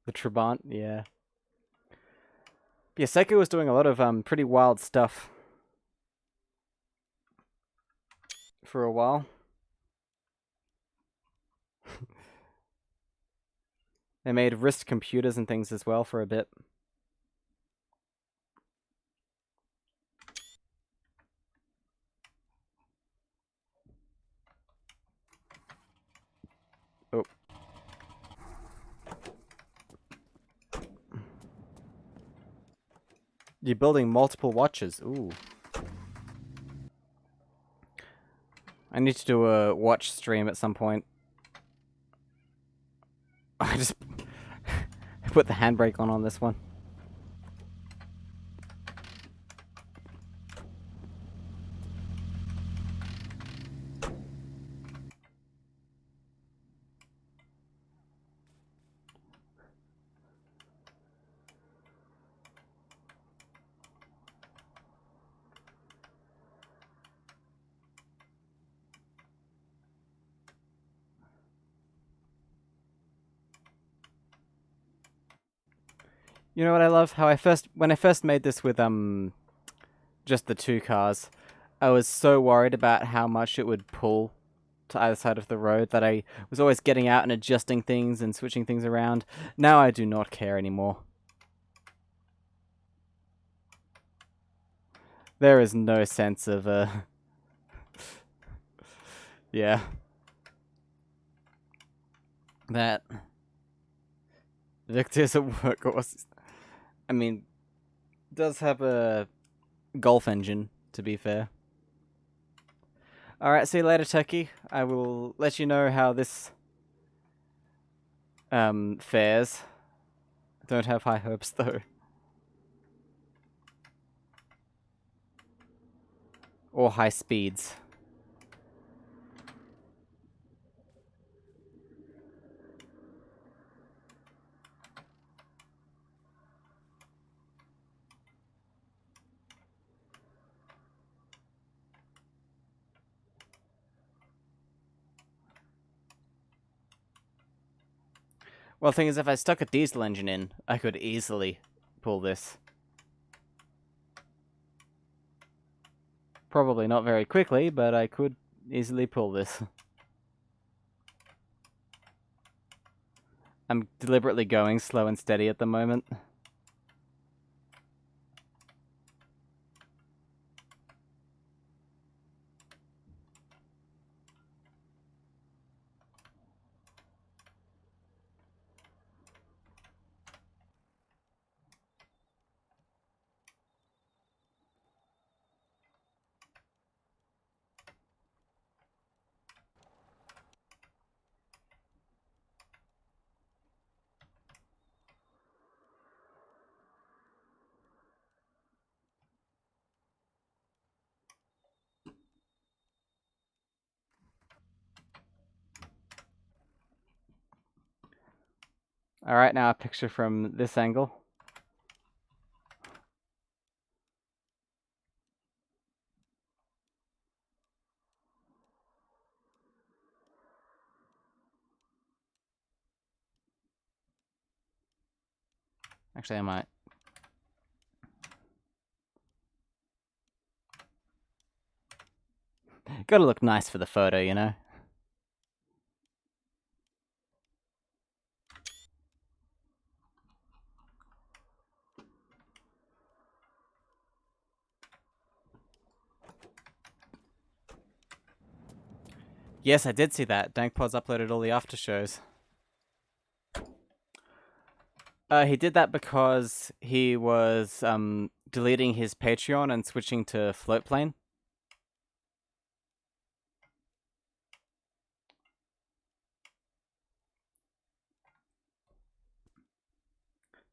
The Trabant, yeah. Yeah, Seiko was doing a lot of pretty wild stuff for a while. They made wrist computers and things as well for a bit. Oh. You're building multiple watches. Ooh. I need to do a watch stream at some point. I just put the handbrake on this one. You know what I love? How when I first made this with just the two cars, I was so worried about how much it would pull to either side of the road that I was always getting out and adjusting things and switching things around. Now I do not care anymore. There is no sense of yeah. That Victor's a workhorse. I mean, does have a Golf engine, to be fair. Alright, see you later, Techie. I will let you know how this fares. Don't have high hopes, though. Or high speeds. Well, the thing is, if I stuck a diesel engine in, I could easily pull this. Probably not very quickly, but I could easily pull this. I'm deliberately going slow and steady at the moment. Alright, now a picture from this angle. Actually, I might. Gotta look nice for the photo, you know? Yes, I did see that. DankPod's uploaded all the after shows. He did that because he was deleting his Patreon and switching to Floatplane.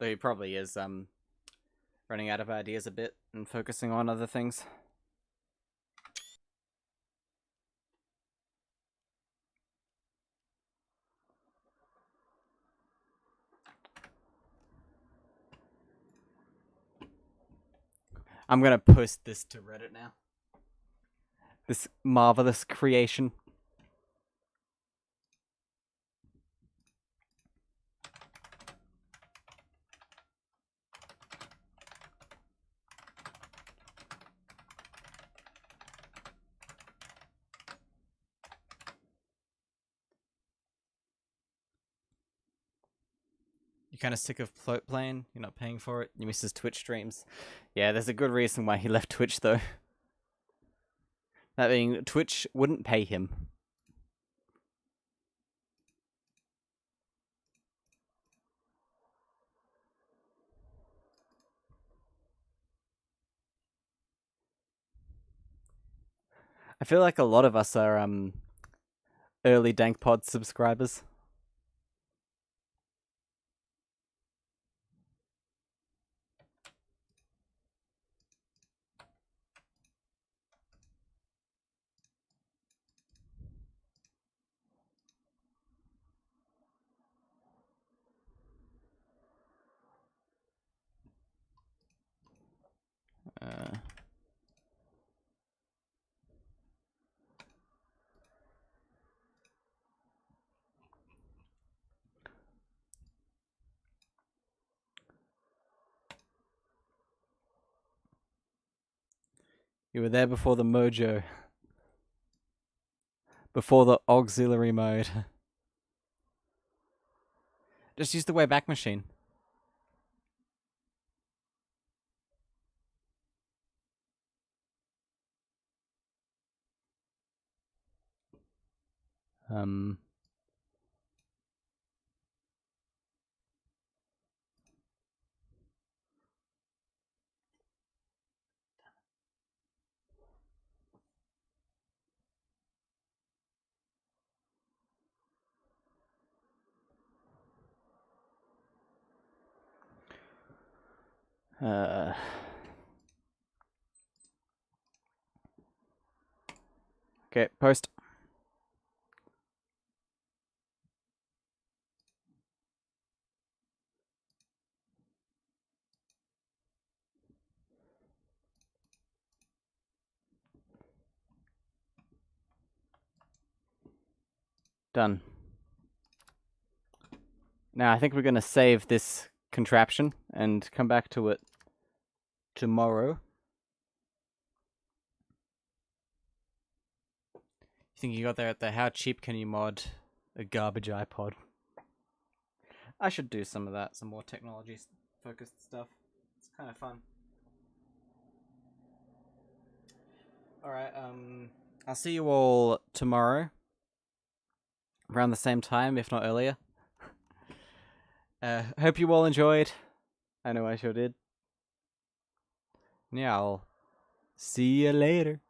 Though he probably is running out of ideas a bit and focusing on other things. I'm gonna post this to Reddit now. This marvelous creation. You're kind of sick of float plane. You're not paying for it. You miss his Twitch streams. Yeah, there's a good reason why he left Twitch though. That being, Twitch wouldn't pay him. I feel like a lot of us are early DankPod subscribers. You were there before the mojo. Before the auxiliary mode. Just use the Wayback Machine. Okay, post. Done. Now I think we're going to save this contraption and come back to it tomorrow. You think you got there at the how cheap can you mod a garbage iPod? I should do some of that, some more technology focused stuff. It's kind of fun. Alright, I'll see you all tomorrow. Around the same time, if not earlier. Hope you all enjoyed. I know I sure did. Yeah, I'll see you later.